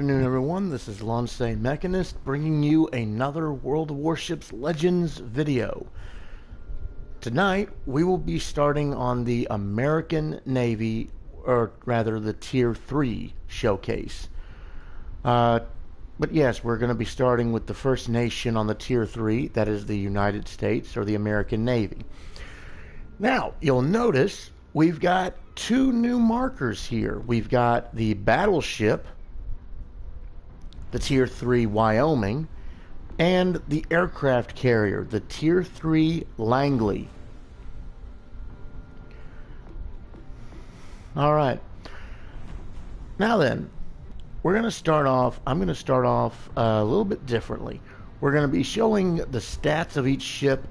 afternoon, everyone. This is Lansay Mechanist bringing you another World of Warships Legends video. Tonight, we will be starting on the American Navy, or rather the Tier 3 showcase. But yes, we're going to be starting with the first nation on the Tier 3, that is the United States, or the American Navy. Now, you'll notice we've got two new markers here. We've got the battleship, the Tier 3 Wyoming, and the aircraft carrier, the Tier 3 Langley. Alright. Now then, we're going to start off, I'm going to start off a little bit differently. We're going to be showing the stats of each ship,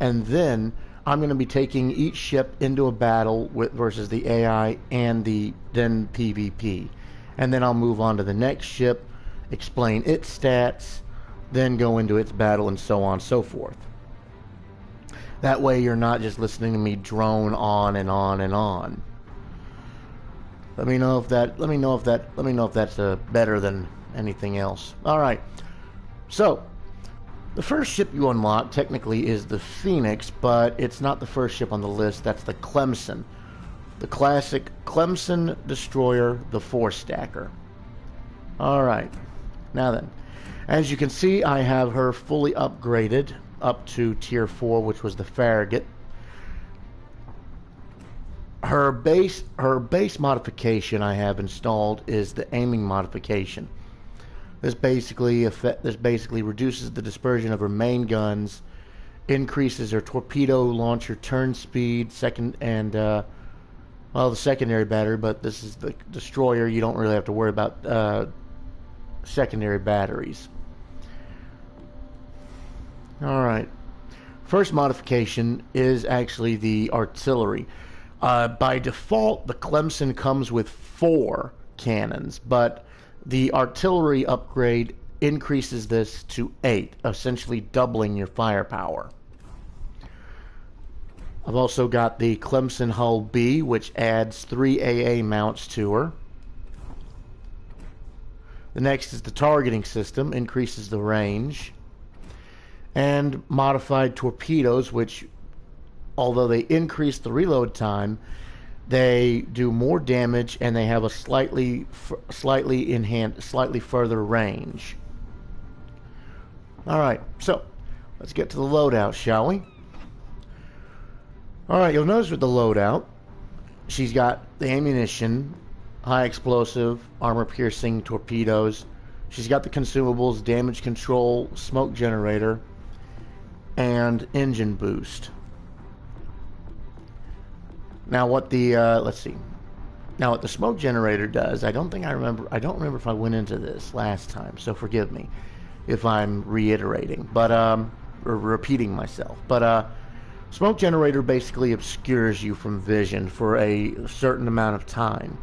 and then I'm going to be taking each ship into a battle versus the AI and then PvP. And then I'll move on to the next ship, explain its stats, then go into its battle, and so on and so forth. That way you're not just listening to me drone on and on and on. Let me know if that's better than anything else. All right. So, the first ship you unlock technically is the Phoenix, but it's not the first ship on the list. That's the Clemson. The classic Clemson destroyer, the 4-stacker. All right. Now then, as you can see, I have her fully upgraded up to Tier 4, which was the Farragut. Her base modification I have installed is the aiming modification. This basically reduces the dispersion of her main guns, increases her torpedo launcher turn speed, the secondary battery, but this is the destroyer. You don't really have to worry about secondary batteries. Alright. First modification is actually the artillery. By default, the Clemson comes with 4 cannons, but the artillery upgrade increases this to 8, essentially doubling your firepower. I've also got the Clemson Hull B, which adds 3 AA mounts to her. The next is the targeting system, increases the range. And modified torpedoes, which, although they increase the reload time, they do more damage and they have a slightly further range. Alright, so let's get to the loadout, shall we? Alright, you'll notice with the loadout, she's got the ammunition, high explosive, armor piercing torpedoes. She's got the consumables, damage control, smoke generator, and engine boost. Now what the let's see. Now what the smoke generator does, I don't remember if I went into this last time, so forgive me if I'm reiterating, but or repeating myself. But smoke generator basically obscures you from vision for a certain amount of time.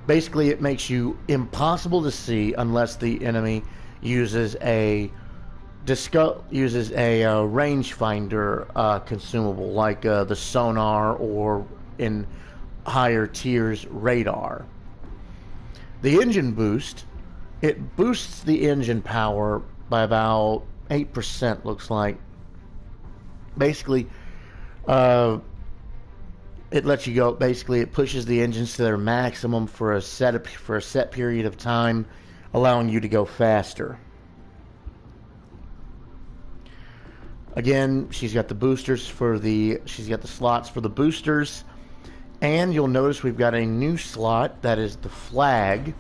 Basically, it makes you impossible to see unless the enemy uses a rangefinder consumable, like the sonar, or in higher tiers, radar. The engine boost, it boosts the engine power by about 8%, looks like. Basically, it lets you go. Basically, it pushes the engines to their maximum for a set period of time, allowing you to go faster. Again, she's got the boosters she's got the slots for the boosters, and you'll notice we've got a new slot, that is the flag.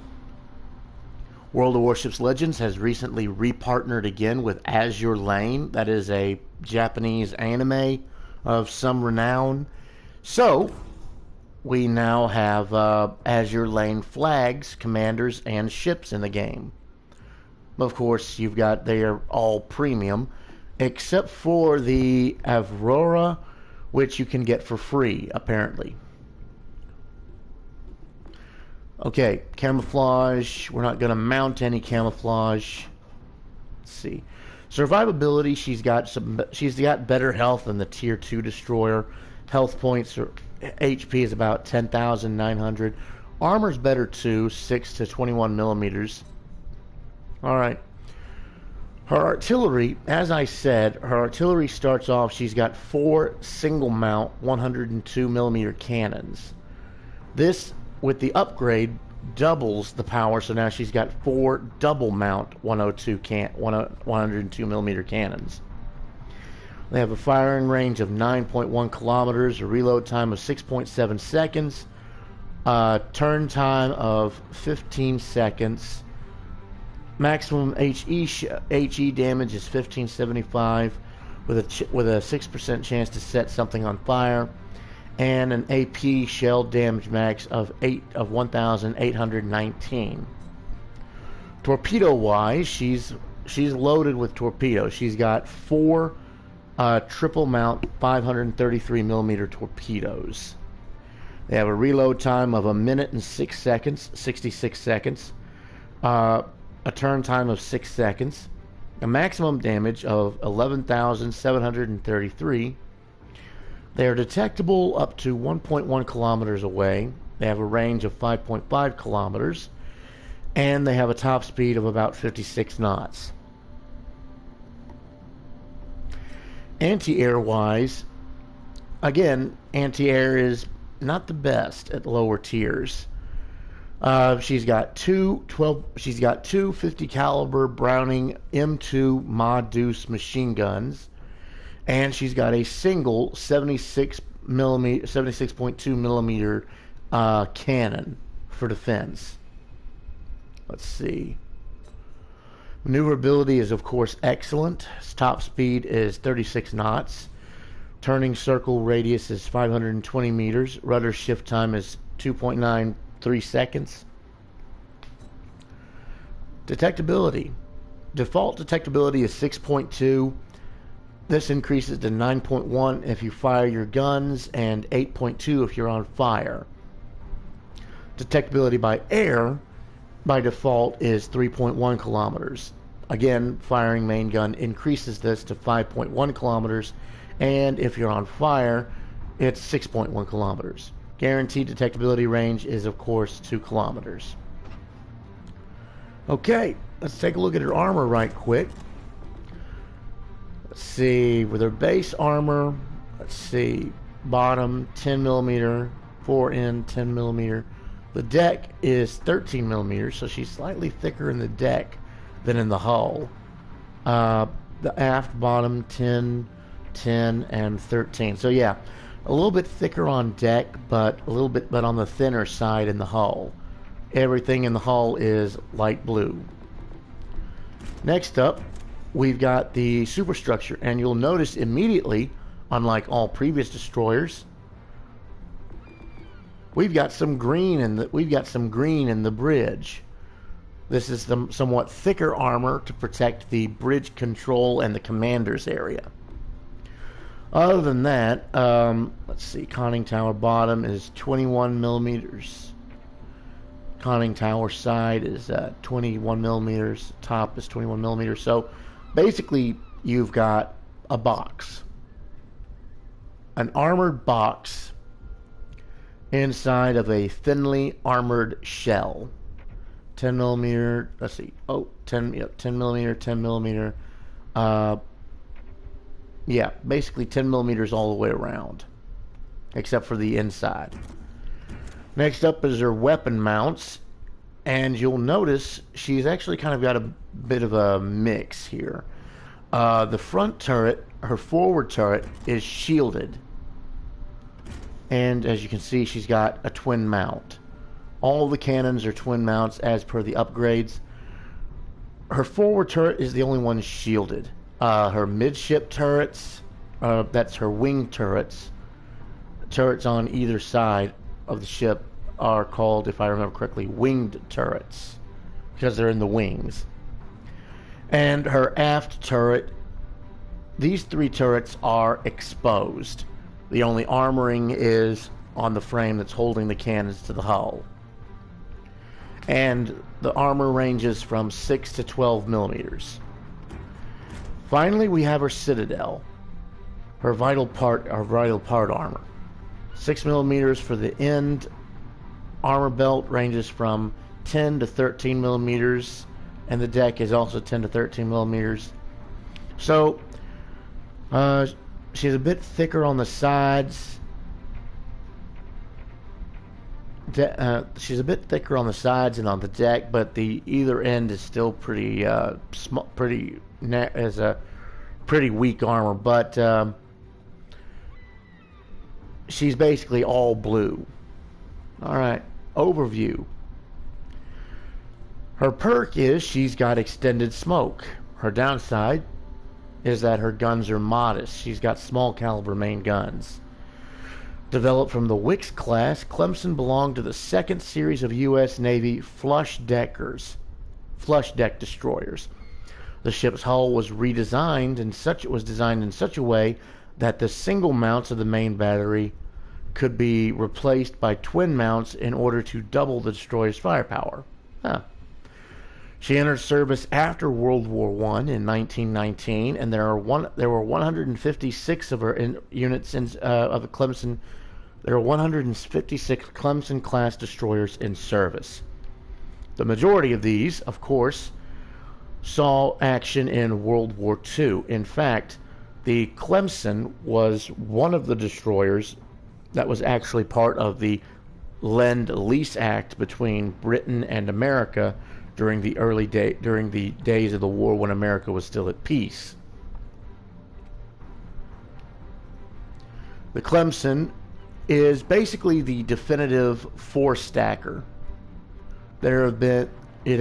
World of Warships Legends has recently repartnered again with Azure Lane. That is a Japanese anime of some renown. So, we now have Azure Lane flags, commanders, and ships in the game. Of course, they are all premium, except for the Aurora, which you can get for free, apparently. Okay, camouflage. We're not going to mount any camouflage. Let's see. Survivability, she's got better health than the Tier 2 destroyer. Health points, or HP, is about 10,900. Armor's better too, 6 to 21 millimeters. All right. Her artillery, as I said, her artillery starts off, she's got 4 single mount 102 millimeter cannons. This, with the upgrade, doubles the power, so now she's got 4 double mount 102 millimeter cannons. They have a firing range of 9.1 kilometers, a reload time of 6.7 seconds, turn time of 15 seconds. Maximum HE damage is 1575 with a 6% chance to set something on fire, and an AP shell damage max of 1819. Torpedo wise, she's loaded with torpedoes. She's got 4 triple mount 533 millimeter torpedoes. They have a reload time of 1 minute and 6 seconds, 66 seconds. A turn time of 6 seconds, a maximum damage of 11,733. They are detectable up to 1.1 kilometers away. They have a range of 5.5 kilometers, and they have a top speed of about 56 knots. Anti-air wise, again, anti-air is not the best at lower tiers. She's got two 50 caliber Browning M2 Ma Deuce machine guns, and she's got a single 76.2 millimeter cannon for defense. Let's see. Maneuverability is of course excellent. Top speed is 36 knots. Turning circle radius is 520 meters. Rudder shift time is 2.93 seconds. Detectability. Default detectability is 6.2. This increases to 9.1 if you fire your guns and 8.2 if you're on fire. Detectability by air by default is 3.1 kilometers. Again, firing main gun increases this to 5.1 kilometers, and if you're on fire, it's 6.1 kilometers. Guaranteed detectability range is, of course, 2 kilometers. Okay, let's take a look at her armor right quick. Let's see, with her base armor, let's see, bottom 10 millimeter, fore end 10 millimeter. The deck is 13 millimeters, so she's slightly thicker in the deck than in the hull. The aft bottom 10, 10, and 13. So yeah, a little bit thicker on deck, but on the thinner side in the hull. Everything in the hull is light blue. Next up, we've got the superstructure, and you'll notice immediately, unlike all previous destroyers, we've got some green in the bridge. This is the somewhat thicker armor to protect the bridge control and the commander's area. Other than that, let's see, conning tower bottom is 21 millimeters. Conning tower side is 21 millimeters. Top is 21 millimeters. So basically, you've got a box, an armored box inside of a thinly armored shell. 10 millimeter, let's see, 10 millimeter, 10 millimeter. Yeah, basically 10 millimeters all the way around, except for the inside. Next up is her weapon mounts, and you'll notice she's actually kind of got a bit of a mix here. The front turret, her forward turret, is shielded, and as you can see, she's got a twin mount. All the cannons are twin mounts as per the upgrades. Her forward turret is the only one shielded. Her midship turrets, that's her wing turrets. Turrets on either side of the ship are called, if I remember correctly, winged turrets, because they're in the wings. And her aft turret, these 3 turrets are exposed. The only armoring is on the frame that's holding the cannons to the hull. And the armor ranges from 6 to 12 millimeters. Finally, we have her citadel, her vital part armor. 6 millimeters for the end. Armor belt ranges from 10 to 13 millimeters. and the deck is also 10 to 13 millimeters. So she's a bit thicker on the sides. She's a bit thicker on the sides and on the deck, but the either end is still pretty as a pretty weak armor. But she's basically all blue. All right, overview. Her perk is she's got extended smoke. Her downside is that her guns are modest. She's got small caliber main guns. Developed from the Wix class, Clemson belonged to the second series of U.S. Navy flush deck destroyers. The ship's hull was designed in such a way that the single mounts of the main battery could be replaced by twin mounts in order to double the destroyer's firepower. Huh. She entered service after World War I in 1919, and there were 156 of her units of the Clemson. There are 156 Clemson class destroyers in service. The majority of these, of course, saw action in World War II. In fact, the Clemson was one of the destroyers that was actually part of the Lend-Lease Act between Britain and America during the days of the war when America was still at peace. The Clemson is basically the definitive four stacker. It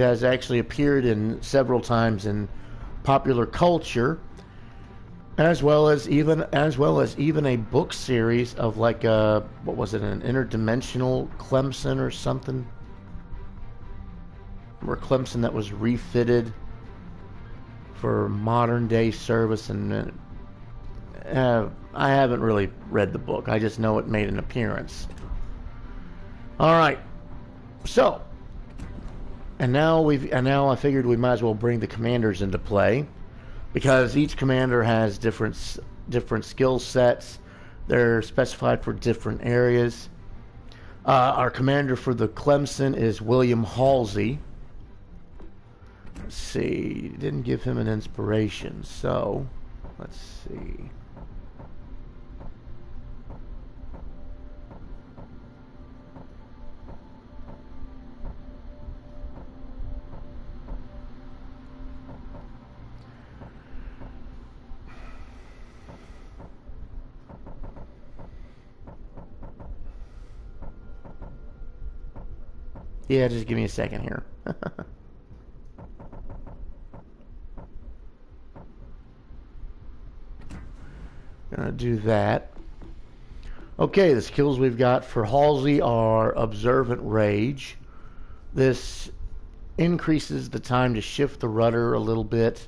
has actually appeared in several times in popular culture, as well as even a book series of like what was it, an interdimensional Clemson or something, or Clemson that was refitted for modern day service. And I haven't really read the book. I just know it made an appearance. All right, so now I figured we might as well bring the commanders into play, because each commander has different skill sets. They're specified for different areas. Our commander for the Clemson is William Halsey. Let's see, didn't give him an inspiration, so let's see. Yeah, just give me a second here. Gonna do that. Okay, the skills we've got for Halsey are Observant Rage. This increases the time to shift the rudder a little bit,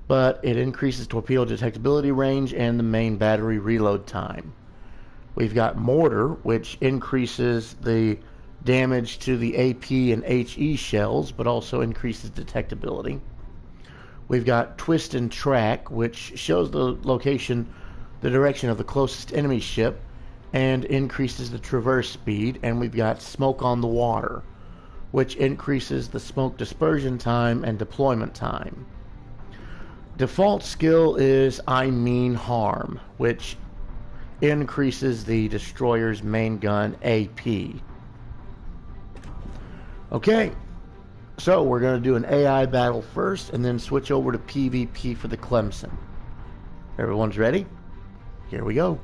but it increases torpedo detectability range and the main battery reload time. We've got Mortar, which increases the damage to the AP and HE shells, but also increases detectability. We've got Twist and Track, which shows the direction of the closest enemy ship and increases the traverse speed. And we've got Smoke on the Water, which increases the smoke dispersion time and deployment time. Default skill is I Mean Harm, which increases the destroyer's main gun AP. Okay, so we're going to do an AI battle first and then switch over to PvP for the Clemson. Everyone's ready? Here we go.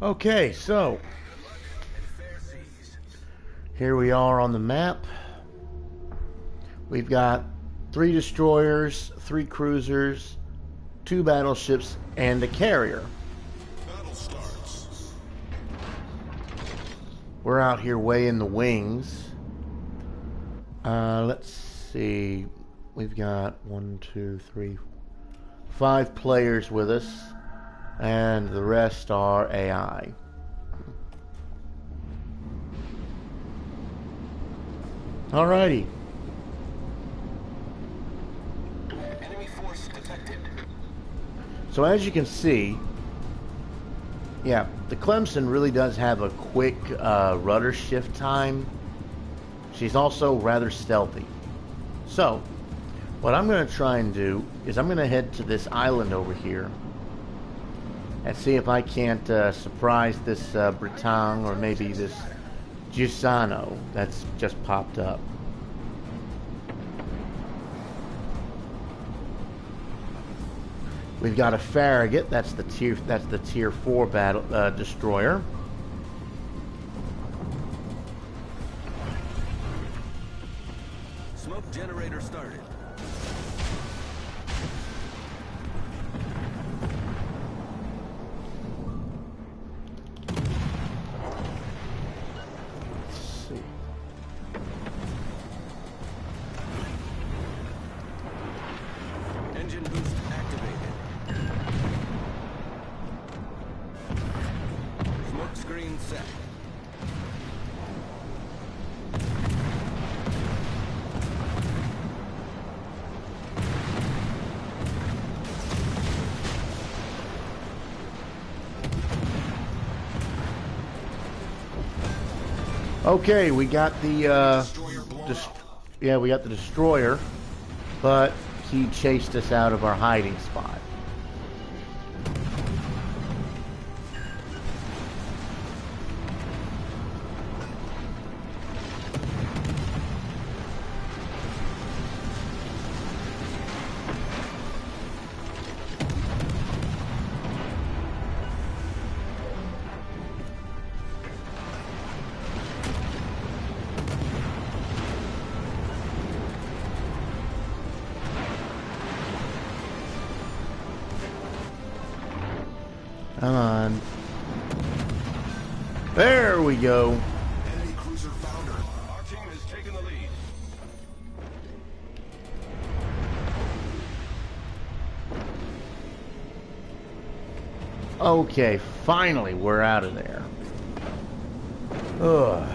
Okay, so here we are on the map. We've got 3 destroyers, 3 cruisers, 2 battleships, and a carrier. Battle starts. We're out here way in the wings. Let's see. We've got 1, 2, 3, 5 players with us, and the rest are AI. Alrighty. Enemy force detected. So as you can see, yeah, the Clemson really does have a quick rudder shift time. She's also rather stealthy. So, what I'm going to try and do is I'm going to head to this island over here and see if I can't surprise this Bretang or maybe this Giussano that's just popped up. We've got a Farragut. That's the tier 4 battle destroyer. Smoke generator started. Let's see. Engine boost activated. Smoke screen set. Okay, we got the we got the destroyer, but he chased us out of our hiding spot. Come on. There we go. Enemy cruiser founder. Our team has taken the lead. Okay, finally we're out of there. Ugh.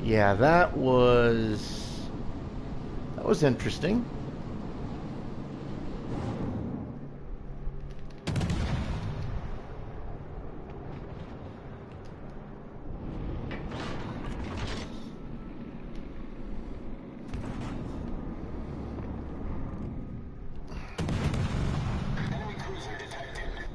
Yeah, that was interesting. Enemy cruiser detected.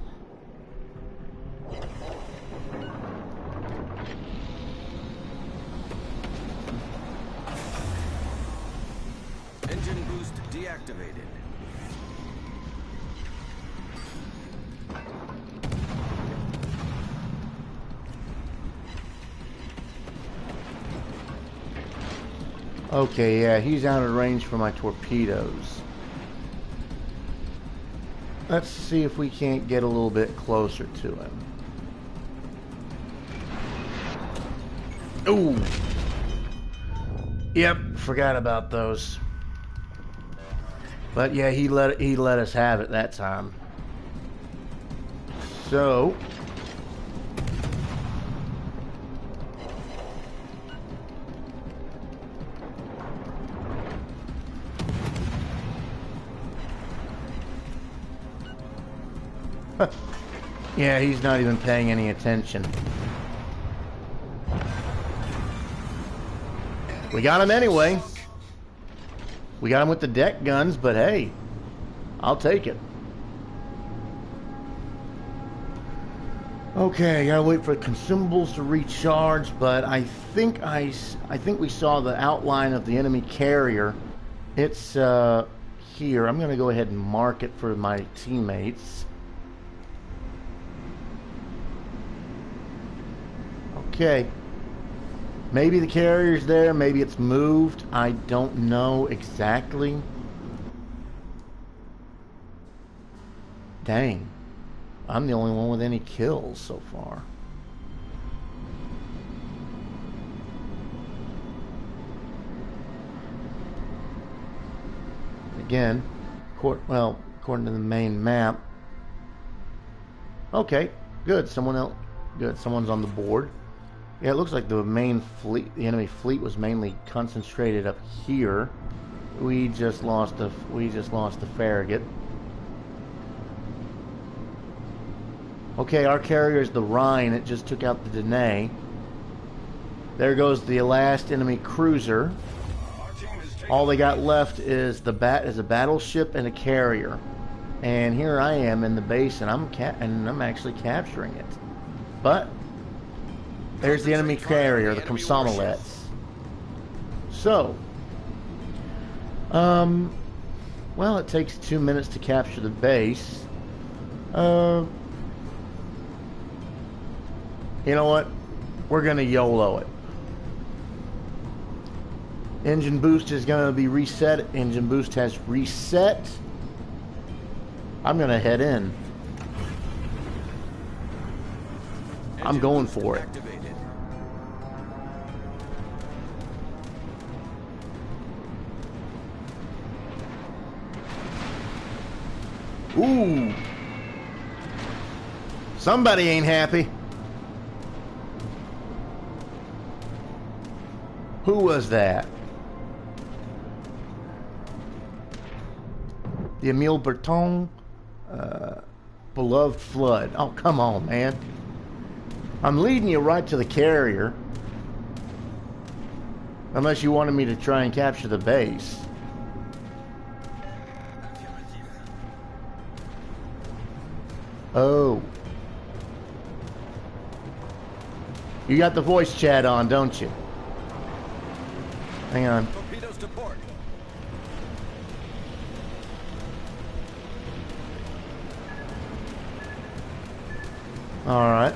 Engine boost deactivated. Okay, yeah, he's out of range for my torpedoes. Let's see if we can't get a little bit closer to him. Ooh. Yep, forgot about those. But yeah, he let us have it that time. So yeah, he's not even paying any attention. We got him anyway. We got him with the deck guns, but hey, I'll take it. Okay, I gotta wait for consumables to recharge, but I think we saw the outline of the enemy carrier. It's here. I'm gonna go ahead and mark it for my teammates. Okay. Maybe the carrier's there, maybe it's moved. I don't know exactly. Dang. I'm the only one with any kills so far. Again, well, according to the main map. Okay, good. Someone's on the board. Yeah, it looks like the main fleet, the enemy fleet, was mainly concentrated up here. We just lost the Farragut. Okay, our carrier is the Rhine. It just took out the Danae. There goes the last enemy cruiser. All they got left is a battleship and a carrier. And here I am in the base, and I'm actually capturing it. But there's the enemy carrier, the Komsomolets. So, well, it takes 2 minutes to capture the base. You know what? We're gonna YOLO it. Engine boost is gonna be reset. Engine boost has reset. I'm gonna head in. I'm going for it. Ooh. Somebody ain't happy. Who was that? The Emile Berton, beloved flood. Oh, come on, man. I'm leading you right to the carrier. Unless you wanted me to try and capture the base. Oh. You got the voice chat on, don't you? Hang on. Torpedoes to port. All right.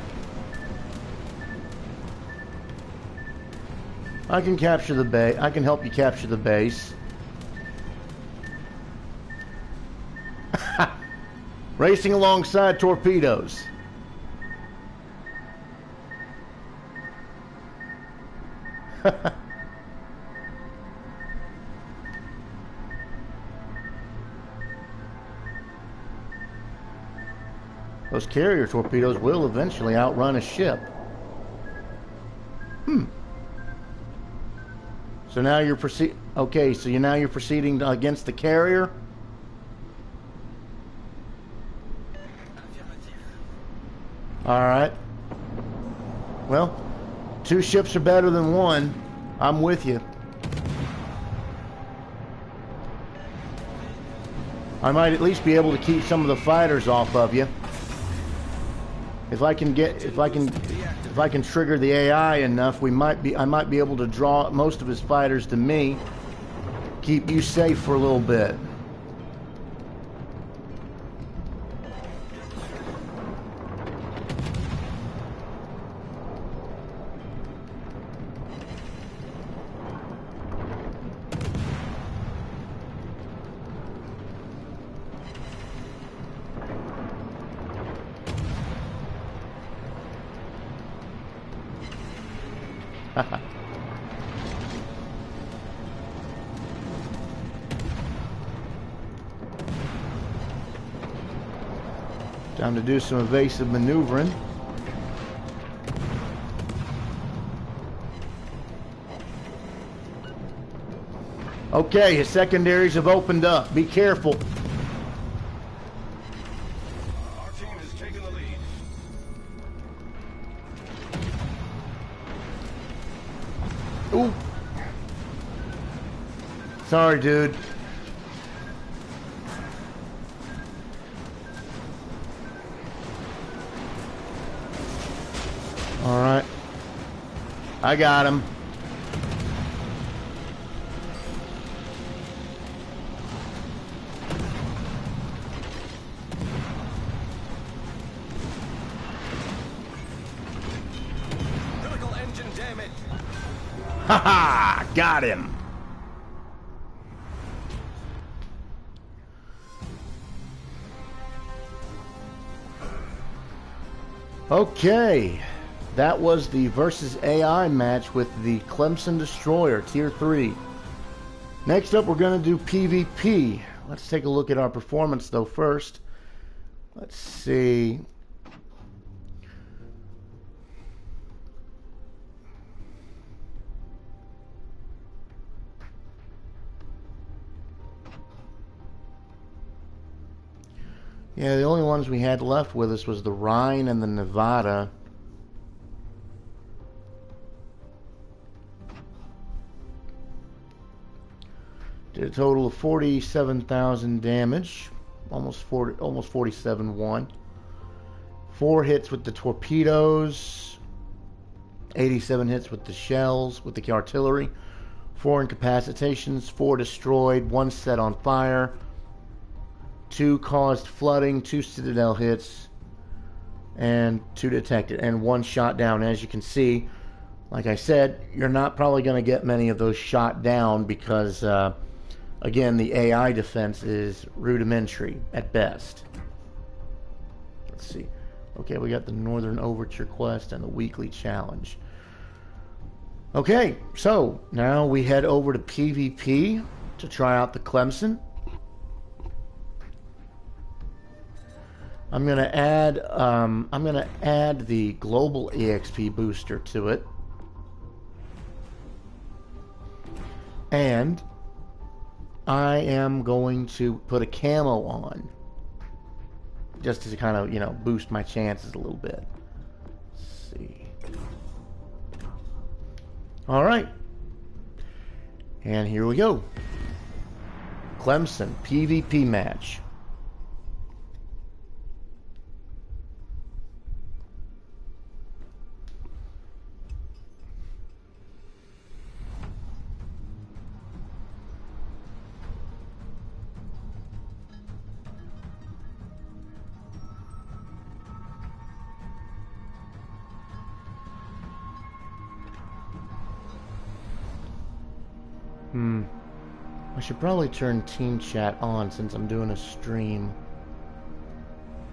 I can capture the base. I can help you capture the base. Racing alongside torpedoes. Those carrier torpedoes will eventually outrun a ship. So now you're Okay, so now you're proceeding against the carrier. All right. Well, 2 ships are better than 1. I'm with you. I might at least be able to keep some of the fighters off of you. If I can trigger the AI enough, I might be able to draw most of his fighters to me. Keep you safe for a little bit. Time to do some evasive maneuvering. Okay, his secondaries have opened up. Be careful. Our team is taking the lead. Ooh. Sorry, dude. All right. I got him. Critical ha! Got him! Okay, that was the versus AI match with the Clemson Destroyer, Tier 3. Next up, we're going to do PvP. Let's take a look at our performance, though, first. Let's see. Yeah, the only ones we had left with us was the Rhine and the Nevada. Did a total of 47,000 damage, almost 47,1. 4 hits with the torpedoes, 87 hits with the shells, with the artillery, 4 incapacitations, 4 destroyed, 1 set on fire, 2 caused flooding, 2 citadel hits, and 2 detected, and 1 shot down. As you can see, like I said, you're not probably going to get many of those shot down because, again, the AI defense is rudimentary at best. Let's see. Okay, we got the Northern Overture Quest and the Weekly Challenge. Okay, so now we head over to PvP to try out the Clemson. I'm gonna add the global EXP booster to it, and I am going to put a camo on, just to kind of, you know, boost my chances a little bit. Let's see. All right, and here we go. Clemson PvP match. I should probably turn team chat on since I'm doing a stream,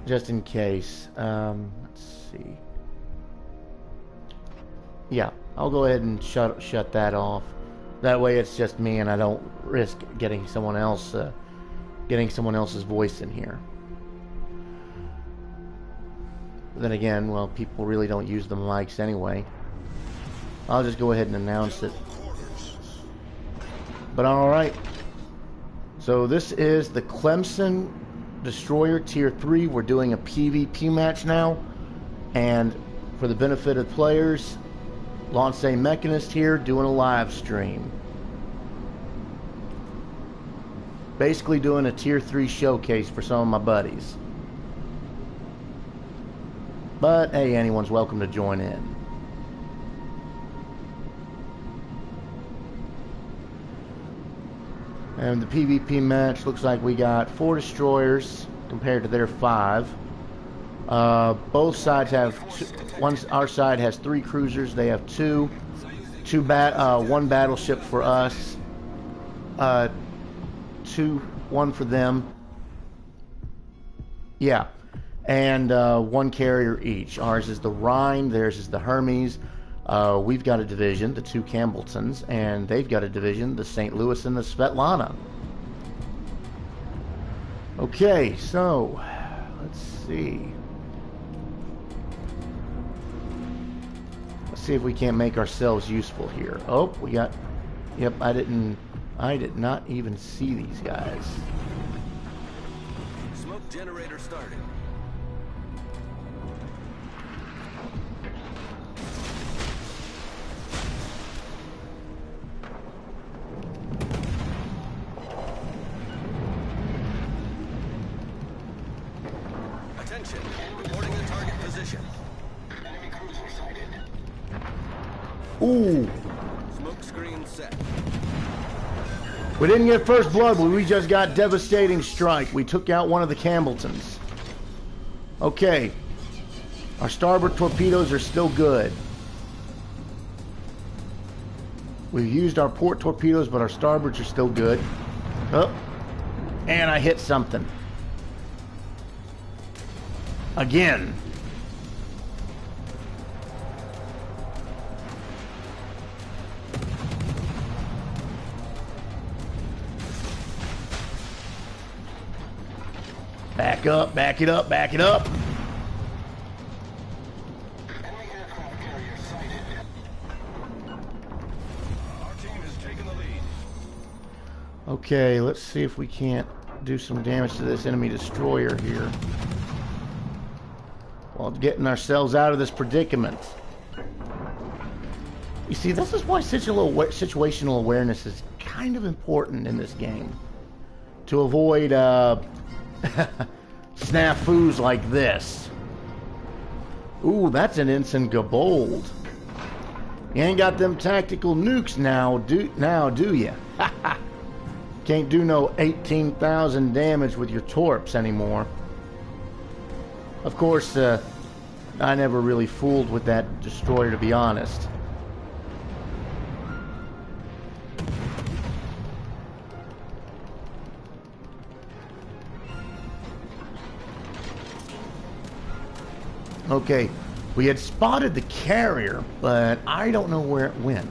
just in case. Let's see. Yeah, I'll go ahead and shut that off. That way it's just me and I don't risk getting someone else's voice in here. But then again, well, people really don't use the mics anyway. I'll just go ahead and announce it. But alright, so this is the Clemson Destroyer Tier 3. We're doing a PvP match now, and for the benefit of players, Lance Mechanist here doing a live stream. Basically doing a Tier 3 showcase for some of my buddies. But hey, anyone's welcome to join in. And the PvP match looks like we got 4 destroyers compared to their 5. Both sides have our side has 3 cruisers. They have 2. 1 battleship for us. 1 for them. Yeah, and 1 carrier each. Ours is the Rhine. Theirs is the Hermes. We've got a division, the 2 Campbelltons, and they've got a division, the St. Louis and the Svetlana. Okay, so let's see. Let's see if we can't make ourselves useful here. Oh, we got. Yep, I did not even see these guys. Smoke generator started. Attention, reporting a target position. Enemy cruiser sighted. Ooh. Smoke screen set. We didn't get first blood, but we just got devastating strike. We took out one of the Campbelltons. Okay. Our starboard torpedoes are still good. We've used our port torpedoes, but our starboards are still good. Oh, and I hit something. Again. Back up, back it up, back it up. Okay, let's see if we can't do some damage to this enemy destroyer here while getting ourselves out of this predicament. You see, this is why situational awareness is kind of important in this game. To avoid snafus like this. Ooh, that's an ensign Gabold. You ain't got them tactical nukes now, do you? Can't do no 18,000 damage with your torps anymore. Of course, I never really fooled with that destroyer, to be honest. Okay, we had spotted the carrier, but I don't know where it went.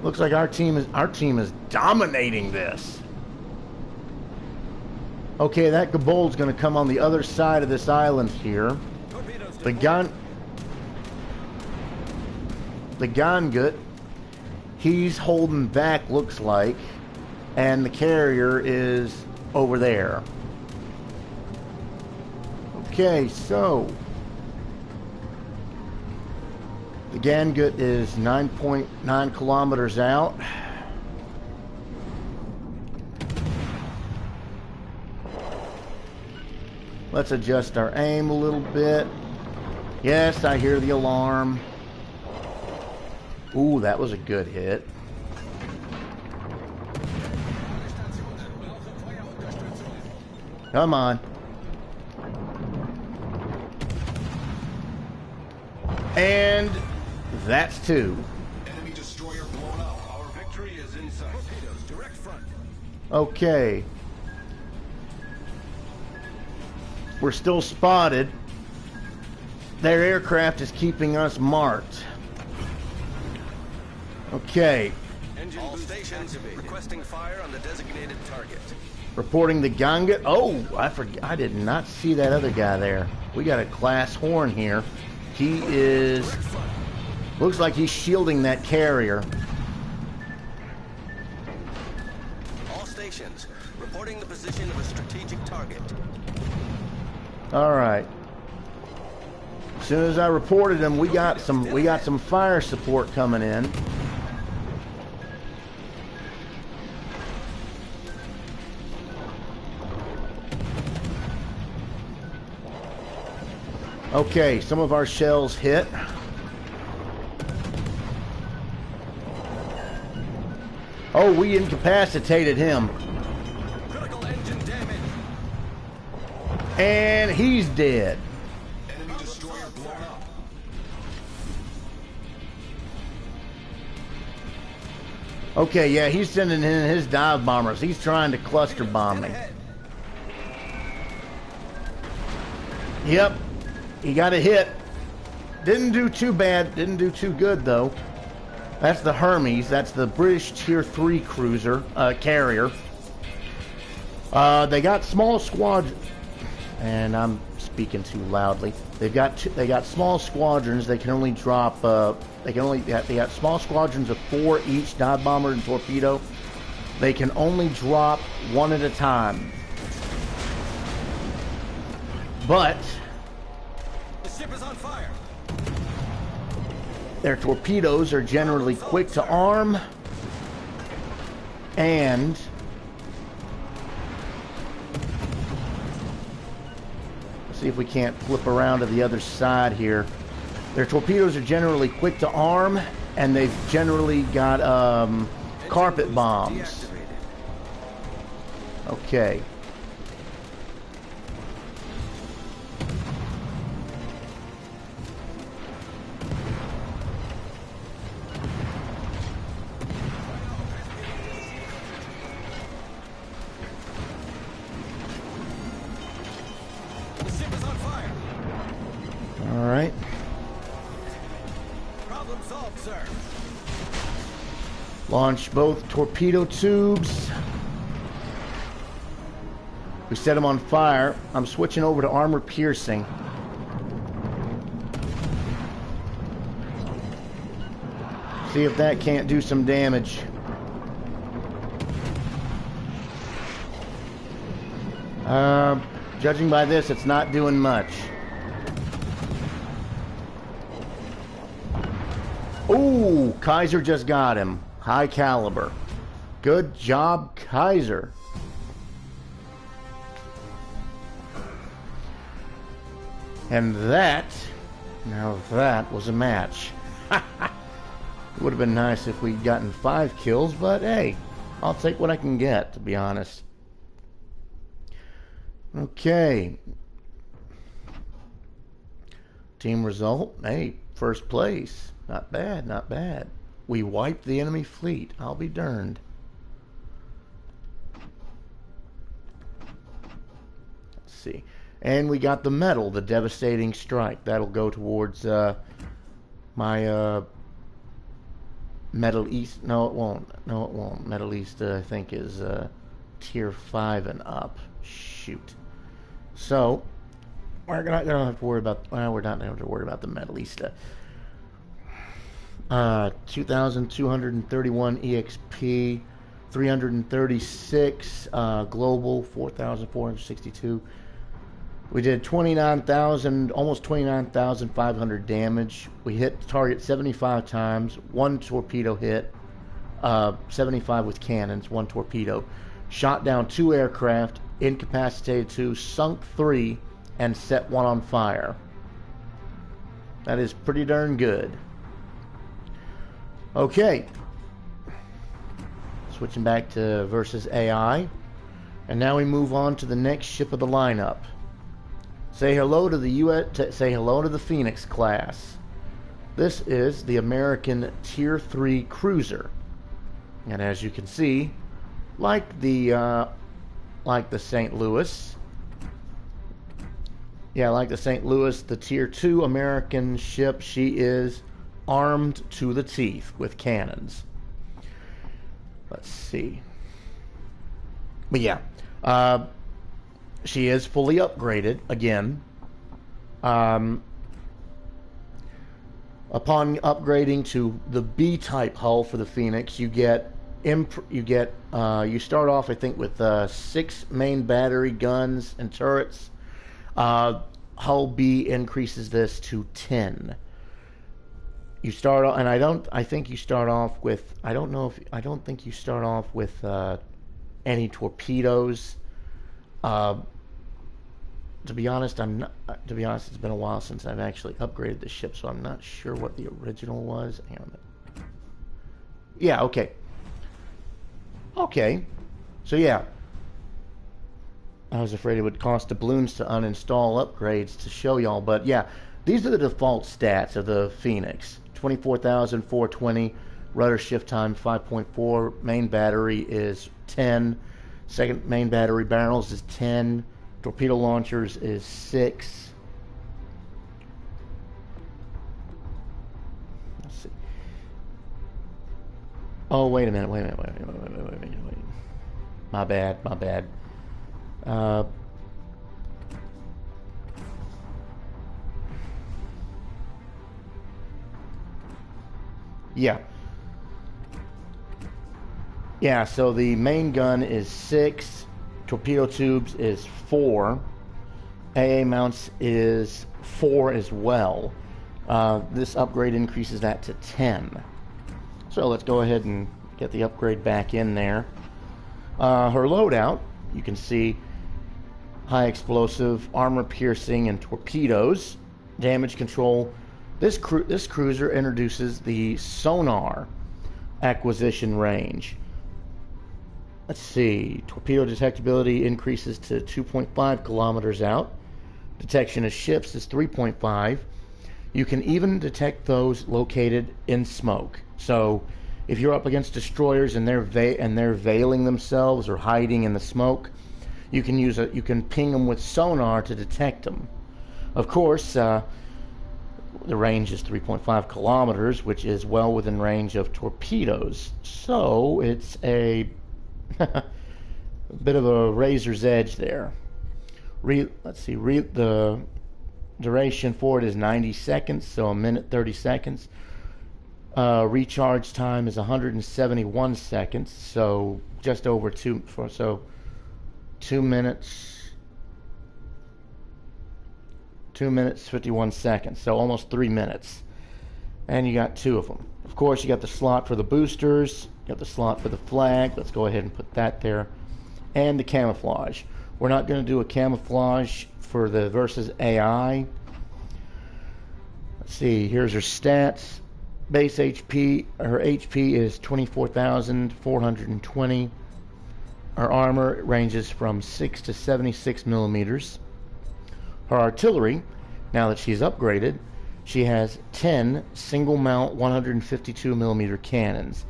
Looks like our team is dominating this. Okay, that Gabold's going to come on the other side of this island here. The Gungut, he's holding back, looks like, and the carrier is over there. Okay, so the Gangut is 9.9 kilometers out. Let's adjust our aim a little bit. Yes, I hear the alarm. Ooh, that was a good hit. Come on. And that's two. Enemy destroyer blown up. Our victory is in sight. Torpedoes, direct front. Okay. We're still spotted. Their aircraft is keeping us marked. Okay. Engine all stations requesting fire on the designated target. Reporting the Gangut. Oh, I did not see that other guy there. We got a class horn here. He is... looks like he's shielding that carrier. All stations reporting the position of a strategic target. Alright. As soon as I reported him, we got some fire support coming in. Okay, some of our shells hit. Oh, we incapacitated him. Critical engine damage. And he's dead. Enemy destroyer blown up. Okay, yeah, he's sending in his dive bombers. He's trying to cluster bomb me. Yep. He got a hit. Didn't do too bad. Didn't do too good, though. That's the Hermes. That's the British Tier 3 cruiser, carrier. They got small squadrons. And I'm speaking too loudly. They got small squadrons. They can only drop... they got small squadrons of 4 each, dive bomber and torpedo. They can only drop one at a time. But... ship is on fire. their torpedoes are generally quick to arm, and let's see if we can't flip around to the other side here. Their torpedoes are generally quick to arm, and they've generally got carpet bombs. Okay. ship is on fire. All right. Problem solved, sir. Launch both torpedo tubes. We set them on fire. I'm switching over to armor piercing. See if that can't do some damage. Judging by this, it's not doing much. Ooh, Kaiser just got him. High caliber. Good job, Kaiser. And that, now that was a match. It would have been nice if we'd gotten 5 kills, but hey, I'll take what I can get, to be honest. Okay. Team result, hey, first place. Not bad, not bad. We wiped the enemy fleet. I'll be darned. Let's see. And we got the medal, the devastating strike. That'll go towards my Middle East. No, it won't. No, it won't. Middle East, I think, is tier 5 and up. Shoot. So we're not going to have to worry about. Well, we're not going to have to worry about the Middle East. 2,231 EXP, 336 global, 4,462. We did 29,000, almost 29,500 damage. We hit the target 75 times, 1 torpedo hit, 75 with cannons, 1 torpedo. Shot down 2 aircraft, incapacitated 2, sunk 3, and set 1 on fire. That is pretty darn good. Okay. Switching back to versus AI. And now we move on to the next ship of the lineup. Say hello to the Phoenix class. This is the American Tier 3 cruiser. And as you can see, like the St. Louis. Yeah, like the St. Louis, the Tier 2 American ship, she is armed to the teeth with cannons. Let's see. But yeah, she is fully upgraded again. Upon upgrading to the B-type hull for the Phoenix, you start off, I think, with 6 main battery guns and turrets. Hull B increases this to 10. You start off, and I don't think you start off with. I don't think you start off with any torpedoes. To be honest, it's been a while since I've actually upgraded the ship, so I'm not sure what the original was. Hang on a minute. Yeah. Okay. Okay. So yeah. I was afraid it would cost doubloons to uninstall upgrades to show y'all, but yeah, these are the default stats of the Phoenix. 24,420, rudder shift time 5.4, main battery is 10, second main battery barrels is 10, torpedo launchers is 6. Let's see. Oh, wait a minute, wait. My bad. Yeah, so the main gun is 6, torpedo tubes is 4, AA mounts is 4 as well. This upgrade increases that to 10. So let's go ahead and get the upgrade back in there. Her loadout, you can see high explosive, armor piercing, and torpedoes. Damage control. This cruiser introduces the sonar acquisition range. Let's see. Torpedo detectability increases to 2.5 kilometers out. Detection of ships is 3.5. You can even detect those located in smoke. So if you're up against destroyers and they're veiling themselves or hiding in the smoke, you can ping them with sonar to detect them. Of course, the range is 3.5 kilometers, which is well within range of torpedoes. So it's a bit of a razor's edge there. Let's see. The duration for it is 90 seconds, so a minute 30 seconds. Recharge time is 171 seconds, so just over 2 minutes. 2 minutes 51 seconds, so almost 3 minutes. And you got 2 of them. Of course, you got the slot for the boosters, you got the slot for the flag. Let's go ahead and put that there. And the camouflage. We're not going to do a camouflage for the versus AI. Let's see, here's her stats. Base HP, her HP is 24,420. Her armor ranges from 6 to 76 millimeters. Her artillery, now that she's upgraded, she has 10 single mount 152 millimeter cannons.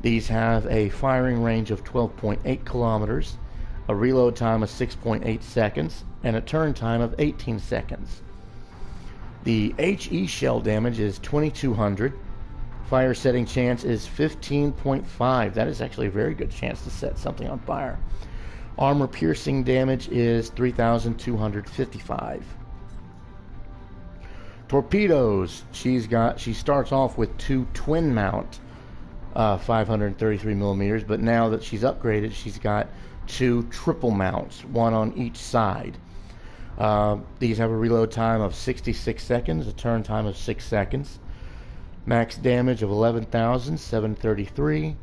These have a firing range of 12.8 kilometers, a reload time of 6.8 seconds, and a turn time of 18 seconds. The HE shell damage is 2200. Fire setting chance is 15.5. That is actually a very good chance to set something on fire. Armor piercing damage is 3,255. Torpedoes. She starts off with 2 twin mount 533 millimeters, but now that she's upgraded, she's got 2 triple mounts, 1 on each side. These have a reload time of 66 seconds, a turn time of 6 seconds. Max damage of 11,733.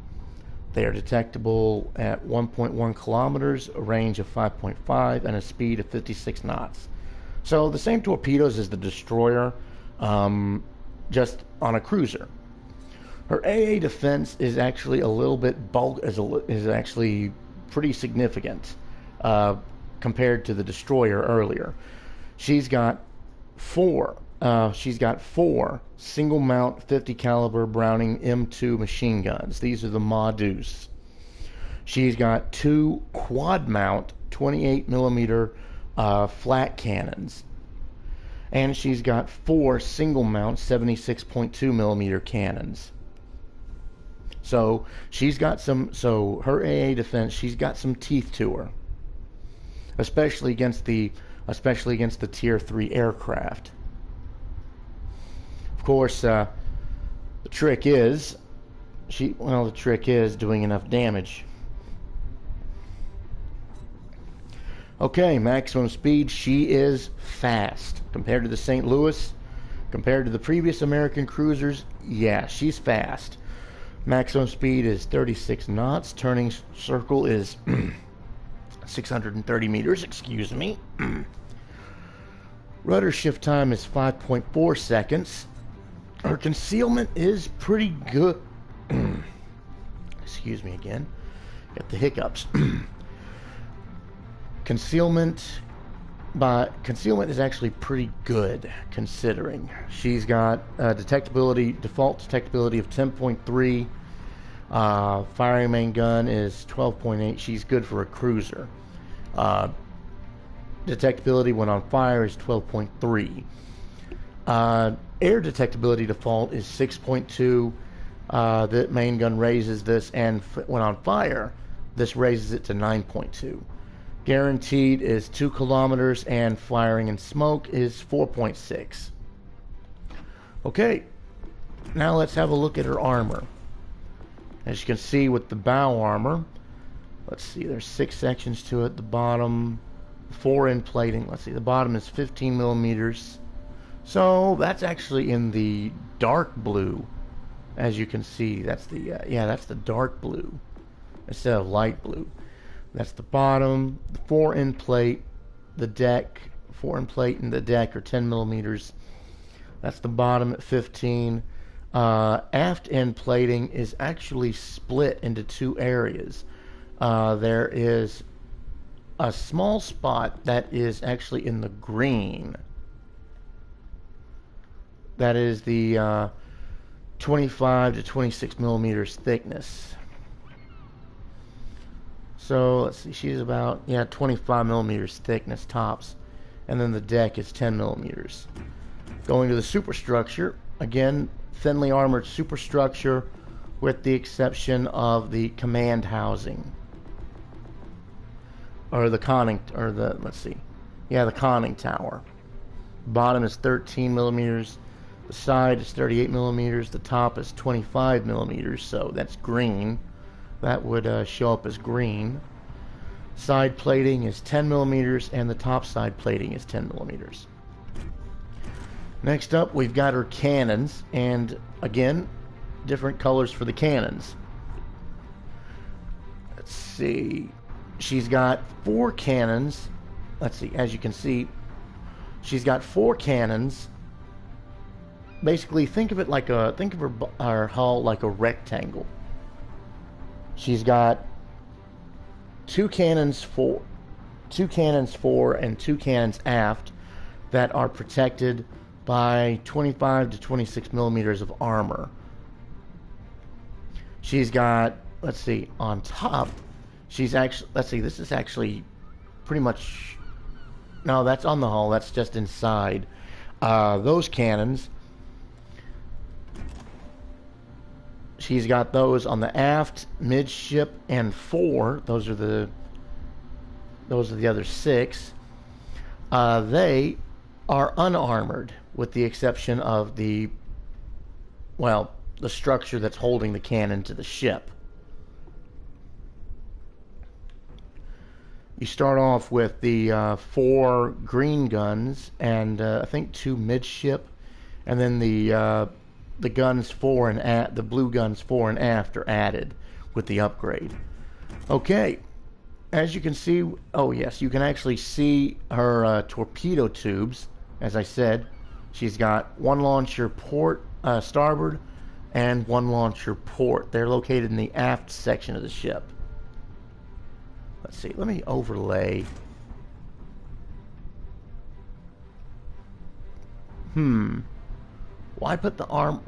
They are detectable at 1.1 kilometers, a range of 5.5, and a speed of 56 knots. So the same torpedoes as the destroyer, just on a cruiser. Her AA defense is actually a little bit is actually pretty significant compared to the destroyer earlier. She's got 4 single mount 50 caliber Browning M2 machine guns. These are the Ma Deuce. She's got 2 quad mount 28 millimeter flat cannons, and she's got 4 single mount 76.2 millimeter cannons. So she's got some. So her AA defense, she's got some teeth to her, especially against the tier 3 aircraft. Of course, the trick is doing enough damage. Okay, maximum speed. She is fast compared to the St. Louis, compared to the previous American cruisers. Yeah, she's fast. Maximum speed is 36 knots. Turning circle is 630 meters. Excuse me. Rudder shift time is 5.4 seconds. Her concealment is pretty good. Excuse me again. Got the hiccups. Concealment is actually pretty good considering. She's got default detectability of 10.3. Firing main gun is 12.8. She's good for a cruiser. Detectability when on fire is 12.3. Air detectability default is 6.2. The main gun raises this, and when on fire, this raises it to 9.2. Guaranteed is 2 kilometers, and firing and smoke is 4.6. Okay, now let's have a look at her armor. As you can see with the bow armor, let's see, there's 6 sections to it. The bottom, 4 in plating. Let's see, the bottom is 15 millimeters. So that's actually in the dark blue. As you can see, that's the that's the dark blue instead of light blue. That's the bottom. The 4 in plate, the deck, 4 in plate and the deck are 10 millimeters. That's the bottom at 15. Aft end plating is actually split into 2 areas. There is a small spot that is actually in the green. That is the 25 to 26 millimeters thickness. So let's see, she's about, yeah, 25 millimeters thickness tops, and then the deck is 10 millimeters. Going to the superstructure, again, thinly armored superstructure, with the exception of the command housing, or the conning, or the, let's see, yeah, the conning tower. Bottom is 13 millimeters, the side is 38 millimeters, the top is 25 millimeters, so that's green. That would show up as green. Side plating is 10 millimeters, and the top side plating is 10 millimeters. Next up, we've got her cannons, and again, different colors for the cannons. Let's see. She's got 4 cannons. Let's see, as you can see, she's got 4 cannons. Basically, think of it like a, think of her hull like a rectangle. She's got 2 cannons fore, and 2 cannons aft that are protected by 25 to 26 millimeters of armor. She's got, let's see, on top, she's actually, let's see, this is actually pretty much, no, that's on the hull, that's just inside. Those cannons, she's got those on the aft, midship, and fore. Those are the other 6. They are unarmored, with the exception of the, well, the structure that's holding the cannon to the ship. You start off with the 4 green guns, and I think 2 midship, and then the guns fore and the blue guns fore and aft are added with the upgrade. Okay, as you can see, oh yes, you can actually see her torpedo tubes. As I said, she's got 1 launcher port starboard and 1 launcher port. They're located in the aft section of the ship. Let's see, let me overlay. Why put the armor,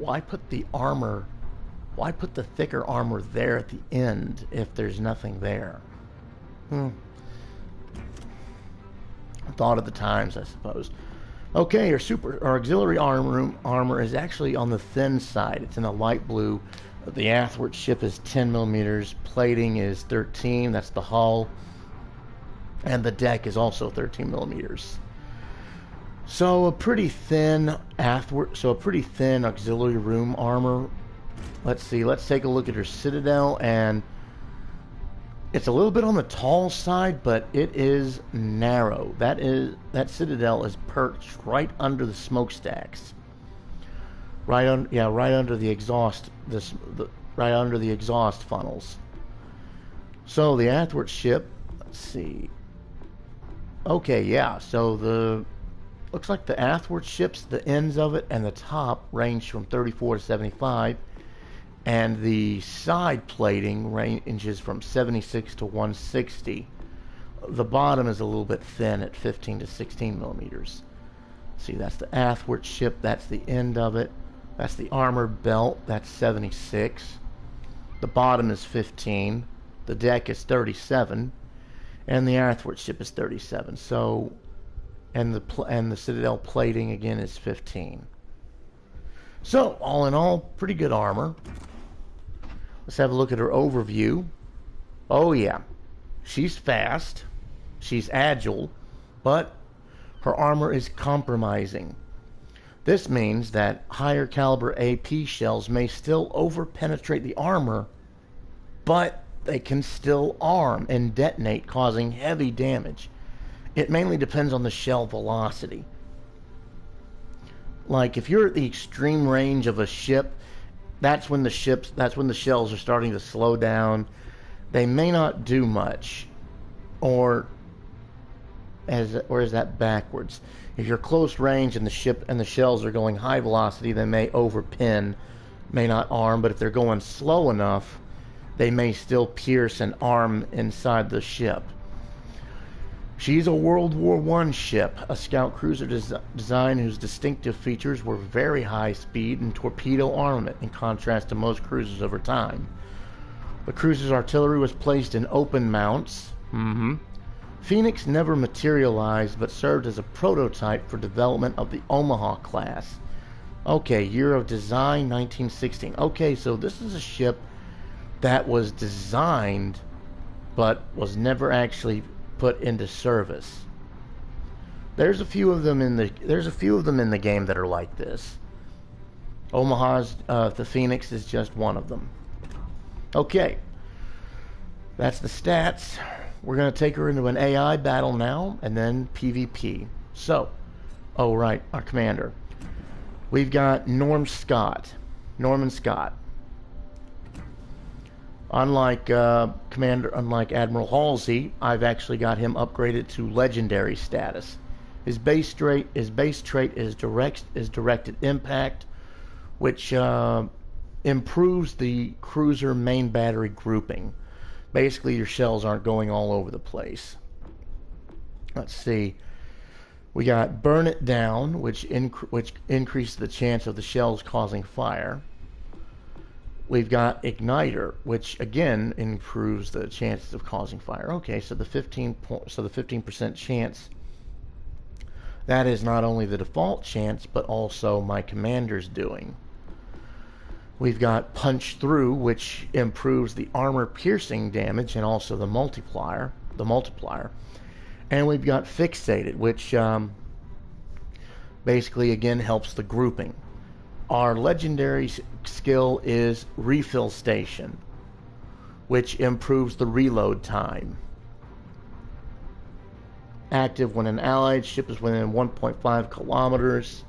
why put the thicker armor there at the end if there's nothing there? Thought of the times, I suppose. Okay, our auxiliary armor is actually on the thin side. It's in a light blue. The athwart ship is 10 millimeters. Plating is 13. That's the hull. And the deck is also 13 millimeters. So a pretty thin auxiliary room armor. Let's see. Let's take a look at her citadel, and it's a little bit on the tall side, but it is narrow. That citadel is perched right under the smokestacks. Right under the exhaust. Right under the exhaust funnels. So the athwart ship. Let's see. Okay, yeah. So looks like the athwart ships, the ends of it and the top range from 34 to 75. And the side plating ranges from 76 to 160. The bottom is a little bit thin at 15 to 16 millimeters. See, that's the athwart ship. That's the end of it. That's the armored belt. That's 76. The bottom is 15. The deck is 37. And the athwart ship is 37. So, and the citadel plating again is 15. So, all in all, pretty good armor. Let's have a look at her overview. Oh yeah, she's fast, she's agile, but her armor is compromising. This means that higher caliber AP shells may still over-penetrate the armor, but they can still arm and detonate, causing heavy damage. It mainly depends on the shell velocity. Like if you're at the extreme range of a ship, that's when the shells are starting to slow down. They may not do much, or is that backwards? If you're close range and the shells are going high velocity, they may overpin, may not arm. But if they're going slow enough, they may still pierce and arm inside the ship. She's a World War I ship, a scout cruiser design whose distinctive features were very high speed and torpedo armament, in contrast to most cruisers over time. The cruiser's artillery was placed in open mounts. Phoenix never materialized, but served as a prototype for development of the Omaha class. Okay, year of design, 1916. Okay, so this is a ship that was designed, but was never actually put into service. There's a few of them in the game that are like this. Omaha's, the Phoenix is just one of them. Okay, that's the stats. We're going to take her into an AI battle now, and then PvP. So, oh right, our commander. We've got Norman Scott. Unlike Admiral Halsey, I've actually got him upgraded to legendary status. His base trait is directed impact, which improves the cruiser main battery grouping. Basically, your shells aren't going all over the place. Let's see. We got Burn It Down, which increases the chance of the shells causing fire. We've got Igniter, which again improves the chances of causing fire. Okay, so the 15% chance. That is not only the default chance, but also my commander's doing. We've got Punch Through, which improves the armor piercing damage and also the multiplier. And we've got Fixated, which basically again helps the grouping. Our legendary skill is Refill Station, which improves the reload time. Active when an allied ship is within 1.5 kilometers.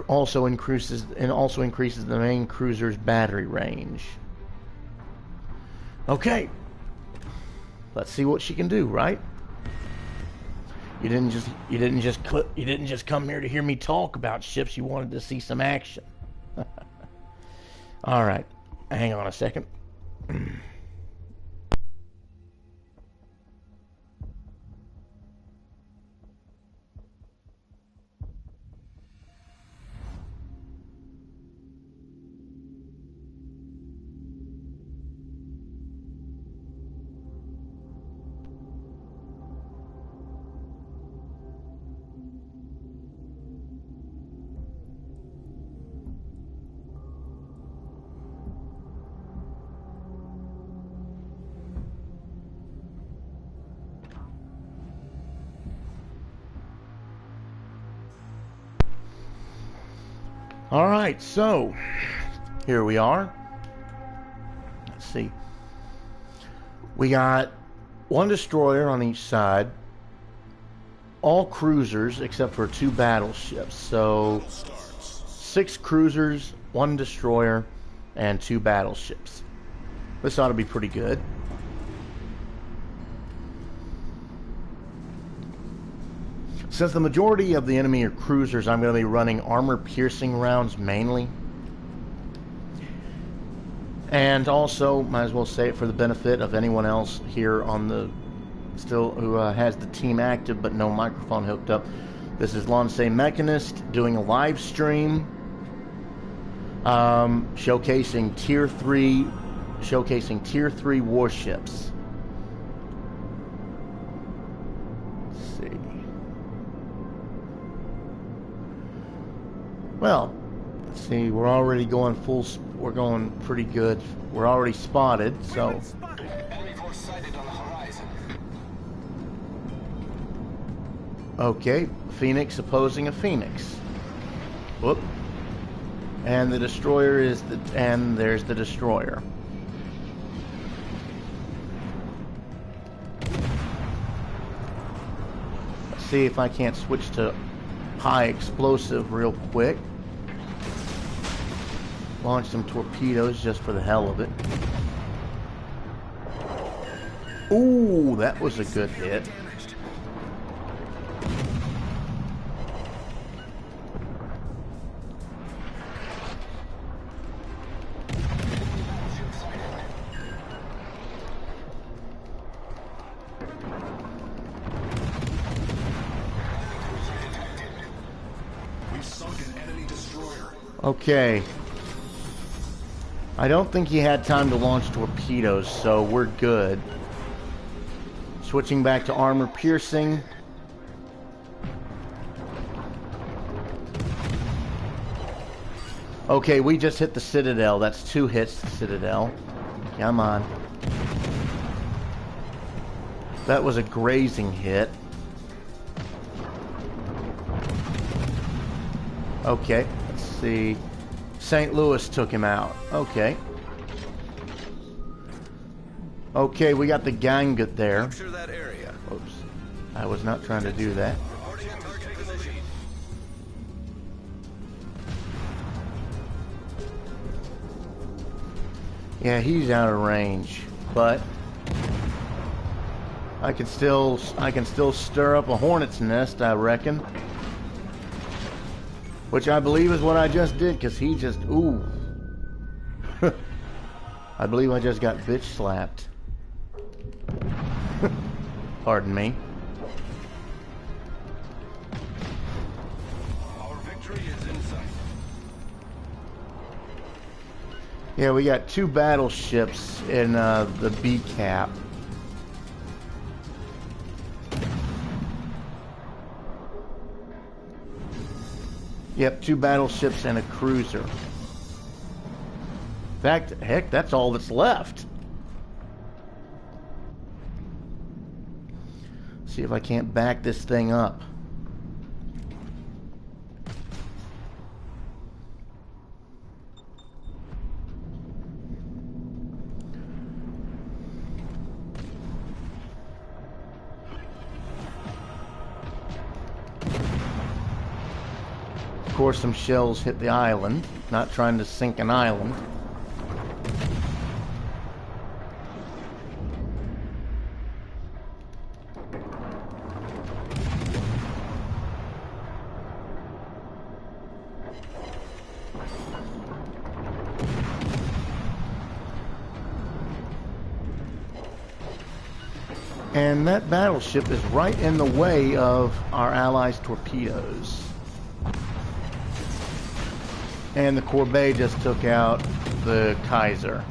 Also increases the main cruiser's battery range. Okay, let's see what she can do. Right? You didn't just come here to hear me talk about ships. You wanted to see some action. All right, hang on a second. All right, so here we are. Let's see. We got one destroyer on each side, all cruisers except for 2 battleships. So 6 cruisers, 1 destroyer, and 2 battleships. This ought to be pretty good. Since the majority of the enemy are cruisers, I'm going to be running armor-piercing rounds mainly. And also, might as well say it for the benefit of anyone else here on the who has the team active but no microphone hooked up. This is Lancey Mechanist doing a live stream showcasing tier 3 warships. Well, let's see, we're already going we're going pretty good. We're already spotted, so. Enemy force sighted on the horizon. Okay, Phoenix opposing a Phoenix. Whoop. And the destroyer and there's the destroyer. Let's see if I can't switch to high explosive real quick. Launch some torpedoes just for the hell of it. Ooh, that was a good hit. Okay. I don't think he had time to launch torpedoes, so we're good. Switching back to armor piercing. Okay, we just hit the Citadel. That's 2 hits to Citadel. Come on. That was a grazing hit. Okay, let's see. St. Louis took him out. Okay. Okay, we got the Gangut there. Capture that area. Oops. I was not trying to do that. Reporting a target position. Yeah, he's out of range, but I can still stir up a hornet's nest, I reckon. Which I believe is what I just did, because he just, ooh. I believe I just got bitch slapped. Pardon me. Our victory is in sight. Yeah, we got 2 battleships in the B cap. Yep, 2 battleships and a cruiser. In fact, heck, that's all that's left. See if I can't back this thing up. Of course, some shells hit the island. Not trying to sink an island. And that battleship is right in the way of our allies' torpedoes. And the Corbeil just took out the Kaiser.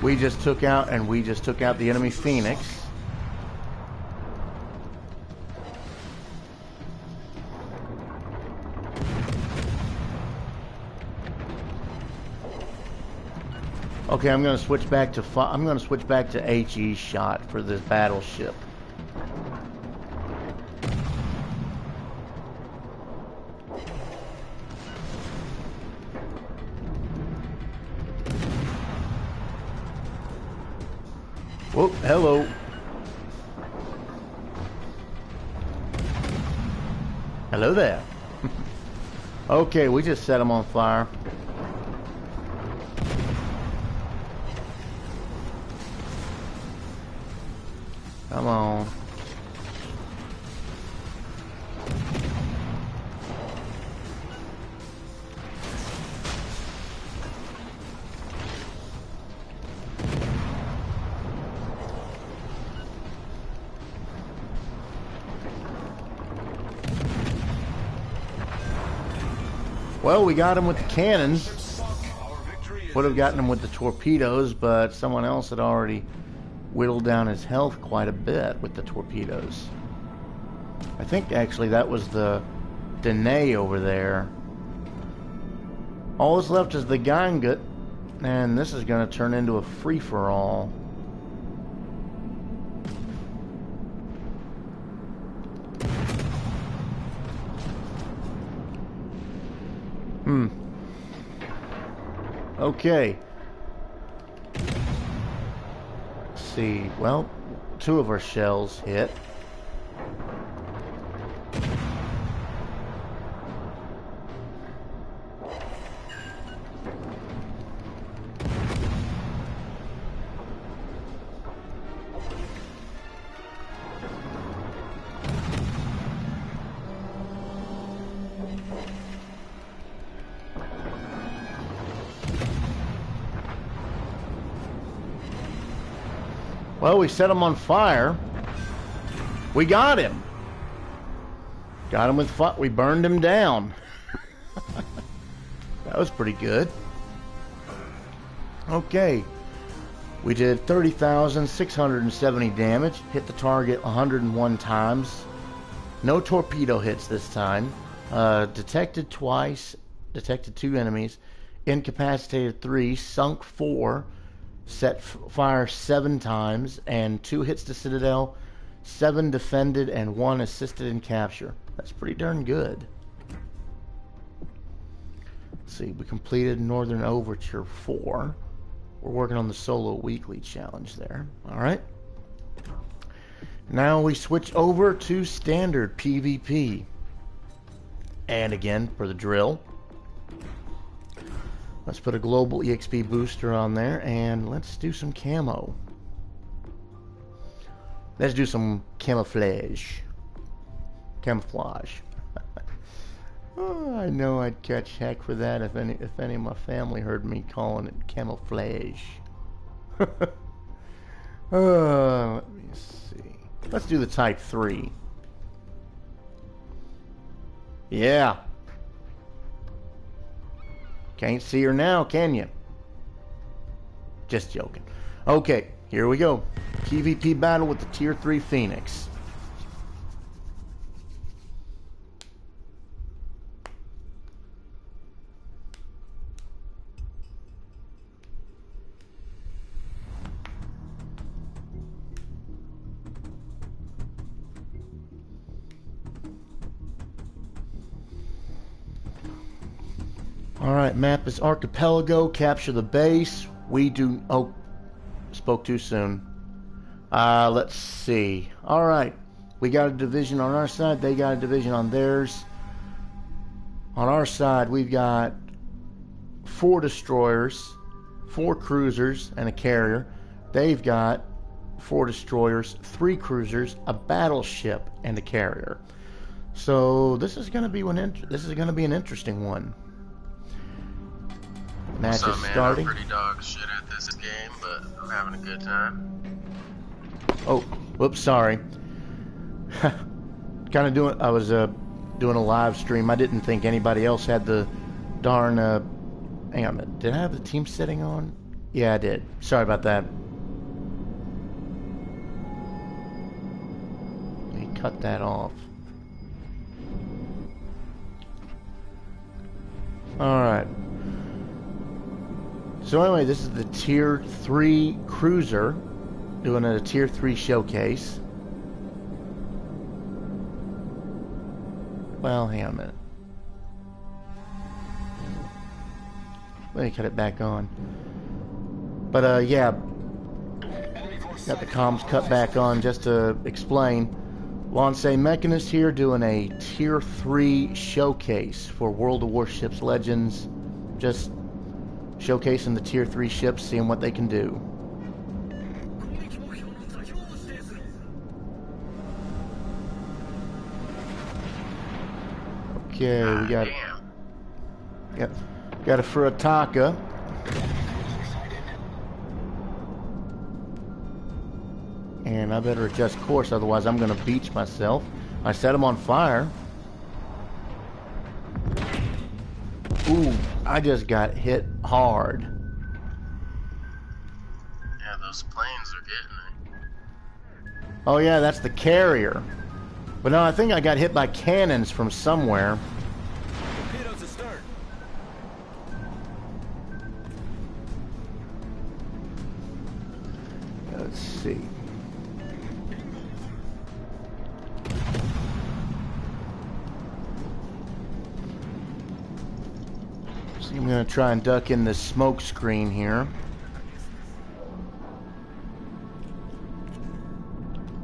We just took out the enemy Phoenix. Okay, I'm going to switch back to HE shot for this battleship. Whoop, hello. Hello there. Okay, we just set them on fire. Come on. Well, we got him with the cannons. Would have gotten him with the torpedoes, but someone else had already whittled down his health quite a bit with the torpedoes. I think actually that was the Dene over there. All that's left is the Gangut, and this is going to turn into a free-for-all. Okay. See, well, 2 of our shells hit. Well, we set them on fire. We got him. Got him with fun. We burned him down. That was pretty good. Okay. We did 30,670 damage. Hit the target 101 times. No torpedo hits this time. Detected twice. Detected 2 enemies. Incapacitated 3. Sunk 4. Set fire 7 times. And 2 hits to Citadel. 7 defended and 1 assisted in capture. That's pretty darn good. Let's see, we completed Northern Overture 4. We're working on the solo weekly challenge there. Alright. Now we switch over to standard PvP. And again, for the drill, let's put a global EXP booster on there and let's do some camo. Let's do some camouflage. Camouflage. Oh, I know I'd catch heck for that if any of my family heard me calling it camouflage. Let me see. Let's do the Type 3. Yeah. Can't see her now, can you? Just joking. Okay, here we go. PvP battle with the Tier 3 Phoenix. Alright, map is Archipelago. Capture the base. We do... Oh, spoke too soon. Let's see. Alright, we got a division on our side. They got a division on theirs. On our side, we've got 4 destroyers, 4 cruisers, and a carrier. They've got 4 destroyers, 3 cruisers, a battleship, and a carrier. So this is going to be an interesting one. Match is starting. I'm pretty dog shit at this game, but I'm having a good time. Oh, whoops, sorry. I was doing a live stream. I didn't think anybody else had the darn hang on a minute. Did I have the team setting on? Yeah, I did. Sorry about that. Let me cut that off. Alright. So anyway, this is the Tier 3 cruiser doing a Tier 3 showcase. Well, hang on a minute. Let me cut it back on. But yeah, got the comms cut back on just to explain. Lance Mechanist here doing a Tier 3 showcase for World of Warships Legends. Just showcasing the Tier 3 ships, seeing what they can do. Okay, we got... Yep, got a Furataka. And I better adjust course, otherwise I'm going to beach myself. I set him on fire. Ooh, I just got hit hard. Yeah, those planes are getting me. Oh yeah, that's the carrier. But no, I think I got hit by cannons from somewhere. Torpedoes astern. Let's see. I'm going to try and duck in the smoke screen here.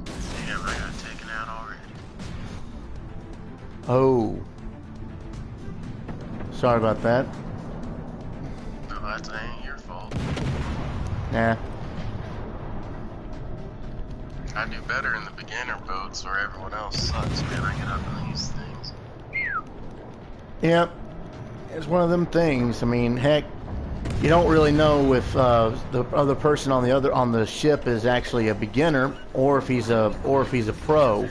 Damn, I got taken out already. Oh. Sorry about that. No, that ain't your fault. Nah. I do better in the beginner boats where everyone else sucks, man. I get up in these things. Yep. It's one of them things. I mean, heck, you don't really know if the other person on the ship is actually a beginner or if he's a pro.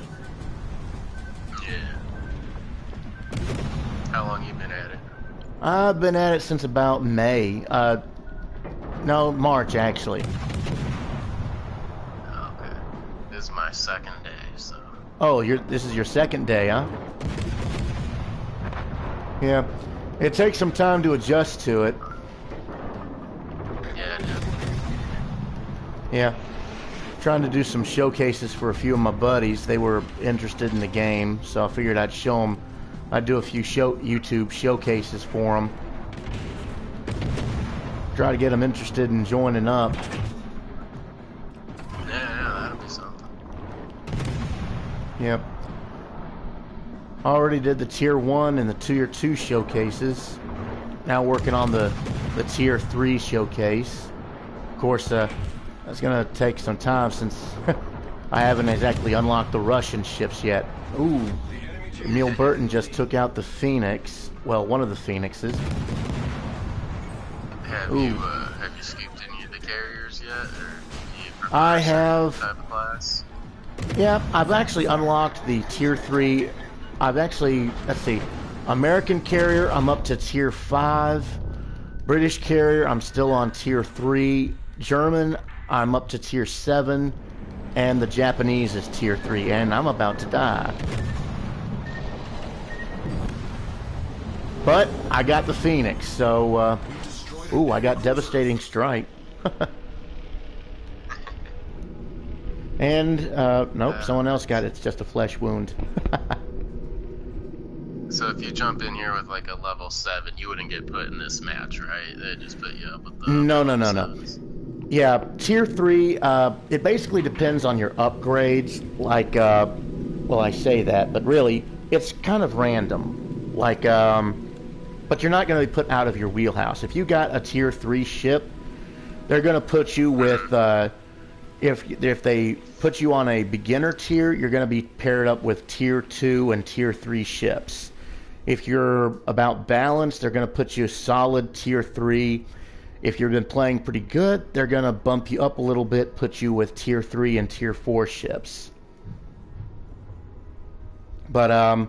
I've been at it since about May. No, March actually. Okay. This is my second day, so. Oh, this is your second day, huh? Yeah. It takes some time to adjust to it. Yeah, dude. Yeah. Trying to do some showcases for a few of my buddies. They were interested in the game, so I figured I'd show them. I'd do a few YouTube showcases for them. Try to get them interested in joining up. Yeah, that'll be something. Yep. Already did the Tier 1 and the Tier 2 showcases. Now working on the Tier 3 showcase. Of course, that's going to take some time since I haven't exactly unlocked the Russian ships yet. Ooh, Neil Burton just took out the Phoenix. Well, one of the Phoenixes. Have you scooped any of the carriers yet, or do you prefer I a certain have. type of class? Yeah, I've actually unlocked the Tier 3. I've actually, let's see, American carrier, I'm up to Tier 5. British carrier, I'm still on Tier 3. German, I'm up to Tier 7. And the Japanese is Tier 3, and I'm about to die. But I got the Phoenix, so, ooh, I got Devastating Strike. And, nope, someone else got it. It's just a flesh wound. So if you jump in here with like a level 7, you wouldn't get put in this match, right? They just put you up with the No. Yeah, Tier 3, it basically depends on your upgrades. Like, well, I say that, but really, it's kind of random. Like, but you're not going to be put out of your wheelhouse. If you got a Tier 3 ship, they're going to put you with, if they put you on a beginner tier, you're going to be paired up with Tier 2 and Tier 3 ships. If you're about balanced, they're going to put you a solid Tier 3. If you've been playing pretty good, they're going to bump you up a little bit, put you with Tier 3 and Tier 4 ships. But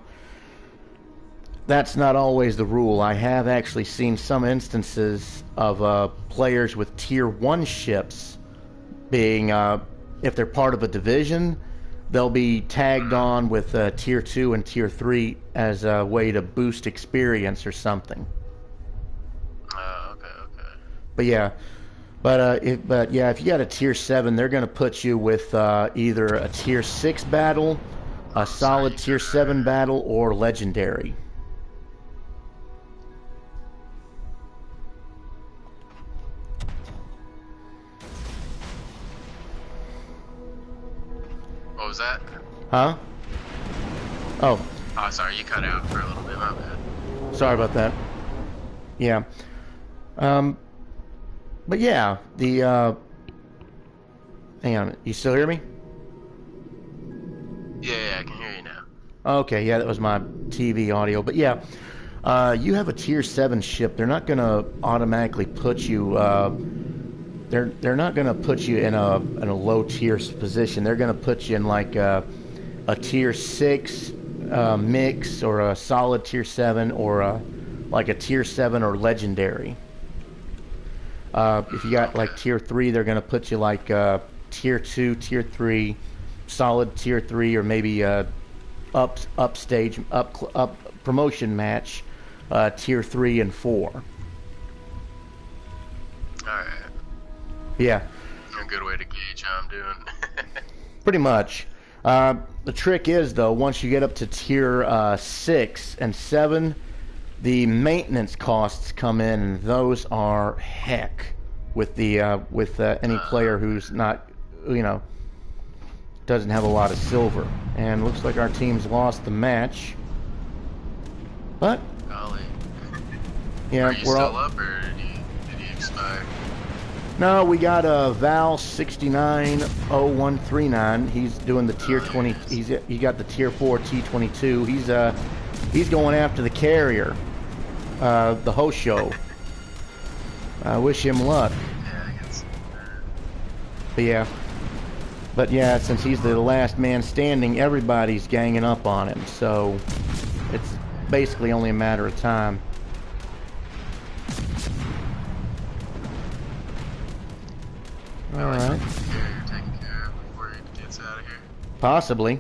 that's not always the rule. I have actually seen some instances of players with Tier 1 ships being, if they're part of a division, they'll be tagged on with Tier 2 and Tier 3 as a way to boost experience or something. Okay. But yeah, if you got a Tier 7, they're going to put you with either a Tier 6 battle, a solid Tier 7 battle, or legendary. What was that? Huh? Oh. Oh, sorry, you cut out for a little bit, my bad. Sorry about that. Yeah. But yeah, hang on, you still hear me? Yeah, I can hear you now. Okay, yeah, that was my TV audio. But yeah, you have a Tier 7 ship. They're not going to automatically put you, they're not going to put you in a low tier position. They're going to put you in like a Tier 6 mix, or a solid Tier 7, or like a Tier 7 or legendary. If you got like Tier 3, they're going to put you like Tier 2, Tier 3, solid Tier 3, or maybe up promotion match, Tier 3 and 4. Alright. Yeah. A good way to gauge how I'm doing. Pretty much. The trick is, though, once you get up to Tier 6 and 7, the maintenance costs come in, and those are heck with the any player who's not, doesn't have a lot of silver. And looks like our team's lost the match. But Golly. yeah, Are you still up, or did you expire? No, we got Val 690139. He's doing the Tier 20. He got the Tier 4 T22. He's going after the carrier, the host show. I wish him luck. Yeah, I guess. But yeah, since he's the last man standing, everybody's ganging up on him. So it's basically only a matter of time. All Like right. the carrier taken care of before he gets out of here. Possibly.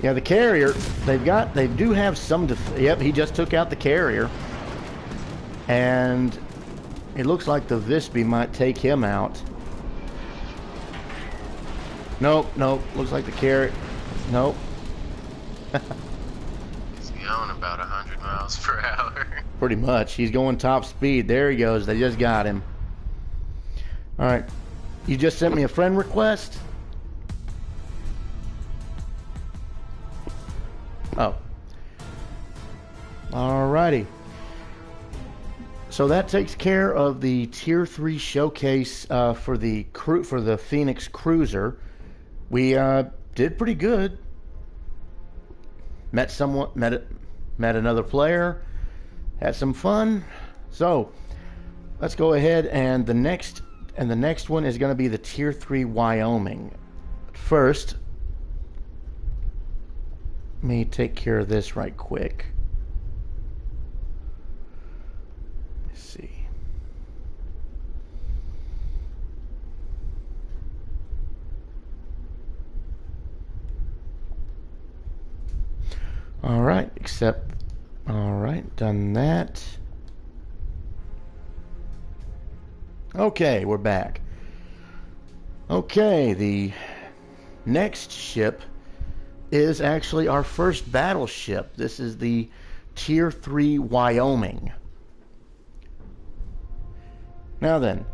Yeah, the carrier, they do have some, yep, he just took out the carrier. And it looks like the Visby might take him out. Nope, nope, looks like the carrier, nope. He's going about 100 miles per hour. Pretty much, he's going top speed. There he goes, they just got him. Alright, you just sent me a friend request? Oh. Alrighty. So that takes care of the Tier 3 showcase for the Phoenix Cruiser. We did pretty good. Met another player. Had some fun. So let's go ahead and the next one is going to be the Tier 3 Wyoming. First, let me take care of this right quick. Let's see. All right, all right, done that. Okay, we're back. Okay, the next ship is actually our first battleship. This is the Tier 3 Wyoming. Now then,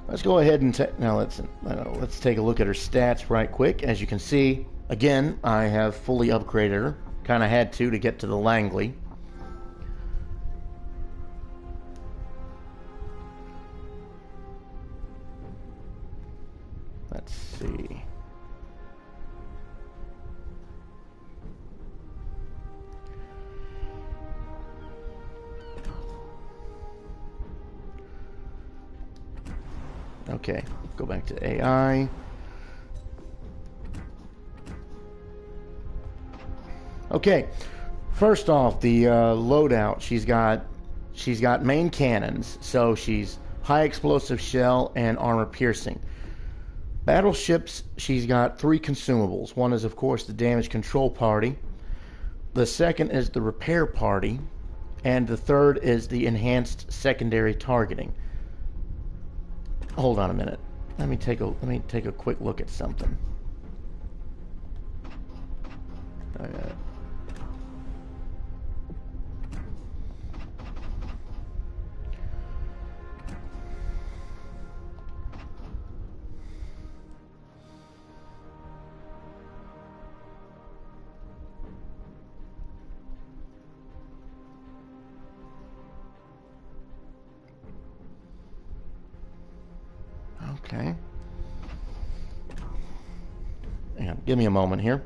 let's go ahead and let's take a look at her stats right quick. As you can see, again, I have fully upgraded her. Kind of had to get to the Langley. Let's see. Okay, go back to AI. Okay, first off, the loadout. She's got main cannons, so she's high explosive shell and armor piercing. Battleships, she's got 3 consumables. One is, of course, the damage control party. The second is the repair party, and the third is the enhanced secondary targeting. Hold on a minute. Let me take a quick look at something. Okay. Hang on, give me a moment here.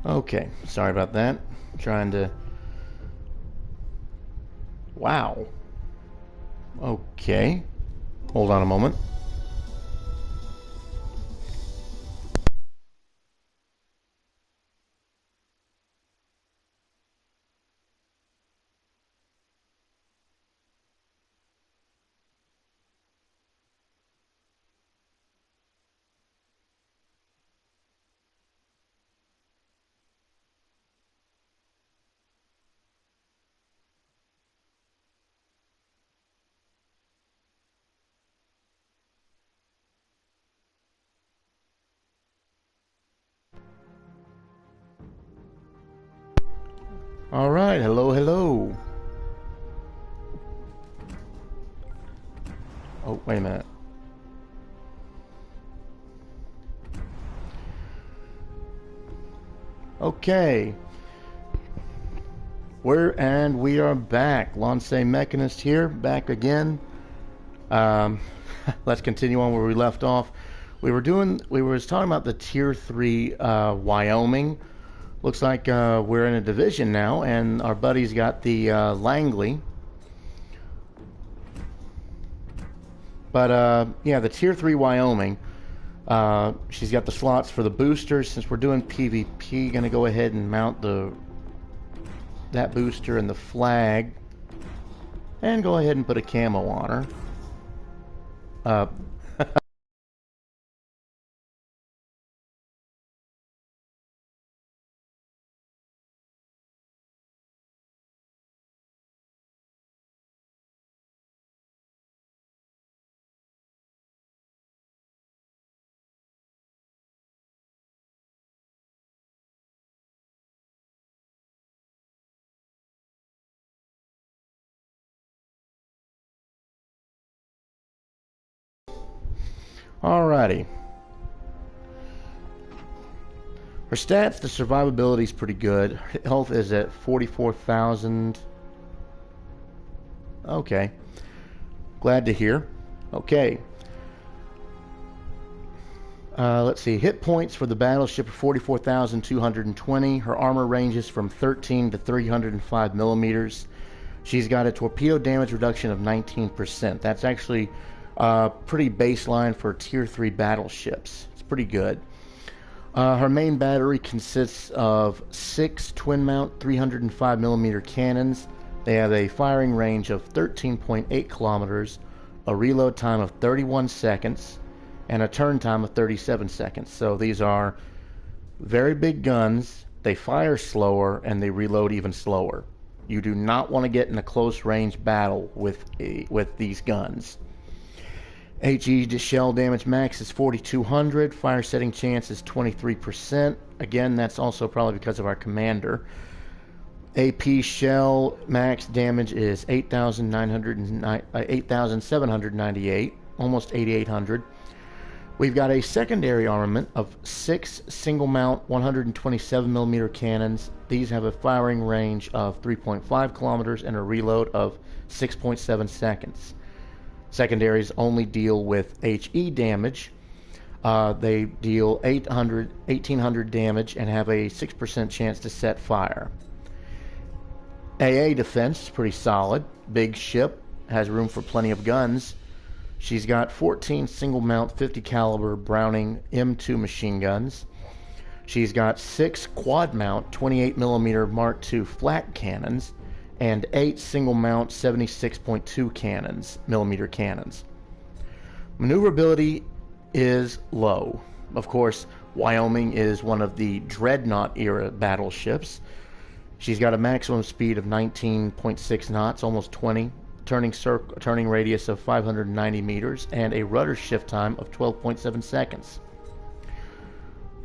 Okay, sorry about that. Trying to... Wow. Okay. Hold on a moment. All right, hello, hello. Oh, wait a minute. Okay. We are back. Lance Mechanist here, back again. Let's continue on where we left off. We were talking about the Tier 3 Wyoming. Looks like we're in a division now, and our buddy's got the Langley. But yeah, the Tier 3 Wyoming. She's got the slots for the boosters. Since we're doing PvP, gonna go ahead and mount that booster and the flag, and go ahead and put a camo on her. Alrighty. Her stats, the survivability is pretty good. Health is at 44,000. Okay. Glad to hear. Okay. Let's see. Hit points for the battleship are 44,220. Her armor ranges from 13 to 305 millimeters. She's got a torpedo damage reduction of 19%. That's actually pretty baseline for Tier 3 battleships. It's pretty good. Her main battery consists of 6 twin-mount 305mm cannons. They have a firing range of 13.8 kilometers, a reload time of 31 seconds, and a turn time of 37 seconds. So these are very big guns. They fire slower, and they reload even slower. You do not want to get in a close-range battle with these guns. HE shell damage max is 4,200. Fire setting chance is 23%. Again, that's also probably because of our commander. AP shell max damage is 8,798, almost 8,800. We've got a secondary armament of 6 single mount 127mm cannons. These have a firing range of 3.5 kilometers and a reload of 6.7 seconds. Secondaries only deal with HE damage. They deal 1,800 damage and have a 6% chance to set fire. AA defense is pretty solid. Big ship, has room for plenty of guns. She's got 14 single mount 50 caliber Browning M2 machine guns. She's got 6 quad mount 28mm Mark II flak cannons and 8 single mount 76.2 millimeter cannons. Maneuverability is low. Of course, Wyoming is one of the Dreadnought era battleships. She's got a maximum speed of 19.6 knots, almost 20, turning radius of 590 meters, and a rudder shift time of 12.7 seconds.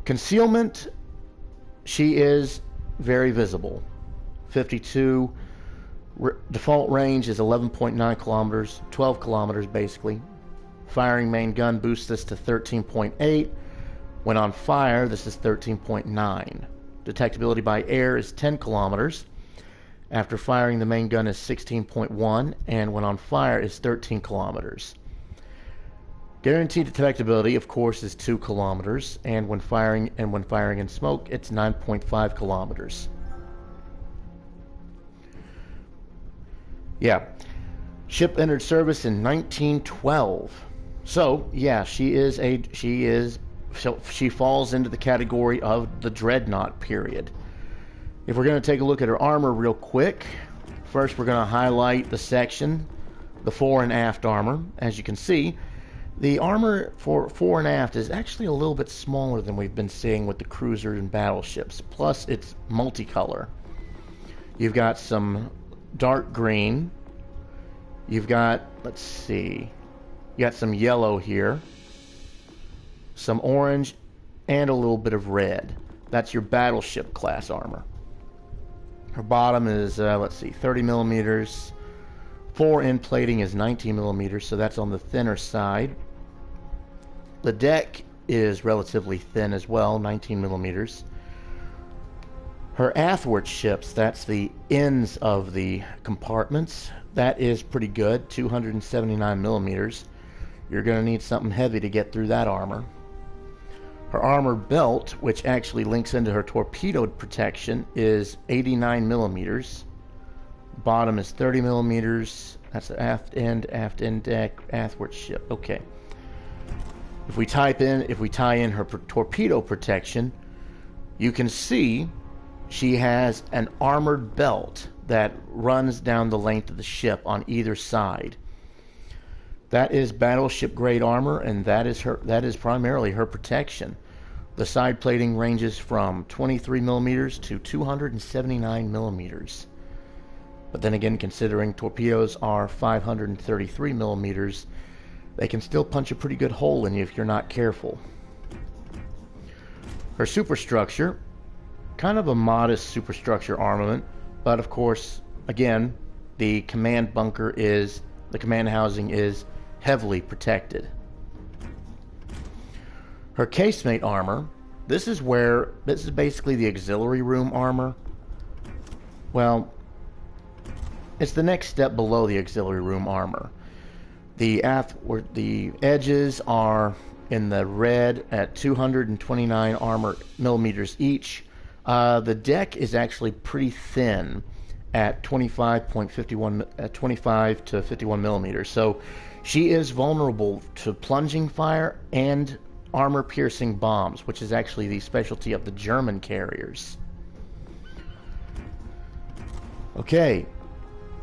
Concealment, she is very visible. 52. Default range is 11.9 kilometers, 12 kilometers basically. Firing main gun boosts this to 13.8. When on fire, this is 13.9. Detectability by air is 10 kilometers. After firing, the main gun is 16.1, and when on fire is 13 kilometers. Guaranteed detectability, of course, is 2 kilometers, and when firing in smoke, it's 9.5 kilometers. Yeah, ship entered service in 1912. So yeah, she falls into the category of the dreadnought period. If we're going to take a look at her armor real quick, first we're going to highlight the section, the fore and aft armor. As you can see, the armor for fore and aft is actually a little bit smaller than we've been seeing with the cruisers and battleships. Plus, it's multicolor. You've got some dark green. You've got, let's see, you got some yellow here, some orange, and a little bit of red. That's your battleship class armor. Her bottom is, let's see, 30 millimeters. Fore end plating is 19 millimeters, so that's on the thinner side. The deck is relatively thin as well, 19 millimeters. Her athwart ships, that's the ends of the compartments, that is pretty good, 279 millimeters. You're going to need something heavy to get through that armor. Her armor belt, which actually links into her torpedo protection, is 89 millimeters. Bottom is 30 millimeters. That's the aft end deck, athwart ship. Okay. If we tie in her torpedo protection, you can see she has an armored belt that runs down the length of the ship on either side. That is battleship grade armor, and that is primarily her protection. The side plating ranges from 23 millimeters to 279 millimeters. But then again, considering torpedoes are 533 millimeters, they can still punch a pretty good hole in you if you're not careful. Her superstructure, kind of a modest superstructure armament, but of course, again, the command housing is heavily protected. Her casemate armor, this is basically the auxiliary room armor. Well, it's the next step below the auxiliary room armor. The edges are in the red at 229 millimeters each. The deck is actually pretty thin at 25 to 51 millimeters. So she is vulnerable to plunging fire and armor-piercing bombs, which is actually the specialty of the German carriers. Okay.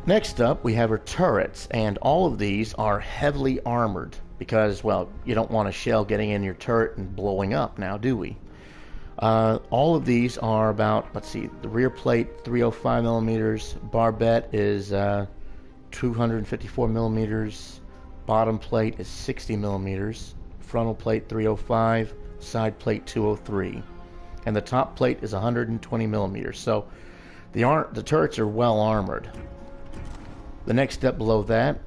Next up, we have her turrets, and all of these are heavily armored because, well, you don't want a shell getting in your turret and blowing up now, do we? All of these are about, let's see, the rear plate 305 millimeters, barbette is 254 millimeters, bottom plate is 60 millimeters, frontal plate 305, side plate 203, and the top plate is 120 millimeters. So the turrets are well armored. The next step below that,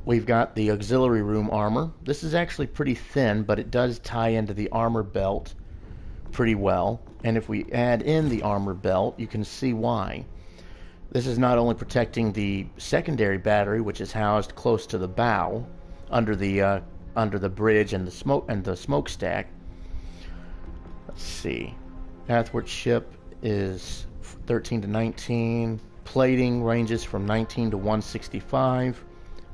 we've got the auxiliary room armor. This is actually pretty thin, but it does tie into the armor belt pretty well. And if we add in the armor belt, you can see why. This is not only protecting the secondary battery, which is housed close to the bow, under the bridge and the smokestack. Let's see. Athwart ship is 13 to 19. Plating ranges from 19 to 165.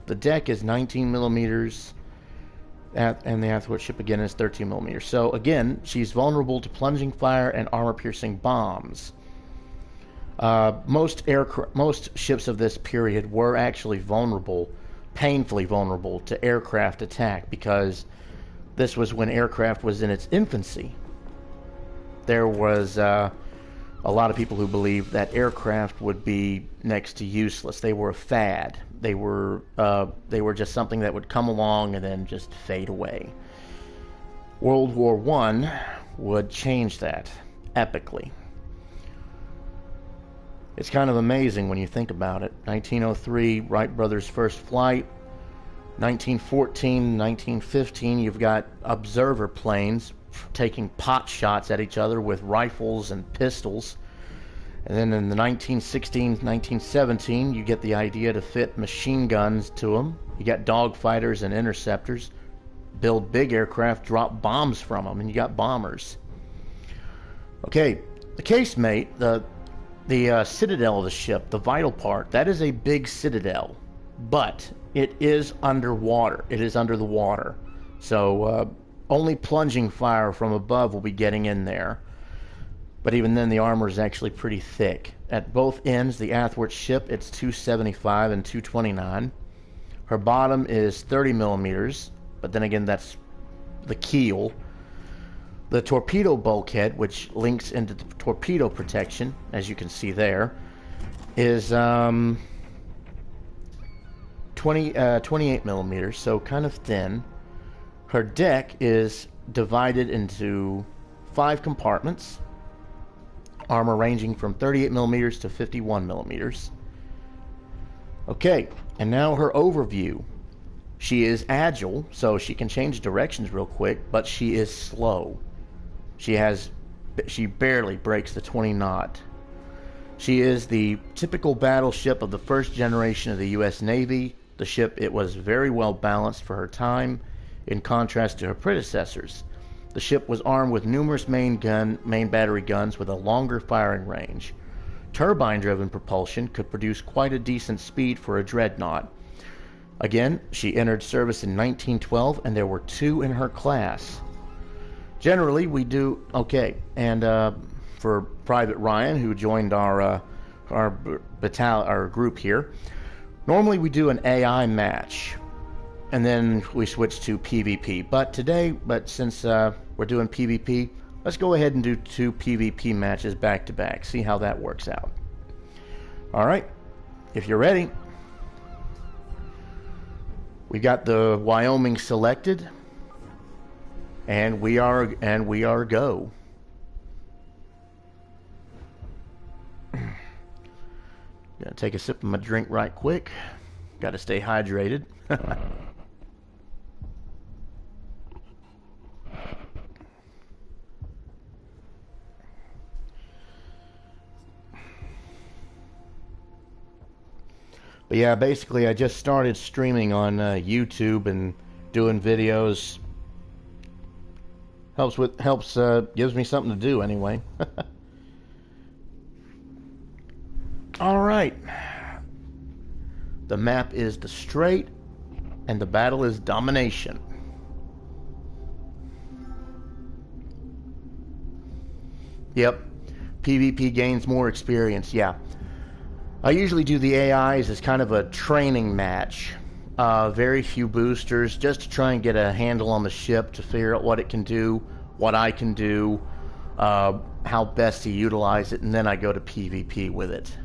The deck is 19 millimeters, and the athwart ship again is 13 millimeters. So again, she's vulnerable to plunging fire and armor-piercing bombs. Most ships of this period were actually painfully vulnerable to aircraft attack, because this was when aircraft was in its infancy. There was a lot of people who believed that aircraft would be next to useless. They were a fad. They were just something that would come along and then just fade away. World War I would change that epically. It's kind of amazing when you think about it. 1903, Wright brothers' first flight. 1914, 1915, you've got observer planes taking pot shots at each other with rifles and pistols. And then in the 1916, 1917, you get the idea to fit machine guns to them. You got dogfighters and interceptors. build big aircraft, drop bombs from them, and you got bombers. Okay, the casemate, the citadel of the ship, the vital part, that is a big citadel, but it is underwater. It is under the water. So only plunging fire from above will be getting in there. But even then, the armor is actually pretty thick. At both ends, the athwart ship, it's 275 and 229. Her bottom is 30 millimeters, but then again, that's the keel. The torpedo bulkhead, which links into the torpedo protection, as you can see there, is 28 millimeters, so kind of thin. Her deck is divided into 5 compartments. Armor ranging from 38 millimeters to 51 millimeters. Okay, and now her overview. She is agile, so she can change directions real quick, but she is slow. She barely breaks the 20 knot. She is the typical battleship of the first generation of the U.S. Navy. The ship, it was very well balanced for her time, in contrast to her predecessors. The ship was armed with numerous main battery guns with a longer firing range. Turbine-driven propulsion could produce quite a decent speed for a dreadnought. Again, she entered service in 1912, and there were 2 in her class. Generally, we do okay. And for Private Ryan, who joined our group here, normally we do an AI match, and then we switch to PvP. But since we're doing PvP, let's go ahead and do 2 PvP matches back to back. See how that works out. All right, if you're ready, we got the Wyoming selected, and we are go. Gonna take a sip of my drink right quick. Got to stay hydrated. But yeah, basically I just started streaming on YouTube and doing videos. Gives me something to do anyway. All right. The map is the Strait, and the battle is domination. Yep. PvP gains more experience, yeah. I usually do the AIs as kind of a training match. Very few boosters, just to try and get a handle on the ship, to figure out what it can do, what I can do, how best to utilize it, and then I go to PvP with it.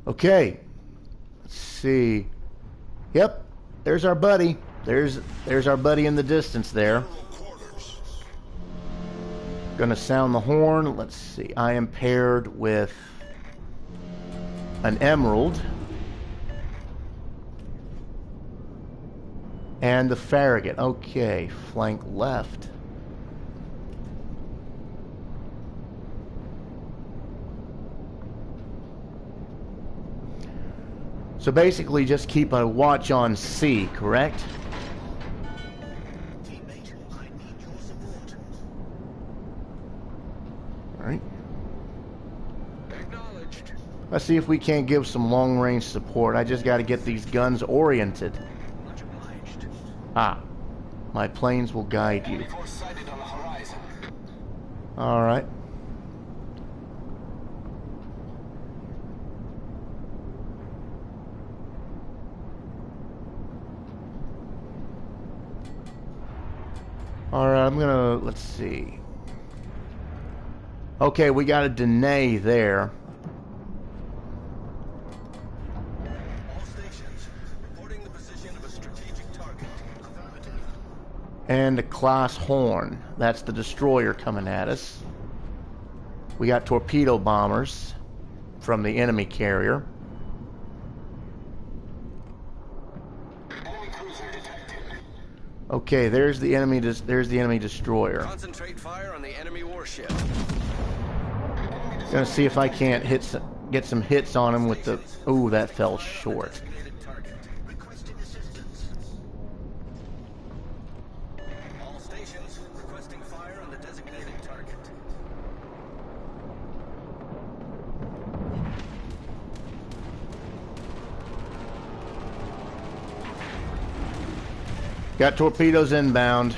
Okay, let's see. Yep, there's our buddy. There's our buddy in the distance there. Gonna sound the horn. Let's see. I am paired with an Emerald and the Farragut. Okay, flank left. So basically just keep a watch on C, correct? Teammate, I need your support. Alright. Acknowledged. Let's see if we can't give some long-range support. I just got to get these guns oriented. Much obliged. Ah, my planes will guide you. Enemy force sighted on the horizon. Alright. Alright, I'm gonna, let's see. Okay, we got a deny there. All stations, reporting the position of a strategic target. And a class horn. That's the destroyer coming at us. We got torpedo bombers from the enemy carrier. Enemy cruiser detected. Okay, there's the enemy destroyer. Concentrate fire on the enemy warship. Gonna see if I can't get some hits on him with the. Ooh, that fell short. Designated target. Requesting assistance. All stations requesting fire on the designated target. Got torpedoes inbound.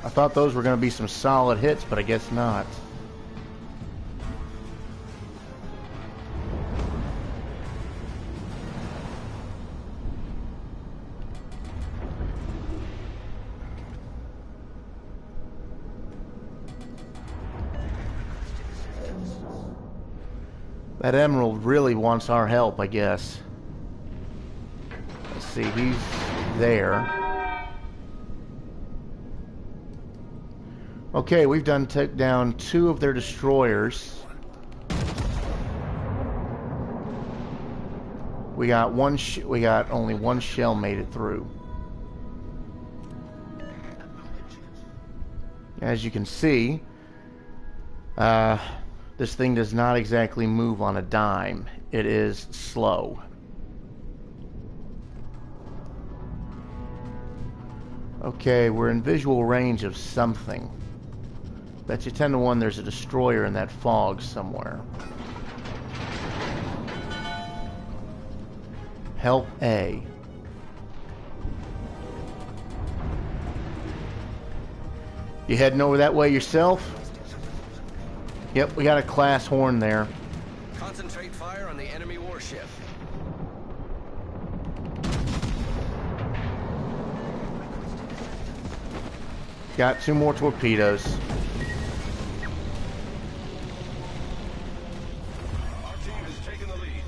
I thought those were going to be some solid hits, but I guess not. That Emerald really wants our help, I guess. Let's see, he's there. Okay, we've took down 2 of their destroyers. We got only one shell made it through. As you can see, this thing does not exactly move on a dime. It is slow. Okay, we're in visual range of something. Bet you 10 to 1 there's a destroyer in that fog somewhere. Help A. You heading over that way yourself? Yep, we got a class horn there. Concentrate fire on the enemy warship. Got 2 more torpedoes. Our team has taken the lead.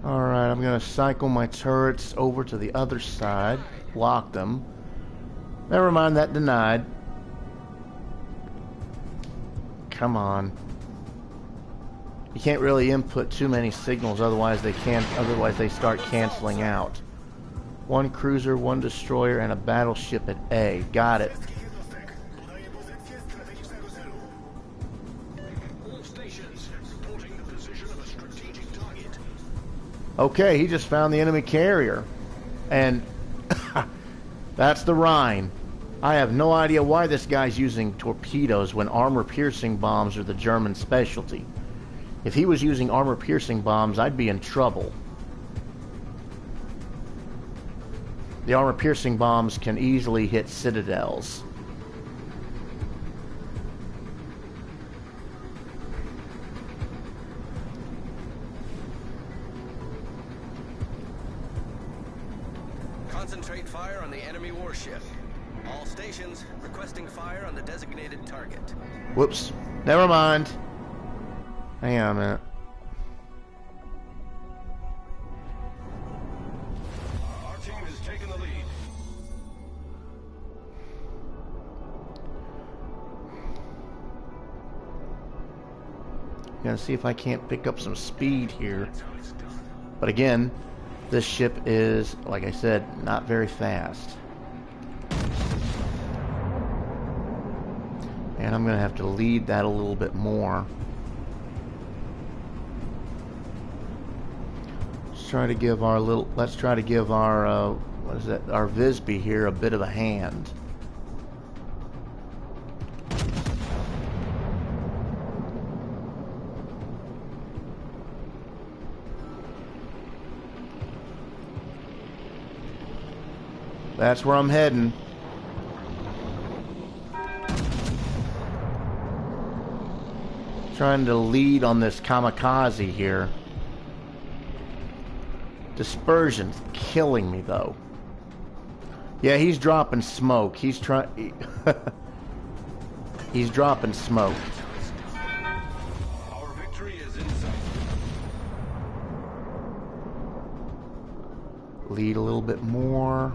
Alright, I'm going to cycle my turrets over to the other side. Block them. Never mind, that denied. Come on. You can't really input too many signals, otherwise they start canceling out. 1 cruiser, 1 destroyer, and a battleship at A. Got it. All stations reporting the position of a strategic target. Okay, he just found the enemy carrier. And that's the Rhine. I have no idea why this guy's using torpedoes when armor-piercing bombs are the German specialty. If he was using armor-piercing bombs, I'd be in trouble. The armor-piercing bombs can easily hit citadels. Concentrate fire on the enemy warship. All stations requesting fire on the designated target. Whoops. Never mind. Hang on a minute. Our team has taken the lead. Gonna see if I can't pick up some speed here. But again, this ship is, like I said, not very fast. And I'm gonna have to lead that a little bit more. Let's try to give our what is that? Our Visby here a bit of a hand. That's where I'm heading. Trying to lead on this kamikaze here. Dispersion's killing me though. Yeah, he's dropping smoke. He's trying. He's dropping smoke. Our victory is in sight. Lead a little bit more.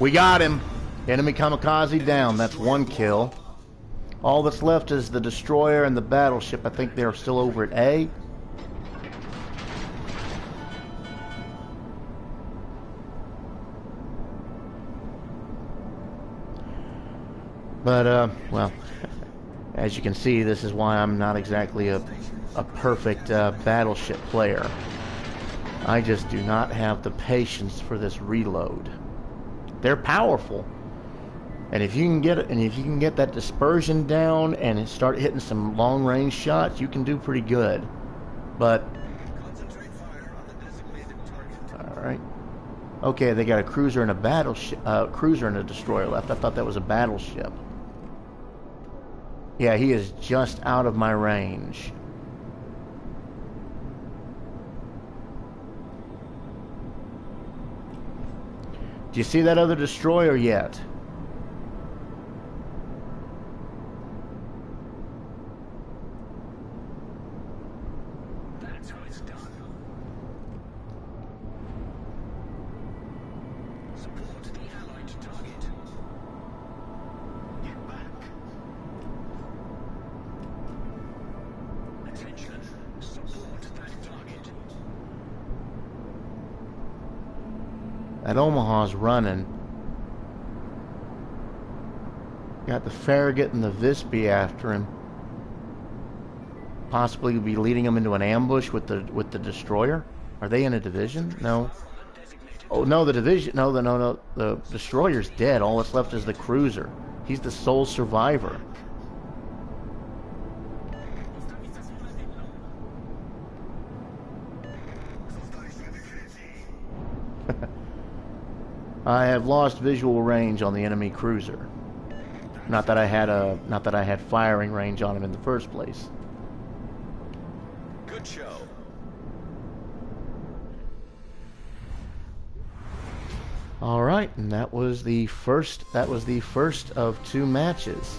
We got him. Enemy kamikaze down. That's 1 kill. All that's left is the destroyer and the battleship. I think they're still over at A. But, well, as you can see, this is why I'm not exactly a perfect battleship player. I just do not have the patience for this reload. They're powerful. And if you can get that dispersion down and start hitting some long-range shots, you can do pretty good. But Concentrate fire on the designated target. all right. Okay, they got a cruiser and a battleship, cruiser and a destroyer left. I thought that was a battleship. Yeah, he is just out of my range. Do you see that other destroyer yet? That's how it's done. Support the allied target. Get back. Attention. Support that target. That Omaha's running. Got the Farragut and the Visby after him. Possibly be leading him into an ambush with the destroyer. Are they in a division? No. Oh no, the division. No, the destroyer's dead. All that's left is the cruiser. He's the sole survivor. I have lost visual range on the enemy cruiser. Not that I had firing range on him in the first place. Good show. All right, and that was the first of two matches.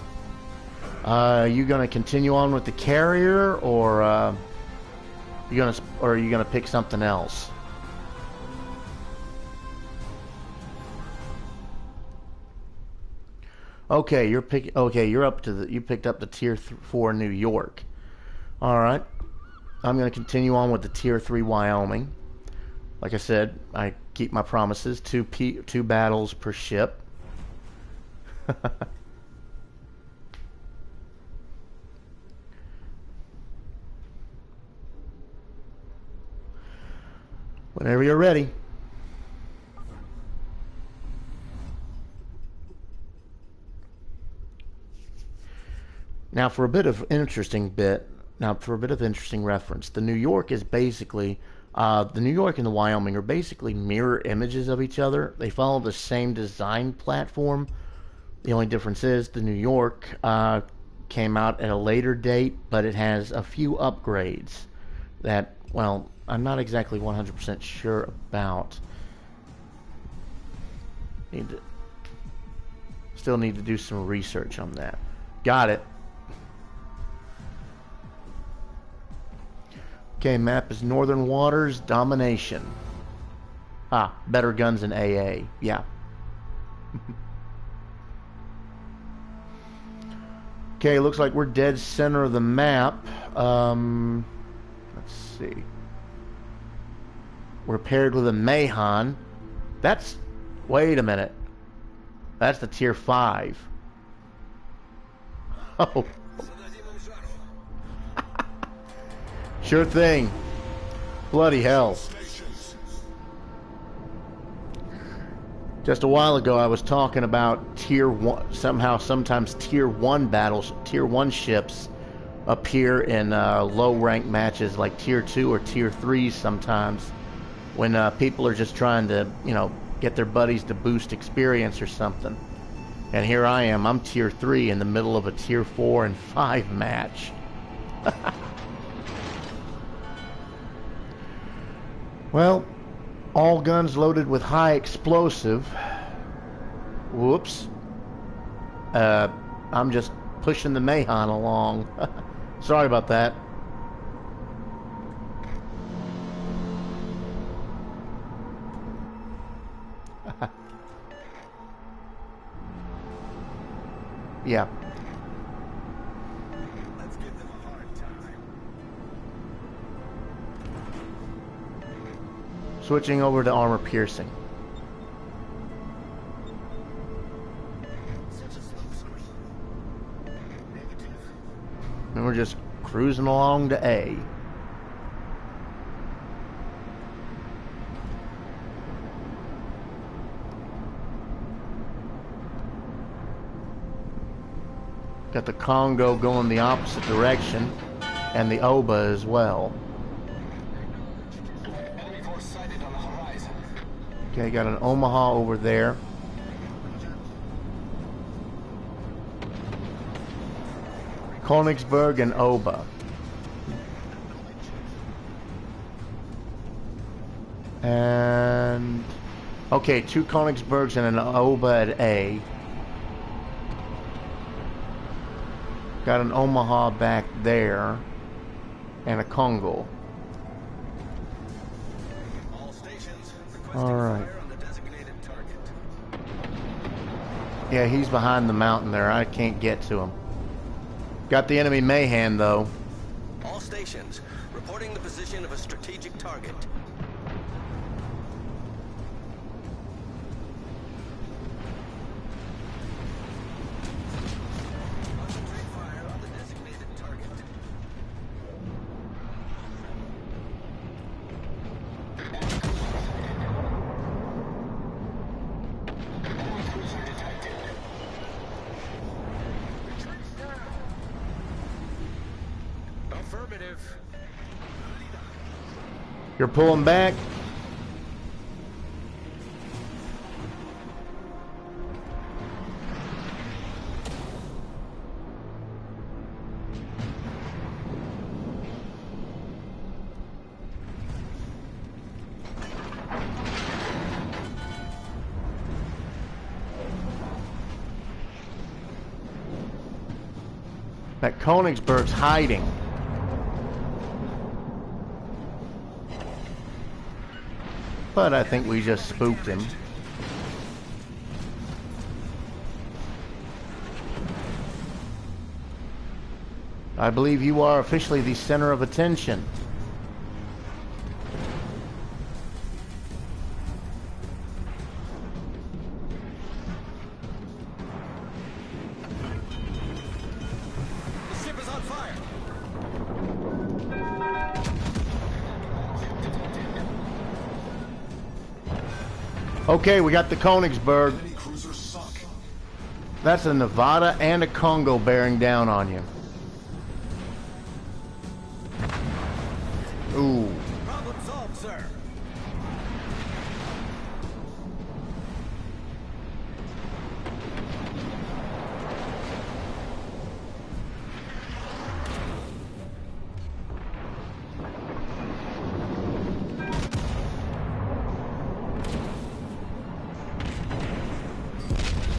Are you gonna continue on with the carrier, or are you gonna pick something else? Okay, you picked up the Tier 4 New York. All right, I'm gonna continue on with the Tier 3 Wyoming. Like I said, I keep my promises. Two battles per ship. Whenever you're ready. Now for a bit of interesting reference, the New York is basically the New York and the Wyoming are basically mirror images of each other. They follow the same design platform. The only difference is the New York came out at a later date, but it has a few upgrades that, well, I'm not exactly 100% sure about. Still need to do some research on that. Got it. Okay, map is Northern Waters, Domination. Ah, better guns in AA. Yeah. Okay, looks like we're dead center of the map. Let's see. We're paired with a Mahon. That's... Wait a minute. That's the Tier 5. Oh. Sure thing. Bloody hell. Just a while ago I was talking about Tier 1, sometimes Tier 1 battles, Tier 1 ships appear in low rank matches like Tier 2 or Tier 3 sometimes when people are just trying to, get their buddies to boost experience or something. And here I am, I'm Tier 3 in the middle of a Tier 4 and 5 match. Well, all guns loaded with high explosive. Whoops. I'm just pushing the Mahon along. Sorry about that. Yeah. Switching over to armor piercing. And we're just cruising along to A. Got the Congo going the opposite direction, and the Oba as well. Enemy force sighted on the horizon. Okay, got an Omaha over there. Königsberg and Oba. And okay, 2 Königsbergs and an Oba at A. Got an Omaha back there and a Congo. All stations requesting All right. fire on the designated target. Yeah, he's behind the mountain there. I can't get to him. Got the enemy Mayhan though. All stations reporting the position of a strategic target. Concentrate fire on the designated target. Enemy cruiser detected. Affirmative. You're pulling back. That Königsberg's hiding. But I think we just spooked him. I believe you are officially the center of attention. The ship is on fire. Okay, we got the Königsberg. Enemy cruiser sunk. That's a Nevada and a Congo bearing down on you. Ooh. Problem solved, sir.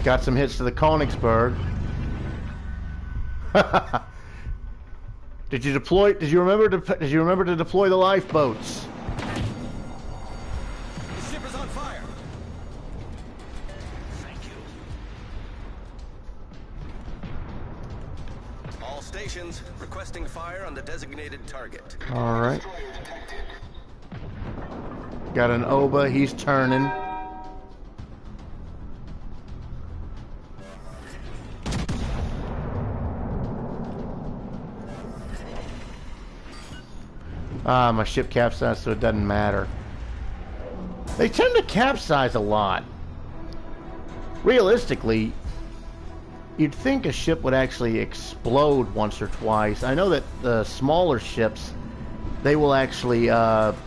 Got some hits to the Königsberg. Did you deploy? Did you remember to deploy the lifeboats? The ship is on fire. Thank you. All stations requesting fire on the designated target. All right. Got an Oba. He's turning. Ah, my ship capsized, so it doesn't matter. They tend to capsize a lot. Realistically, you'd think a ship would actually explode once or twice. I know that the smaller ships, they will actually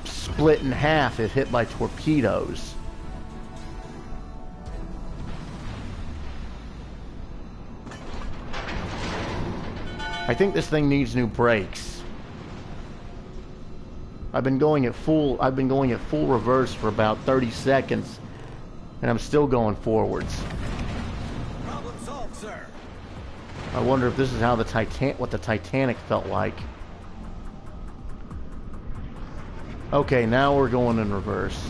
split in half if hit by torpedoes. I think this thing needs new brakes. I've been going at full reverse for about 30 seconds, and I'm still going forwards. Problem solved, sir. I wonder if this is how what the Titanic felt like. Okay, now we're going in reverse.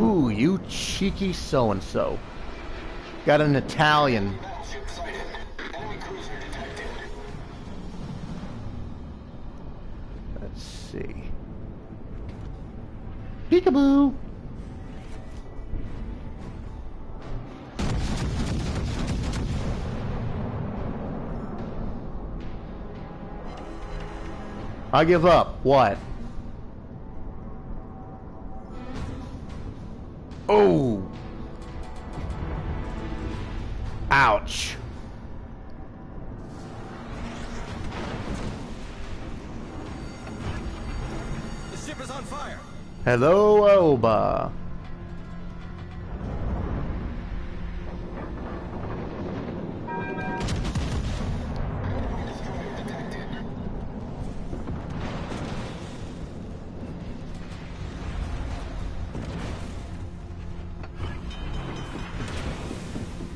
Ooh, you cheeky so-and-so. Got an Italian. see. Peekaboo! I give up. What? Oh! Ouch. The ship is on fire. Hello, Oba.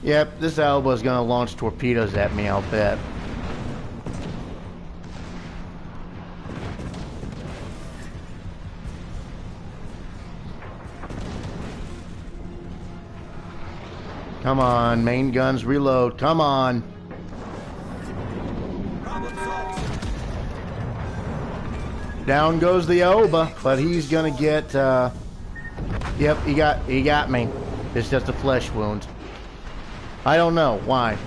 Yep, this Alba is going to launch torpedoes at me, I'll bet. Come on, main guns reload. Come on. Problem solved. Down goes the Oba, but he's going to get yep, he got me. It's just a flesh wound. I don't know why.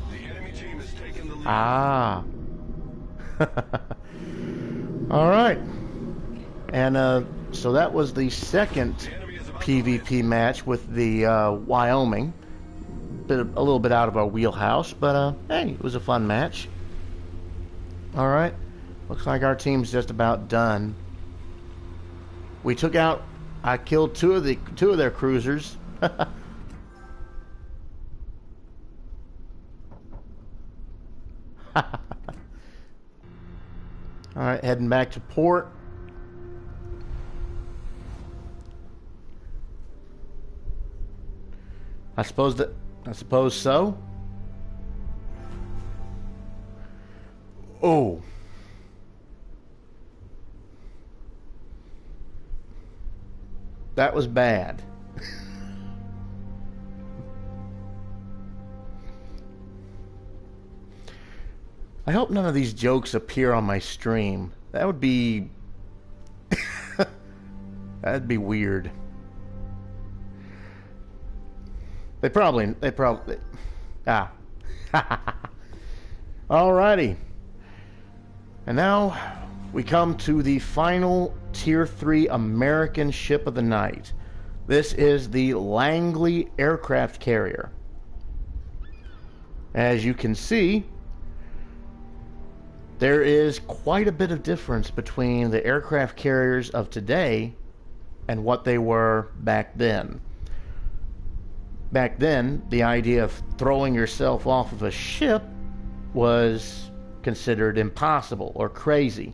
The enemy team has taken the lead. Ah. All right. And so that was the second PvP match with the Wyoming. A little bit out of our wheelhouse, but hey, it was a fun match. All right. Looks like our team's just about done. We took out. I killed two of their cruisers. All right, heading back to port. I suppose so. Oh. That was bad. I hope none of these jokes appear on my stream. That would be... That'd be weird. They probably... Ah. Alrighty. And now we come to the final Tier 3 American ship of the night. This is the Langley aircraft carrier. As you can see, there is quite a bit of difference between the aircraft carriers of today and what they were back then. Back then, the idea of throwing yourself off of a ship was considered impossible or crazy.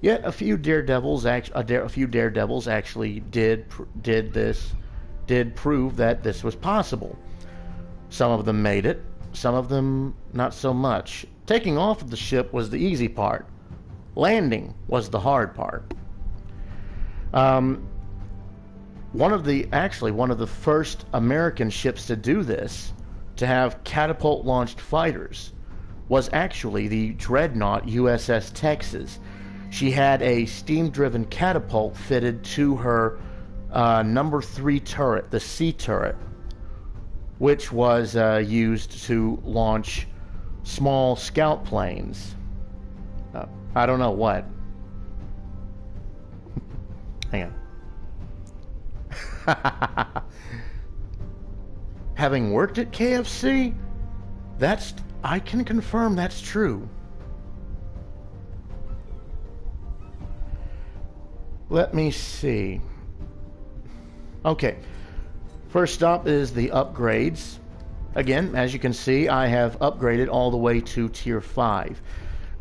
Yet a few daredevils actually did prove that this was possible. Some of them made it, some of them not so much. Taking off of the ship was the easy part. Landing was the hard part. One of the first American ships to do this, to have catapult-launched fighters, was actually the dreadnought USS Texas. She had a steam-driven catapult fitted to her number 3 turret, the C turret, which was used to launch small scout planes. I don't know what. Hang on. Having worked at KFC, I can confirm that's true. Let me see. Okay. First up is the upgrades. Again, as you can see, I have upgraded all the way to Tier 5.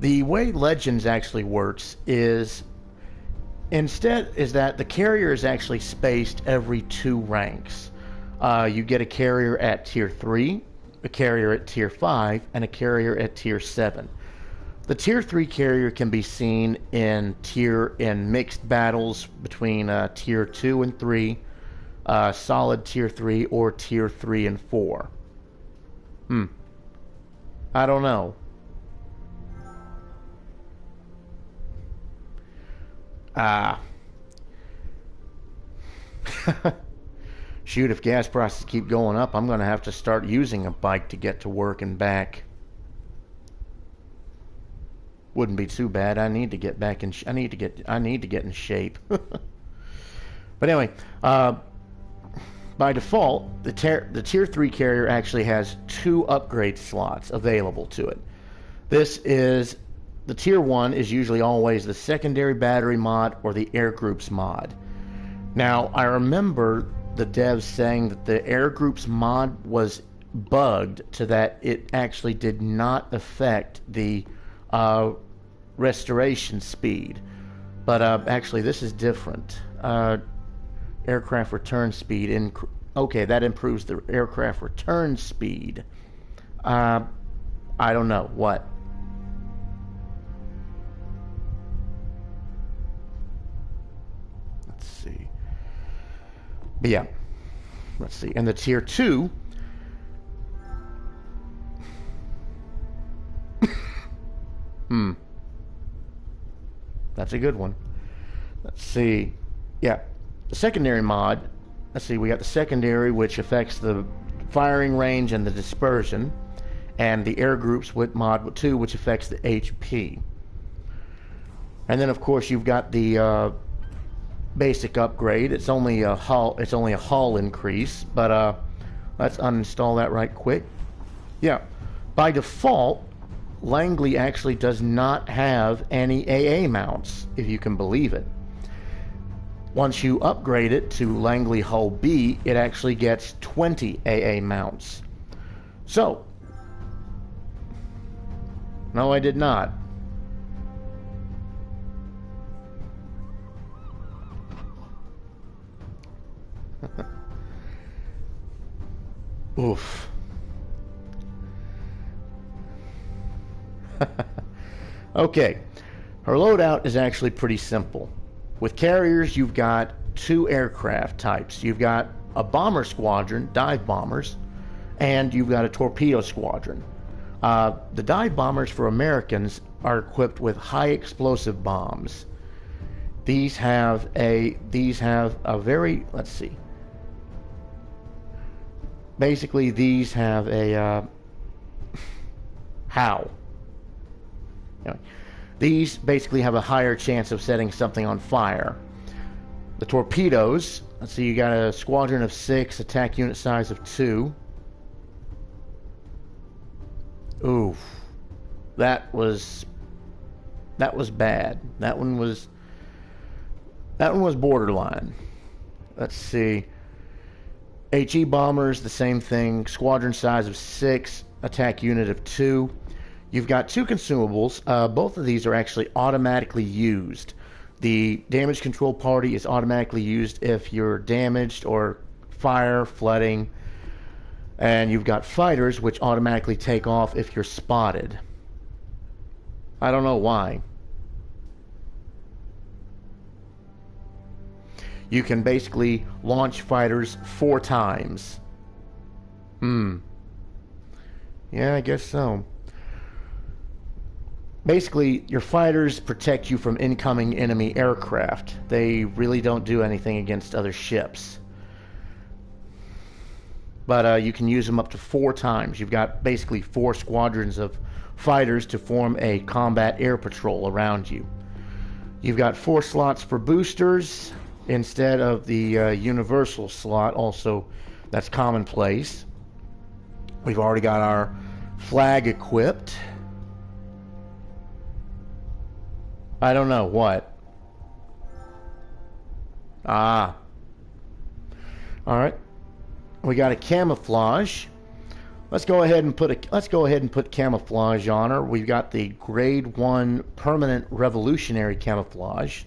The way Legends actually works is that the carrier is actually spaced every 2 ranks. You get a carrier at Tier 3, a carrier at Tier 5, and a carrier at Tier 7. The Tier 3 carrier can be seen in mixed battles between Tier 2 and 3, solid Tier 3, or Tier 3 and 4. I don't know. Shoot, if gas prices keep going up, I'm going to have to start using a bike to get to work and back. Wouldn't be too bad. I need to get back in. I need to get in shape. But anyway, by default, the Tier 3 carrier actually has 2 upgrade slots available to it. This is the Tier 1 is usually always the secondary battery mod or the air groups mod. Now, I remember the devs saying that the air groups mod was bugged to that it actually did not affect the restoration speed. But actually, this is different. Aircraft return speed. Okay, that improves the aircraft return speed. I don't know. What? Let's see. But yeah. Let's see. And the Tier 2... That's a good one. Let's see. Yeah. The secondary mod, let's see, we got the secondary, which affects the firing range and the dispersion, and the air groups with mod 2, which affects the HP. And then, of course, you've got the basic upgrade. It's only a hull increase, but let's uninstall that right quick. Yeah. By default, Langley actually does not have any AA mounts, if you can believe it. Once you upgrade it to Langley Hull B, it actually gets 20 AA mounts. So, no, I did not. Oof. Okay, her loadout is actually pretty simple. With carriers, you've got 2 aircraft types. You've got a bomber squadron, dive bombers, and you've got a torpedo squadron. The dive bombers for Americans are equipped with high explosive bombs. These have a very, let's see. Basically, these have a how. Anyway, these basically have a higher chance of setting something on fire. The torpedoes, let's see, you got a squadron of 6, attack unit size of 2. Oof. That was bad. That one was borderline. Let's see. HE bombers, the same thing. Squadron size of 6, attack unit of 2. You've got 2 consumables. Both of these are actually automatically used. The damage control party is automatically used if you're damaged or fire, flooding. And you've got fighters, which automatically take off if you're spotted. I don't know why. You can basically launch fighters 4 times. Yeah, I guess so. Basically, your fighters protect you from incoming enemy aircraft. They really don't do anything against other ships. But you can use them up to 4 times. You've got basically 4 squadrons of fighters to form a combat air patrol around you. You've got 4 slots for boosters instead of the universal slot. Also, that's commonplace. We've already got our flag equipped. I don't know what. All right. We got a camouflage. Let's go ahead and put camouflage on her. We've got the grade 1 permanent revolutionary camouflage.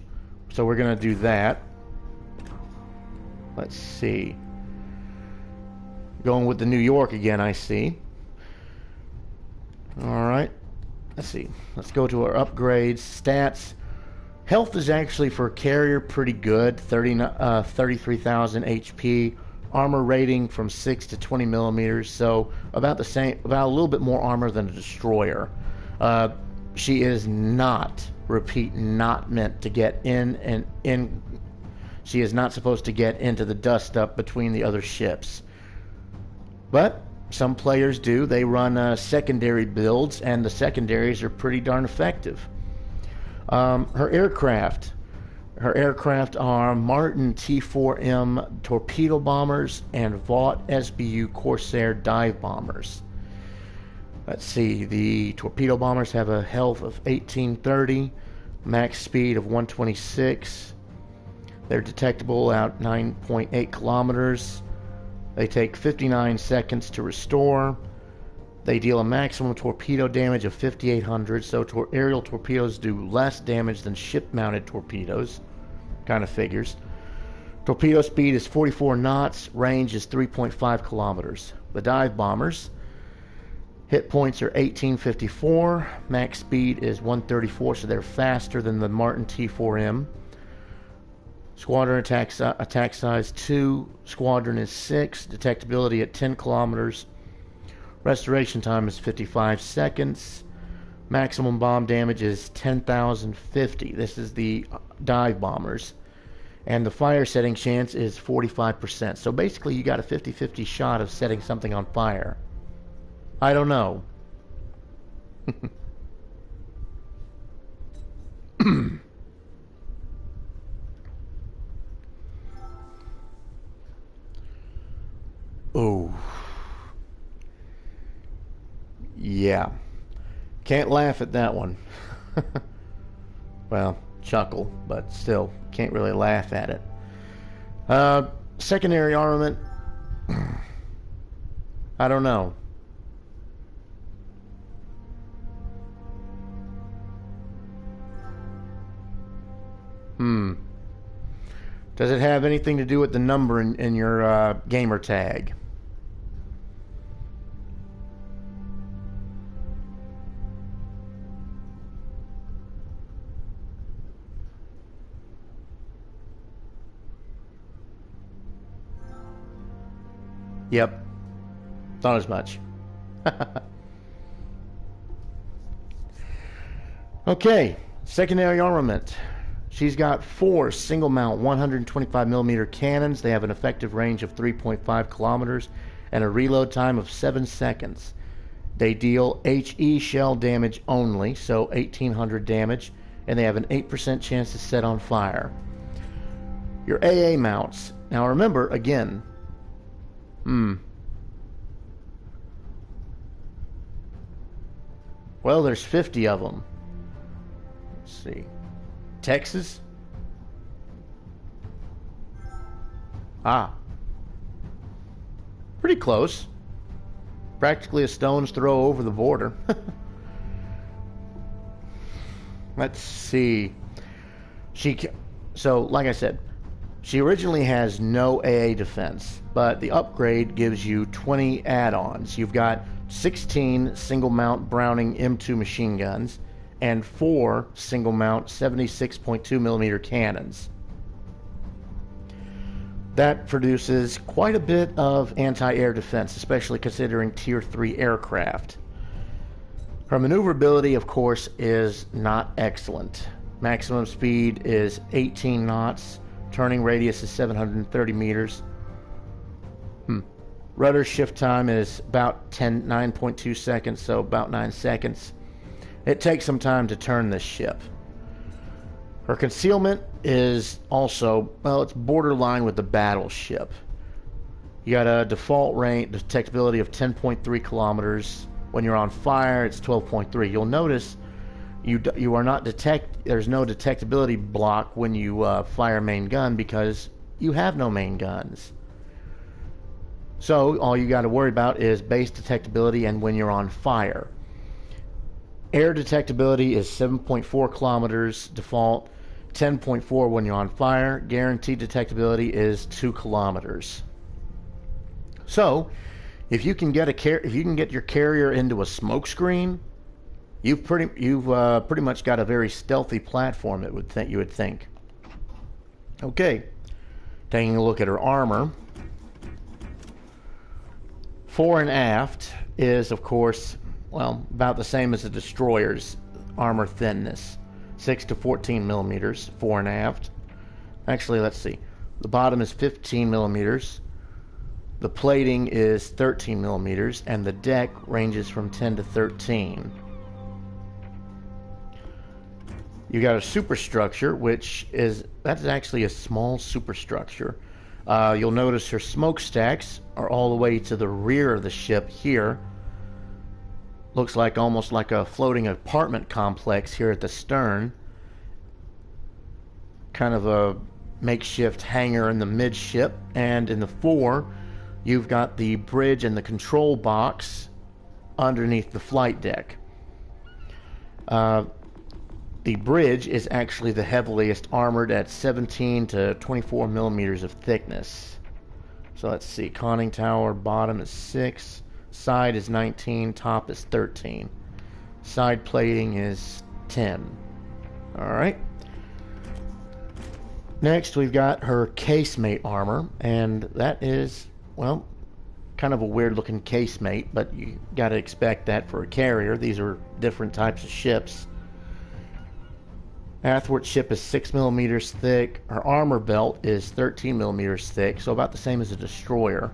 So we're going to do that. Let's see. Going with the New York again, I see. All right. let's see. Let's go to our upgrades. Stats. Health is actually for carrier pretty good. 33,000 HP. Armor rating from 6 to 20 millimeters. So about the same, about a little bit more armor than a destroyer. She is not, repeat, not meant to get in. She is not supposed to get into the dust up between the other ships. But some players do. They run secondary builds, and the secondaries are pretty darn effective. Her aircraft are Martin T4M Torpedo Bombers and Vought SBU Corsair Dive Bombers. Let's see, the Torpedo Bombers have a health of 1830, max speed of 126. They're detectable at 9.8 kilometers. They take 59 seconds to restore. They deal a maximum torpedo damage of 5,800, so aerial torpedoes do less damage than ship-mounted torpedoes. Kind of figures. Torpedo speed is 44 knots. Range is 3.5 kilometers. The dive bombers. Hit points are 1854. Max speed is 134, so they're faster than the Martin T4M. Squadron attack size 2. Squadron is 6. Detectability at 10 kilometers. Restoration time is 55 seconds. Maximum bomb damage is 10,050. This is the dive bombers. And the fire setting chance is 45%. So basically you got a 50-50 shot of setting something on fire. I don't know. Oh. Yeah. Can't laugh at that one. Well, chuckle, but still can't really laugh at it. Secondary armament. I don't know. Does it have anything to do with the number in your gamer tag? Yep. Not as much. Okay. Secondary armament. She's got 4 single mount 125 millimeter cannons. They have an effective range of 3.5 kilometers and a reload time of 7 seconds. They deal HE shell damage only, so 1,800 damage, and they have an 8% chance to set on fire. Your AA mounts. Now remember, again, well, there's 50 of them. Let's see. Texas? Ah. Pretty close. Practically a stone's throw over the border. Let's see. So, like I said, she originally has no AA defense, but the upgrade gives you 20 add-ons. You've got 16 single mount Browning M2 machine guns and 4 single mount 76.2 millimeter cannons. That produces quite a bit of anti-air defense, especially considering tier 3 aircraft. Her maneuverability, of course, is not excellent. Maximum speed is 18 knots. Turning radius is 730 meters. Rudder shift time is about 9.2 seconds, so about 9 seconds. It takes some time to turn this ship. Her concealment is also, well, it's borderline with the battleship. You got a default range detectability of 10.3 kilometers. When you're on fire, it's 12.3. You'll notice you are not there's no detectability block when you fire main gun because you have no main guns. So all you got to worry about is base detectability and when you're on fire. Air detectability is 7.4 kilometers default, 10.4 when you're on fire. Guaranteed detectability is 2 kilometers. So, if you can get your carrier into a smoke screen, You've pretty much got a very stealthy platform. You would think. Okay, taking a look at her armor. Fore and aft is, of course, well, about the same as a destroyer's armor thinness, 6 to 14 millimeters, fore and aft. Actually, let's see. The bottom is 15 millimeters. The plating is 13 millimeters, and the deck ranges from 10 to 13. You got a superstructure, that's actually a small superstructure. You'll notice her smokestacks are all the way to the rear of the ship here. Looks like almost like a floating apartment complex here at the stern. Kind of a makeshift hangar in the midship, and in the fore, you've got the bridge and the control box underneath the flight deck. The bridge is actually the heaviest armored at 17 to 24 millimeters of thickness. So let's see, conning tower bottom is 6, side is 19, top is 13. Side plating is 10. Alright. Next we've got her casemate armor, and that is, well, kind of a weird looking casemate, but you gotta expect that for a carrier. These are different types of ships. Athwart ship is 6 millimeters thick. Her armor belt is 13 millimeters thick, so about the same as a destroyer.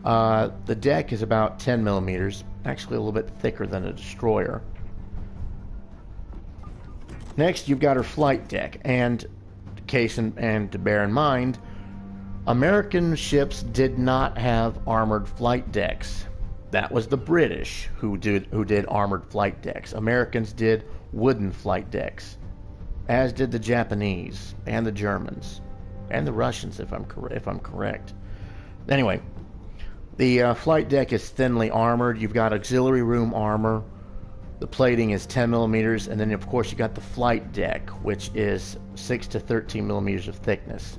The deck is about 10 millimeters, actually a little bit thicker than a destroyer. Next, you've got her flight deck, and to bear in mind, American ships did not have armored flight decks. That was the British who did armored flight decks. Americans did wooden flight decks, as did the Japanese and the Germans and the Russians, if I'm correct. Anyway, the flight deck is thinly armored. You've got auxiliary room armor. The plating is 10 millimeters, and then of course you got the flight deck, which is 6 to 13 millimeters of thickness.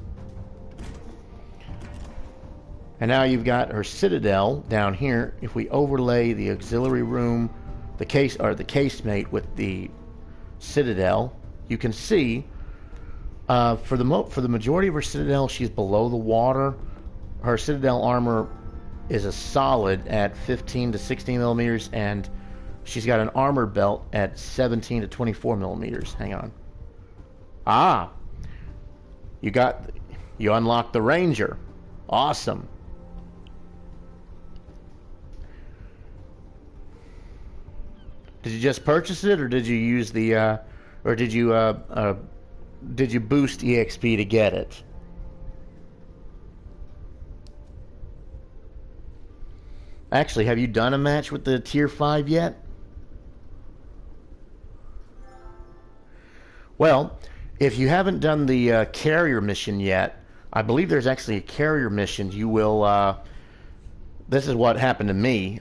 And now you've got her citadel down here. If we overlay the auxiliary room, the casemate with the citadel, you can see for the majority of her citadel, she's below the water. Her citadel armor is a solid at 15 to 16 millimeters, and she's got an armor belt at 17 to 24 millimeters. Hang on. Ah, you unlocked the Ranger. Awesome. Did you just purchase it, or did you use the, or did you boost EXP to get it? Actually, have you done a match with the Tier 5 yet? Well, if you haven't done the carrier mission yet, I believe there's actually a carrier mission. You will, this is what happened to me.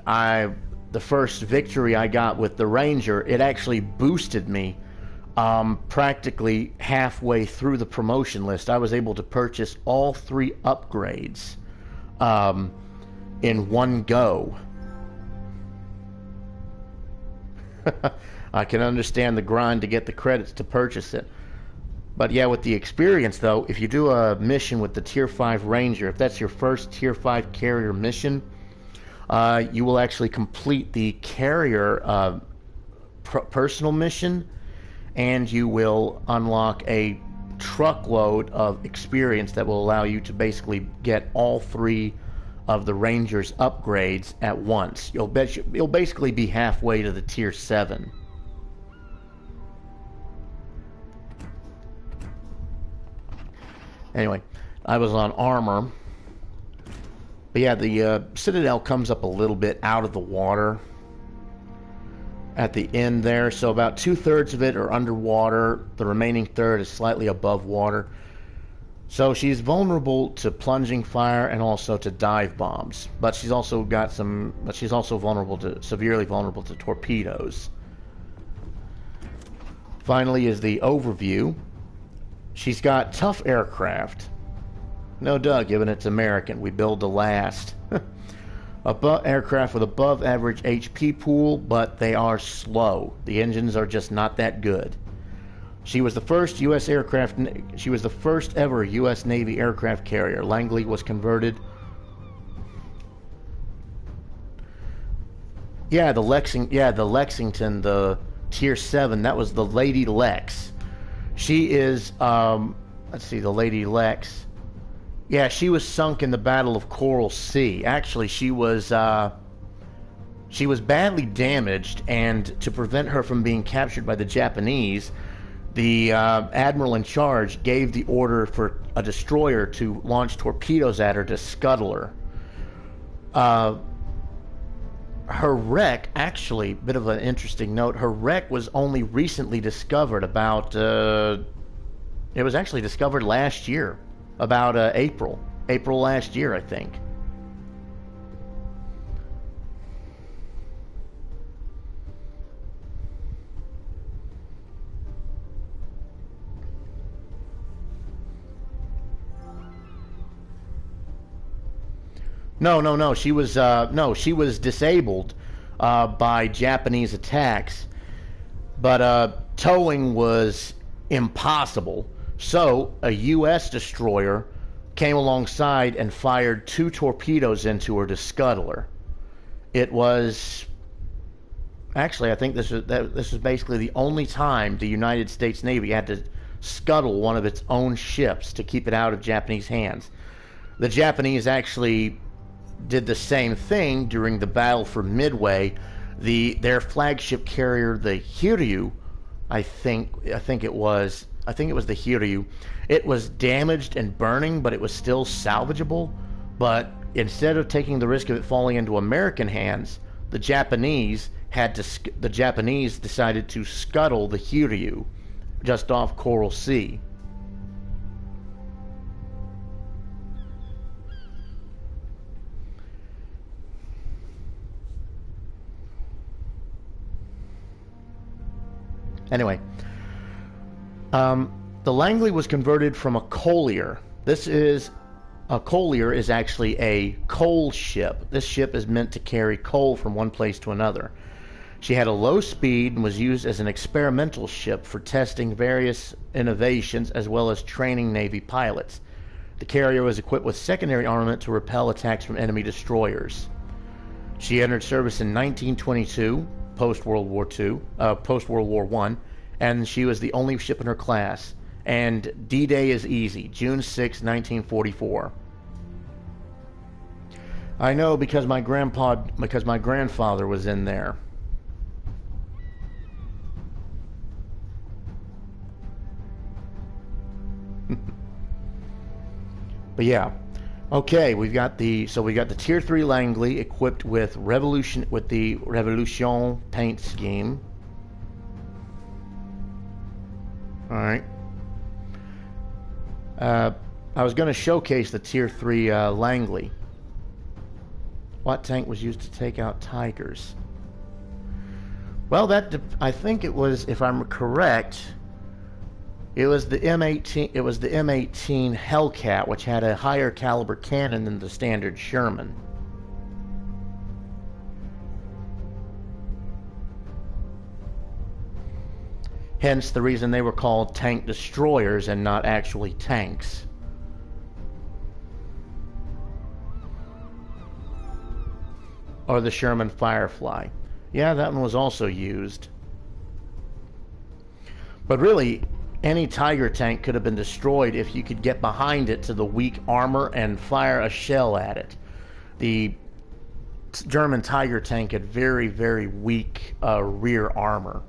The first victory I got with the Ranger, it actually boosted me practically halfway through the promotion list. I was able to purchase all 3 upgrades in one go. I can understand the grind to get the credits to purchase it. But yeah, with the experience though, if you do a mission with the Tier 5 Ranger, if that's your first Tier 5 carrier mission, you will actually complete the carrier personal mission, and you will unlock a truckload of experience that will allow you to basically get all 3 of the Ranger's upgrades at once. You'll basically be halfway to the Tier 7. Anyway, I was on armor. But yeah, the Citadel comes up a little bit out of the water at the end there. So about 2/3 of it are underwater. The remaining third is slightly above water. So she's vulnerable to plunging fire and also to dive bombs. But she's also severely vulnerable to torpedoes. Finally is the overview. She's got tough aircraft. No duh, given it's American. We build to last. Aircraft with above average HP pool, but they are slow. The engines are just not that good. She was the first U.S. aircraft. She was the first ever U.S. Navy aircraft carrier. Langley was converted. Yeah, the Lexington, the Tier 7. That was the Lady Lex. She is. Let's see, the Lady Lex. Yeah, she was sunk in the Battle of Coral Sea. Actually, she was badly damaged, and to prevent her from being captured by the Japanese, the admiral in charge gave the order for a destroyer to launch torpedoes at her to scuttle her. Her wreck, actually, bit of an interesting note, her wreck was only recently discovered about, it was actually discovered last year, about April last year, I think. No. She was disabled by Japanese attacks, but towing was impossible. So a U.S. destroyer came alongside and fired 2 torpedoes into her to scuttle her. It was actually, I think this was basically the only time the United States Navy had to scuttle one of its own ships to keep it out of Japanese hands. The Japanese actually did the same thing during the battle for Midway. Their flagship carrier, the Hiryu, I think it was the Hiryu. It was damaged and burning, but it was still salvageable. But instead of taking the risk of it falling into American hands, the Japanese decided to scuttle the Hiryu just off Coral Sea. Anyway, the Langley was converted from a collier. A collier is actually a coal ship. This ship is meant to carry coal from one place to another. She had a low speed and was used as an experimental ship for testing various innovations as well as training Navy pilots. The carrier was equipped with secondary armament to repel attacks from enemy destroyers. She entered service in 1922. Post-World War I, and she was the only ship in her class. And D-Day is easy, June 6, 1944. I know because my grandfather was in there. But yeah. Okay, we got the Tier 3 Langley equipped with the Revolution paint scheme. All right. I was going to showcase the Tier 3 Langley. What tank was used to take out Tigers? Well, I think it was, if I'm correct, it was the M18. It was the M18 Hellcat, which had a higher caliber cannon than the standard Sherman. Hence the reason they were called tank destroyers and not actually tanks. Or the Sherman Firefly. Yeah, that one was also used. But really, any Tiger tank could have been destroyed if you could get behind it to the weak armor and fire a shell at it. The German Tiger tank had very, very weak rear armor.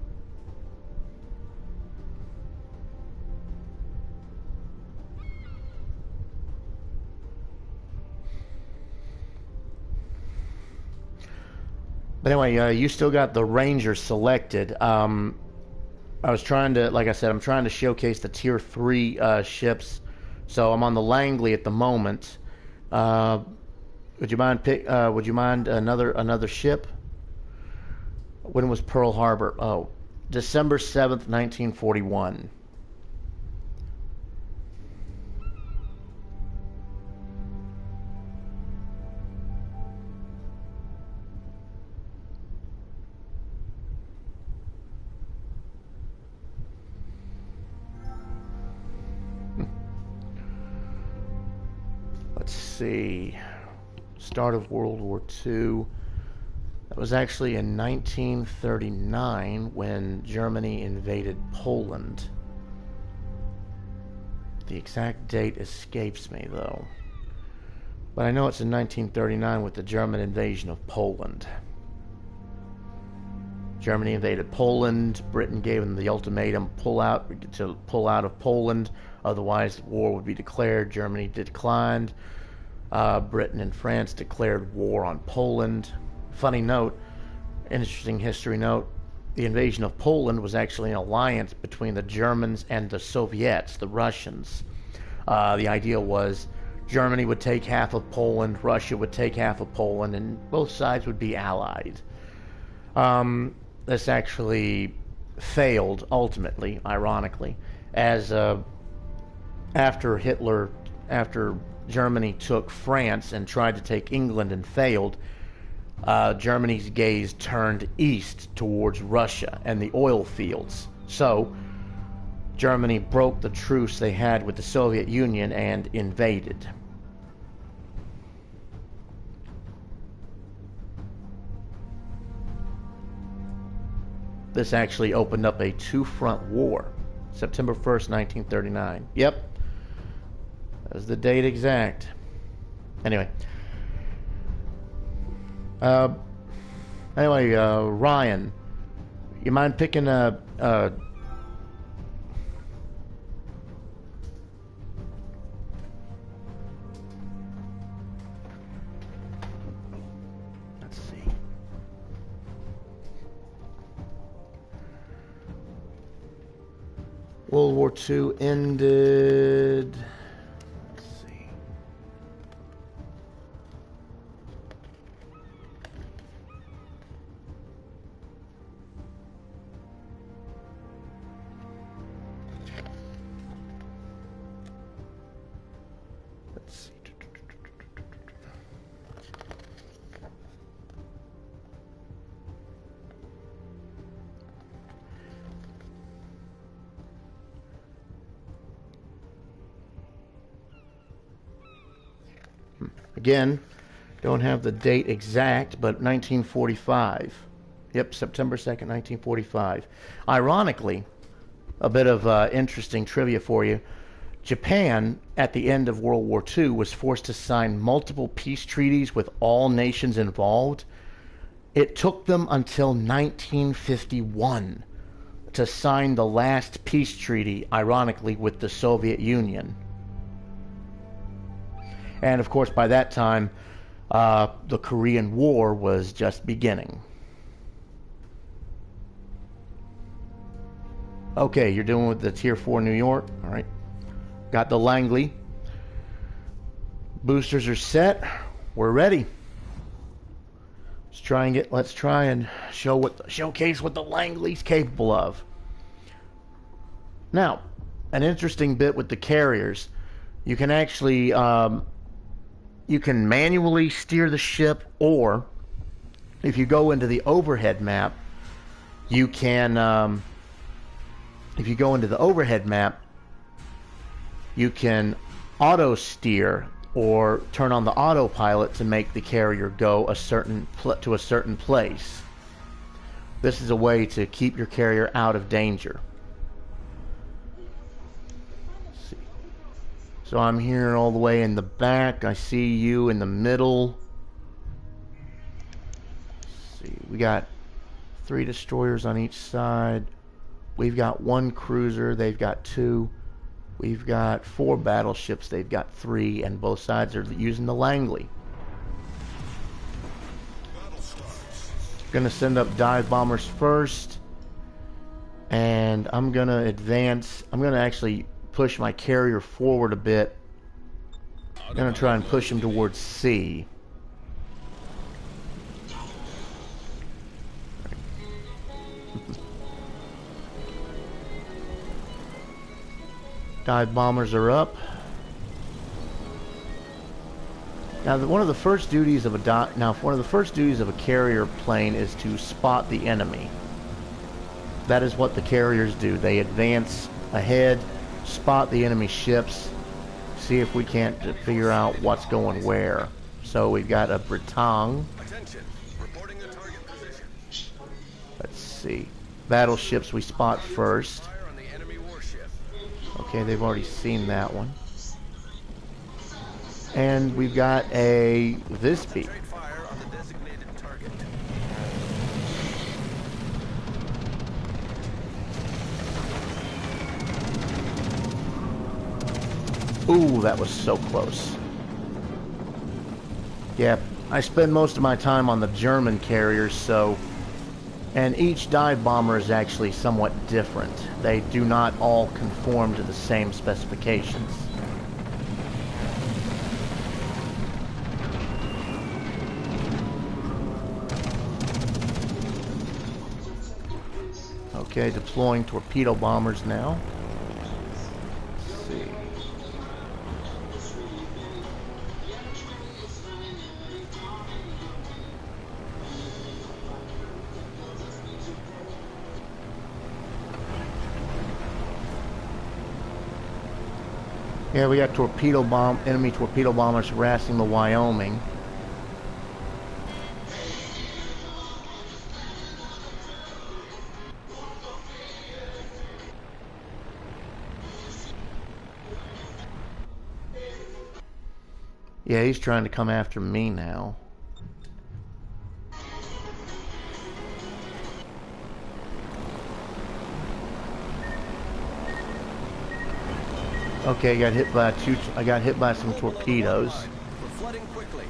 But anyway, you still got the Ranger selected. I was trying to, like I said, I'm trying to showcase the Tier 3 ships. So I'm on the Langley at the moment. Would you mind another ship? When was Pearl Harbor? Oh, December 7th, 1941. see. Start of World War II. That was actually in 1939 when Germany invaded Poland. The exact date escapes me, though. But I know it's in 1939 with the German invasion of Poland. Germany invaded Poland. Britain gave them the ultimatum to pull out of Poland. Otherwise, war would be declared. Germany declined. Britain and France declared war on Poland. Funny note, interesting history note, the invasion of Poland was actually an alliance between the Germans and the Soviets, the Russians. The idea was Germany would take half of Poland, Russia would take half of Poland, and both sides would be allied. This actually failed, ultimately, ironically, as after Germany took France and tried to take England and failed, Germany's gaze turned east towards Russia and the oil fields. So, Germany broke the truce they had with the Soviet Union and invaded. This actually opened up a two-front war, September 1st, 1939. Yep, that's the date exact. Anyway. Ryan, you mind picking a let's see. World War II ended. Again, don't have the date exact, but 1945. Yep, September 2nd, 1945. Ironically, a bit of interesting trivia for you. Japan, at the end of World War II, was forced to sign multiple peace treaties with all nations involved. It took them until 1951 to sign the last peace treaty, ironically, with the Soviet Union. And of course, by that time, the Korean War was just beginning. Okay, you're doing with the Tier 4 New York. All right. Got the Langley. Boosters are set. We're ready. Let's try and showcase what the Langley's capable of. Now, an interesting bit with the carriers, you can actually you can manually steer the ship, or if you go into the overhead map, you can if you go into the overhead map, you can auto steer or turn on the autopilot to make the carrier go to a certain place. This is a way to keep your carrier out of danger. Let's see. So I'm here all the way in the back. I see you in the middle. Let's see. We got 3 destroyers on each side. We've got 1 cruiser. They've got 2. We've got 4 battleships. They've got 3, and both sides are using the Langley. Gonna send up dive bombers first, and I'm gonna advance. I'm gonna actually push my carrier forward a bit. I'm gonna try and push him towards C. Dive bombers are up. Now, one of the first duties of a carrier plane is to spot the enemy. That is what the carriers do. They advance ahead, spot the enemy ships, see if we can't figure out what's going where. So we've got a Bretang. Attention. Reporting a target position. Let's see. Battleships we spot first. Fire on the enemy warship. Okay, they've already seen that one. And we've got a Visby. Concentrate fire on the designated target. Ooh, that was so close. Yeah, I spend most of my time on the German carriers, so... And each dive bomber is actually somewhat different. They do not all conform to the same specifications. Okay, deploying torpedo bombers now. Let's see. Yeah, we got enemy torpedo bombers harassing the Wyoming. Yeah, he's trying to come after me now. Okay, I got hit by some torpedoes. We're flooding quickly.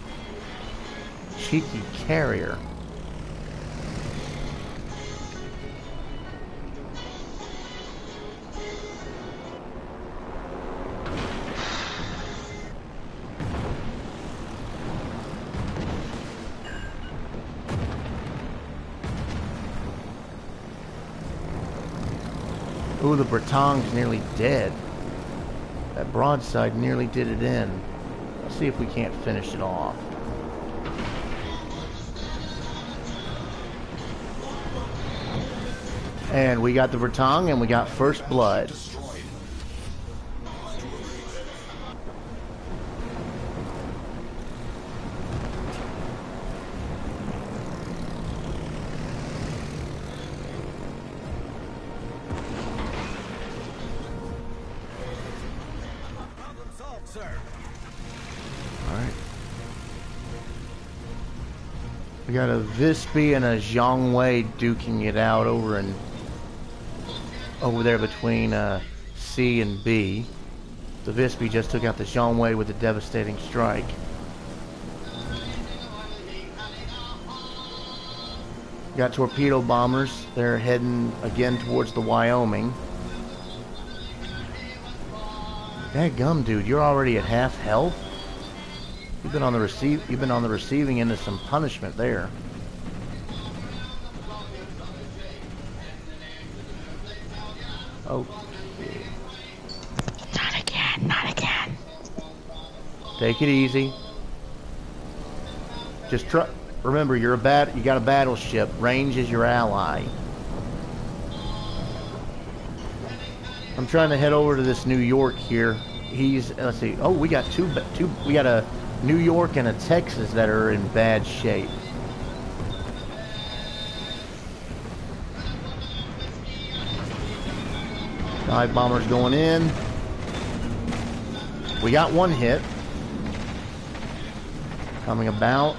Cheeky carrier. Ooh, the Bretang's nearly dead. That broadside nearly did it in. Let's see if we can't finish it off. And we got the Bretang and we got first blood. Sir. Alright. We got a Visby and a Zhongwei duking it out over there between C and B. The Visby just took out the Zhongwei with a devastating strike. Got torpedo bombers. They're heading again towards the Wyoming. Dadgum, dude, you're already at half health? You've been on the receiving end of some punishment there. Okay. Not again, not again. Take it easy. Just remember, you got a battleship. Range is your ally. I'm trying to head over to this New York here. Let's see. Oh, we got we got a New York and a Texas that are in bad shape. Dive bombers going in. We got one hit. Coming about.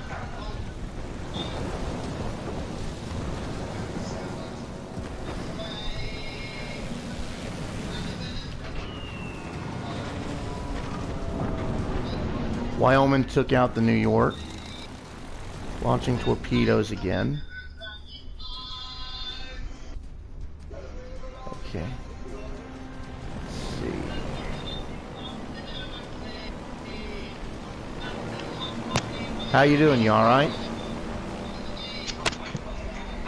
Wyoming took out the New York. Launching torpedoes again. Okay. Let's see. How you doing? You all right?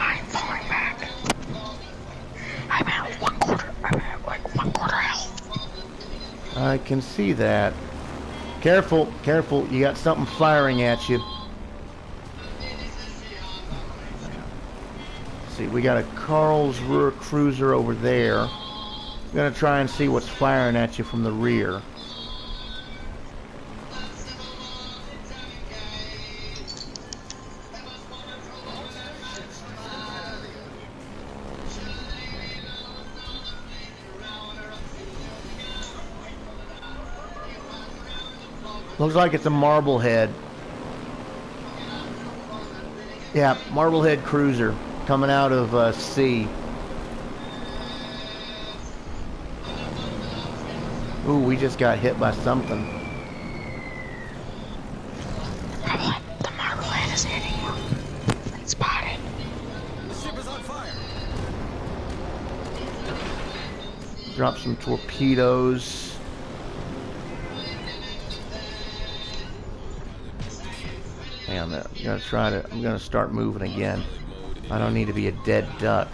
I'm falling back. I'm at one quarter health. I can see that. Careful, careful. You got something firing at you. Let's see, we got a Karlsruhe cruiser over there. I'm going to try and see what's firing at you from the rear. Looks like it's a Marblehead. Yeah, Marblehead cruiser coming out of sea. Ooh, we just got hit by something. The Marblehead is hitting you. It's spotted. The ship is on fire. Drop some torpedoes. Hang on a minute. I'm gonna start moving again. I don't need to be a dead duck.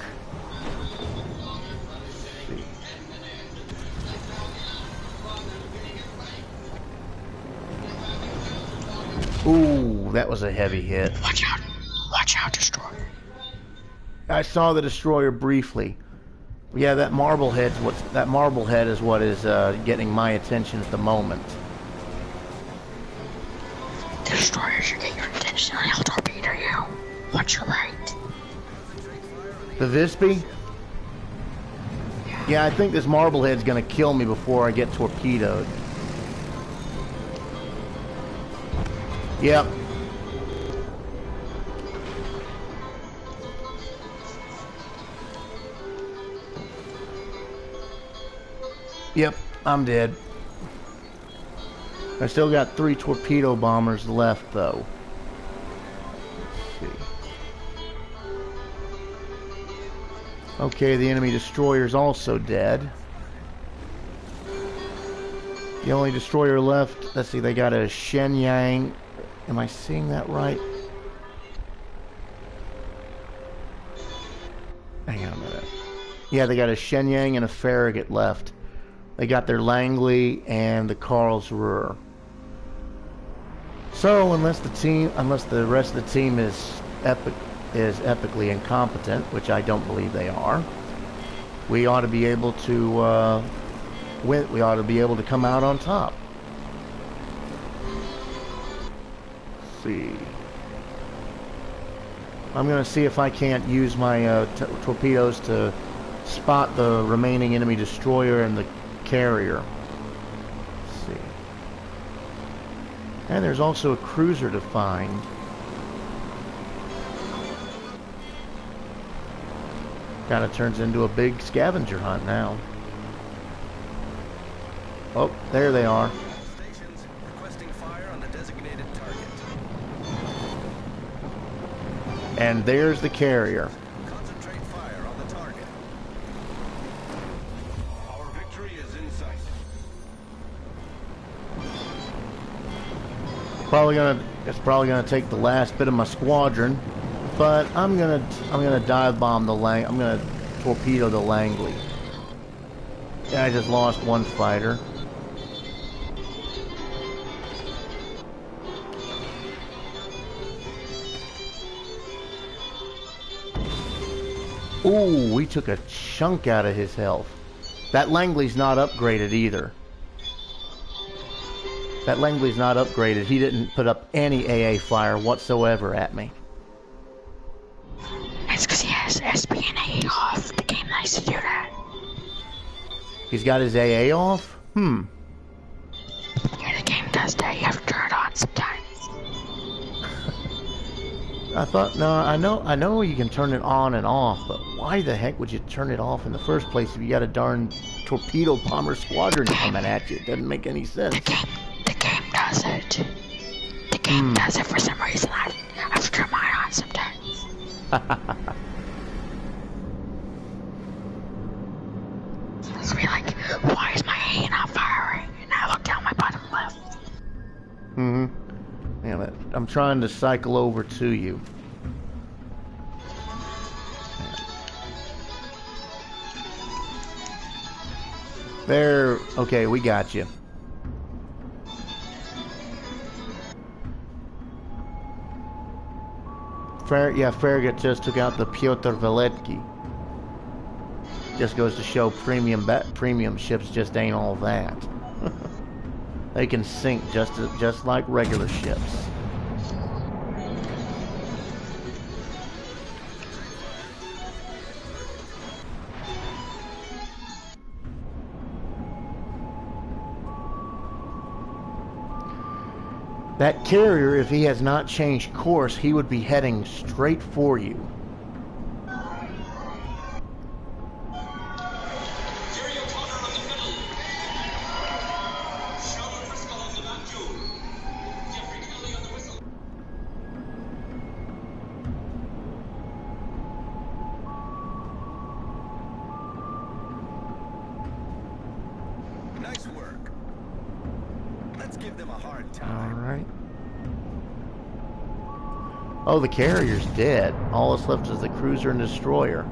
Ooh, that was a heavy hit. Watch out. Watch out, destroyer. I saw the destroyer briefly. Yeah, that Marblehead is what is getting my attention at the moment. The destroyer should get your attention. I'll torpedo you. Watch your right. The Visby? Yeah, I think this Marblehead's gonna kill me before I get torpedoed. Yep. Yep, I'm dead. I still got 3 torpedo bombers left, though. Let's see. Okay, the enemy destroyer's also dead. The only destroyer left, let's see, they got a Shenyang. Am I seeing that right? Hang on a minute. Yeah, they got a Shenyang and a Farragut left. They got their Langley and the Karlsruhe. So unless the rest of the team is epically incompetent, which I don't believe they are, we ought to be able to win. We ought to be able to come out on top. Let's see. I'm going to see if I can't use my torpedoes to spot the remaining enemy destroyer and the carrier. Let's see. And there's also a cruiser to find. Kind of turns into a big scavenger hunt now. Oh, there they are. Stations requesting fire on the designated target. And there's the carrier. Concentrate fire on the target. Our victory is in sight. It's probably gonna take the last bit of my squadron, but I'm gonna dive bomb the I'm gonna torpedo the Langley. Yeah, I just lost one fighter. Ooh, we took a chunk out of his health. That Langley's not upgraded either. That Langley's not upgraded. He didn't put up any AA fire whatsoever at me. It's because he has SP and AA off. The game likes to do that. He's got his AA off? Hmm. Yeah, the game does that. You have to turn it on sometimes. I thought, no, I know you can turn it on and off, but why the heck would you turn it off in the first place if you got a darn torpedo bomber squadron coming at you? It doesn't make any sense. The game does it. The game does it for some reason. I have to turn mine on sometimes. It's be like, why is my A not firing? And I look down my bottom left. Mm-hmm. Damn it. I'm trying to cycle over to you. There. Okay, we got you. Farragut just took out the Piotr Veletsky. Just goes to show premium ships just ain't all that. They can sink just like regular ships. That carrier, if he has not changed course, he would be heading straight for you. Nice work. Let's give them a hard time. Alright. Oh, the carrier's dead. All that's left is the cruiser and destroyer.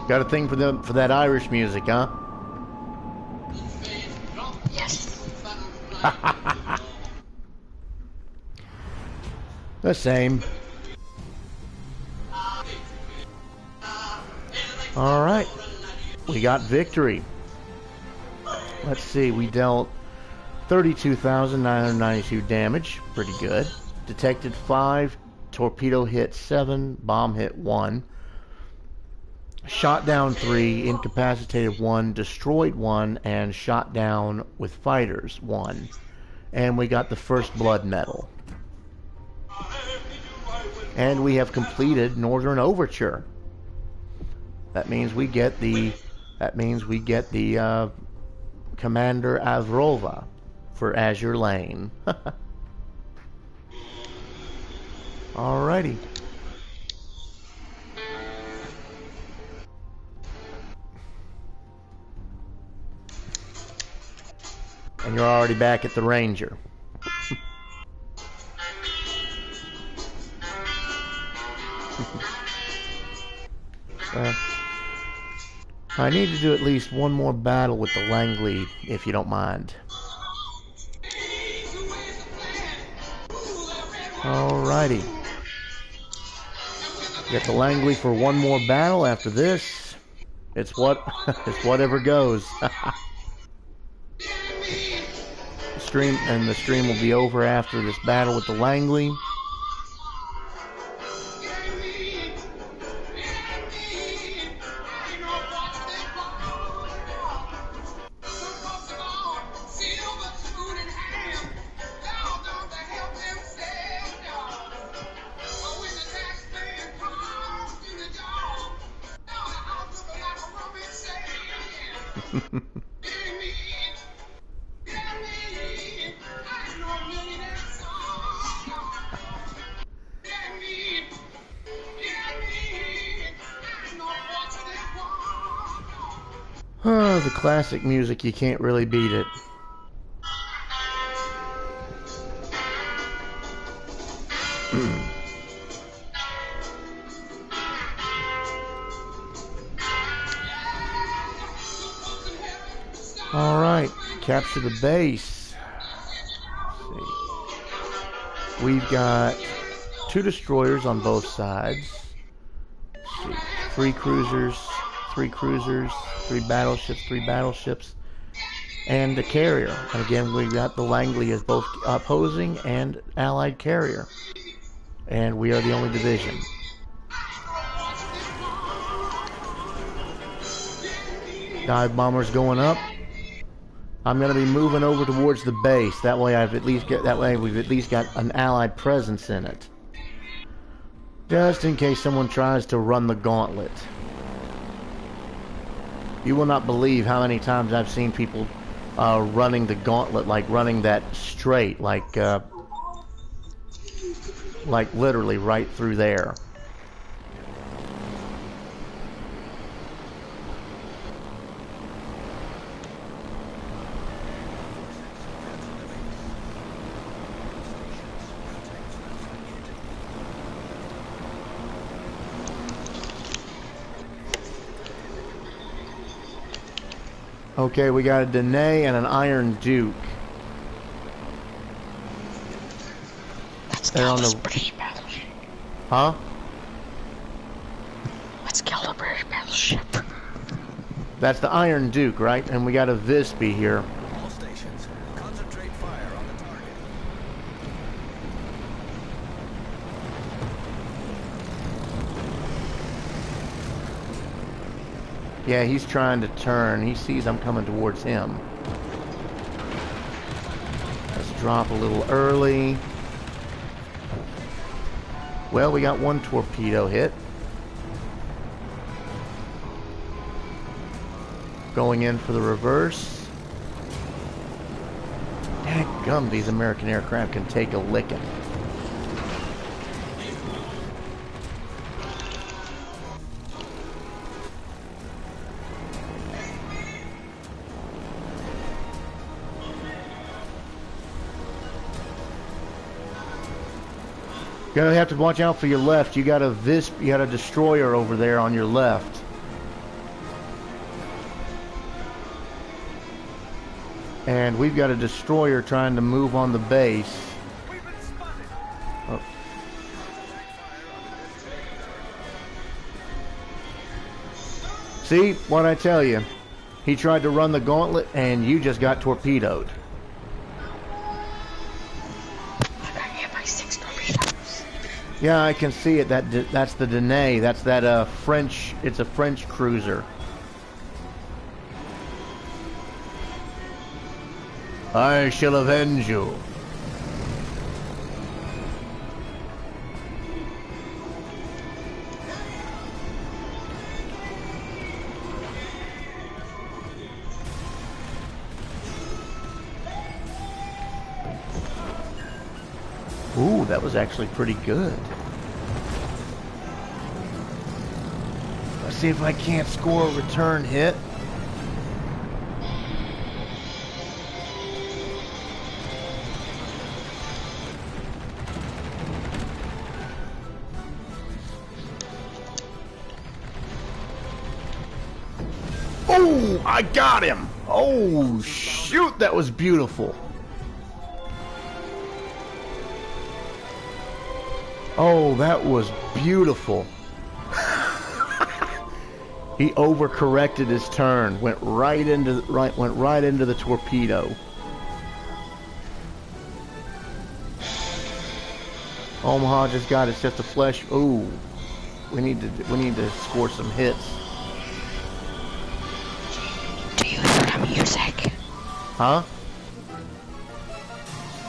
Got a thing for that Irish music, huh? Yes. The same. Alright. We got victory. Let's see, we dealt 32,992 damage. Pretty good. Detected 5, torpedo hit 7, bomb hit 1. Shot down 3, incapacitated 1, destroyed 1, and shot down with fighters 1. And we got the first blood medal. And we have completed Northern Overture. That means we get the Commander Avrova for Azure Lane. Alrighty. And you're already back at the Ranger. I need to do at least one more battle with the Langley, if you don't mind. Alrighty. Get the Langley for one more battle after this. It's it's whatever goes. The stream will be over after this battle with the Langley. Oh, the classic music, you can't really beat it. Alright, capture the base. Let's see. We've got 2 destroyers on both sides. Let's see. 3 cruisers, 3 battleships, and a carrier. And again, we got the Langley as both opposing and allied carrier. And we are the only division. Dive bombers going up. I'm going to be moving over towards the base. That way we've at least got an allied presence in it. Just in case someone tries to run the gauntlet. You will not believe how many times I've seen people running the gauntlet, like running that straight, like literally right through there. Okay, we got a Danae and an Iron Duke. They're on the British battleship. Huh? Let's kill the British battleship. That's the Iron Duke, right? And we got a Visby here. All stations, concentrate fire on the target. Yeah, he's trying to turn. He sees I'm coming towards him. Let's drop a little early. Well, we got one torpedo hit. Going in for the reverse. Dadgum, these American aircraft can take a licking. You're gonna have to watch out for your left. You got a Visp, you got a destroyer over there on your left. And we've got a destroyer trying to move on the base. Oh. See what I tell you? He tried to run the gauntlet and you just got torpedoed. Yeah, I can see it. That's the Danae. That's that French. It's a French cruiser. I shall avenge you. Ooh, that was actually pretty good. Let's see if I can't score a return hit. Oh, I got him! Oh, shoot, that was beautiful. Oh, that was beautiful. He overcorrected his turn, went right into the torpedo. Omaha just got it set to flesh. Ooh, we need to score some hits. Do you hear the music? Huh?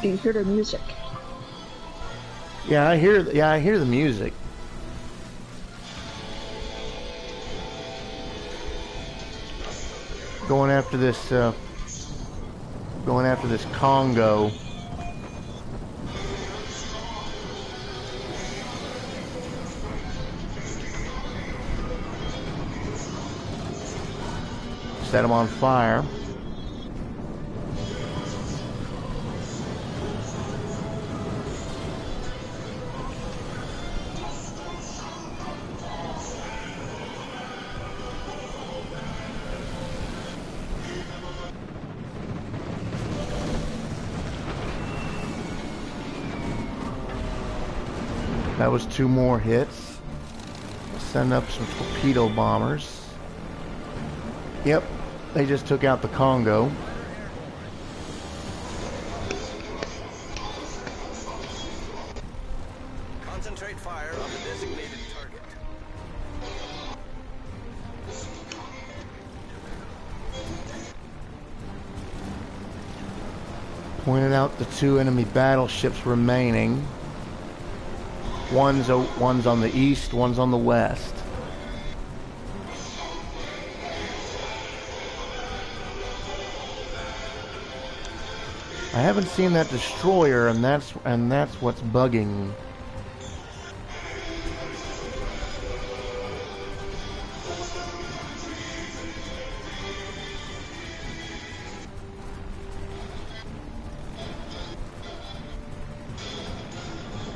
Do you hear the music? Yeah, I hear the music. Going after this Congo. Set him on fire. That was 2 more hits. Send up some torpedo bombers. Yep, they just took out the Congo. Concentrate fire on the designated target. Pointed out the 2 enemy battleships remaining. One's on the east, one's on the west. I haven't seen that destroyer, and that's what's bugging me.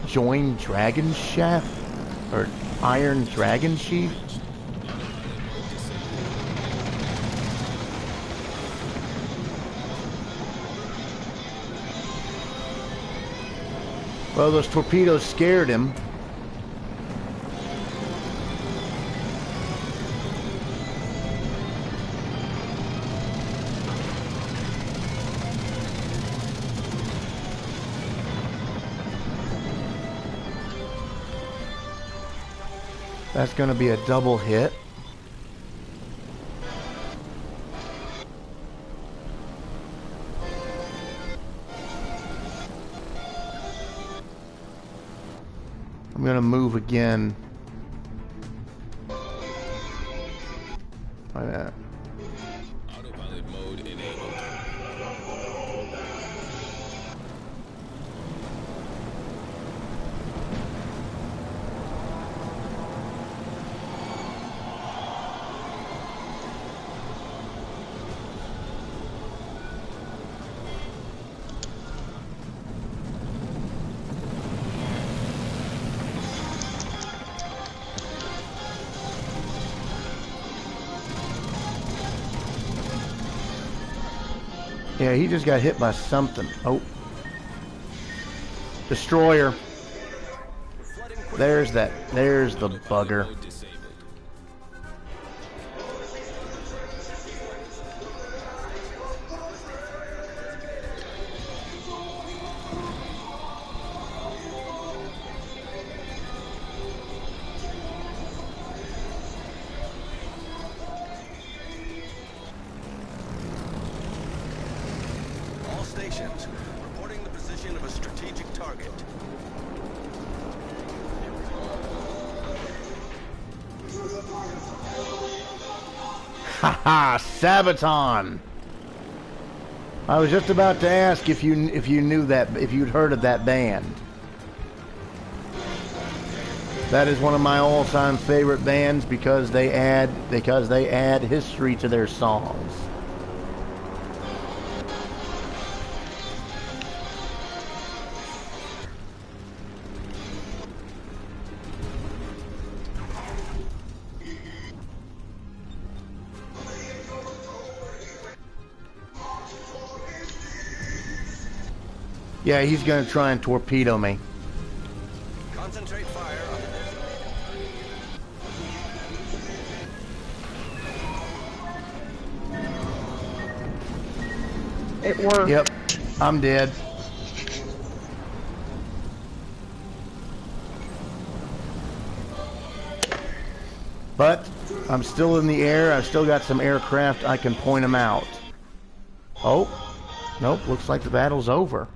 Join Dragon Shaft? Or Iron Dragon Sheath? Well, those torpedoes scared him. That's going to be a double hit. I'm gonna move again. Like that. Autopilot mode enabled. Yeah, he just got hit by something. Oh. Destroyer. There's that. There's the bugger. Mode disabled. All stations reporting the position of a strategic target. Haha, Sabaton. I was just about to ask if you knew that, if you'd heard of that band. That is one of my all-time favorite bands because they add history to their songs. Yeah, he's gonna try and torpedo me. Concentrate fire on the designated. It worked. Yep, I'm dead. But I'm still in the air. I've still got some aircraft. I can point them out. Oh, nope. Looks like the battle's over.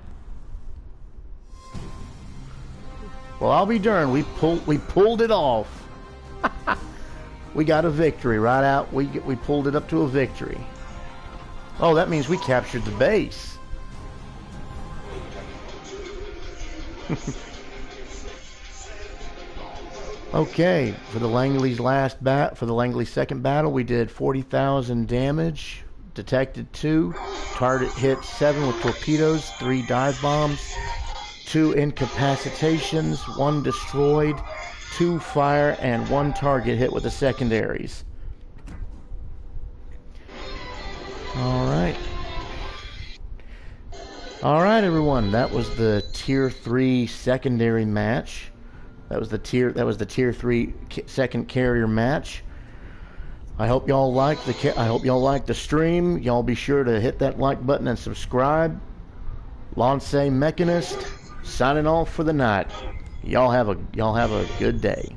Well, I'll be darned. We pulled it off. We got a victory right out. We pulled it up to a victory. Oh, that means we captured the base. Okay, for the Langley's Langley's second battle, we did 40,000 damage, detected 2, target hit 7 with torpedoes, 3 dive bombs, 2 incapacitations, 1 destroyed, 2 fire, and 1 target hit with the secondaries. Alright. Alright, everyone. That was the Tier 3 secondary match. That was the Tier 3 second carrier match. I hope y'all liked the stream. Y'all be sure to hit that like button and subscribe. Lance Mechanist signing off for the night. Y'all have a good day.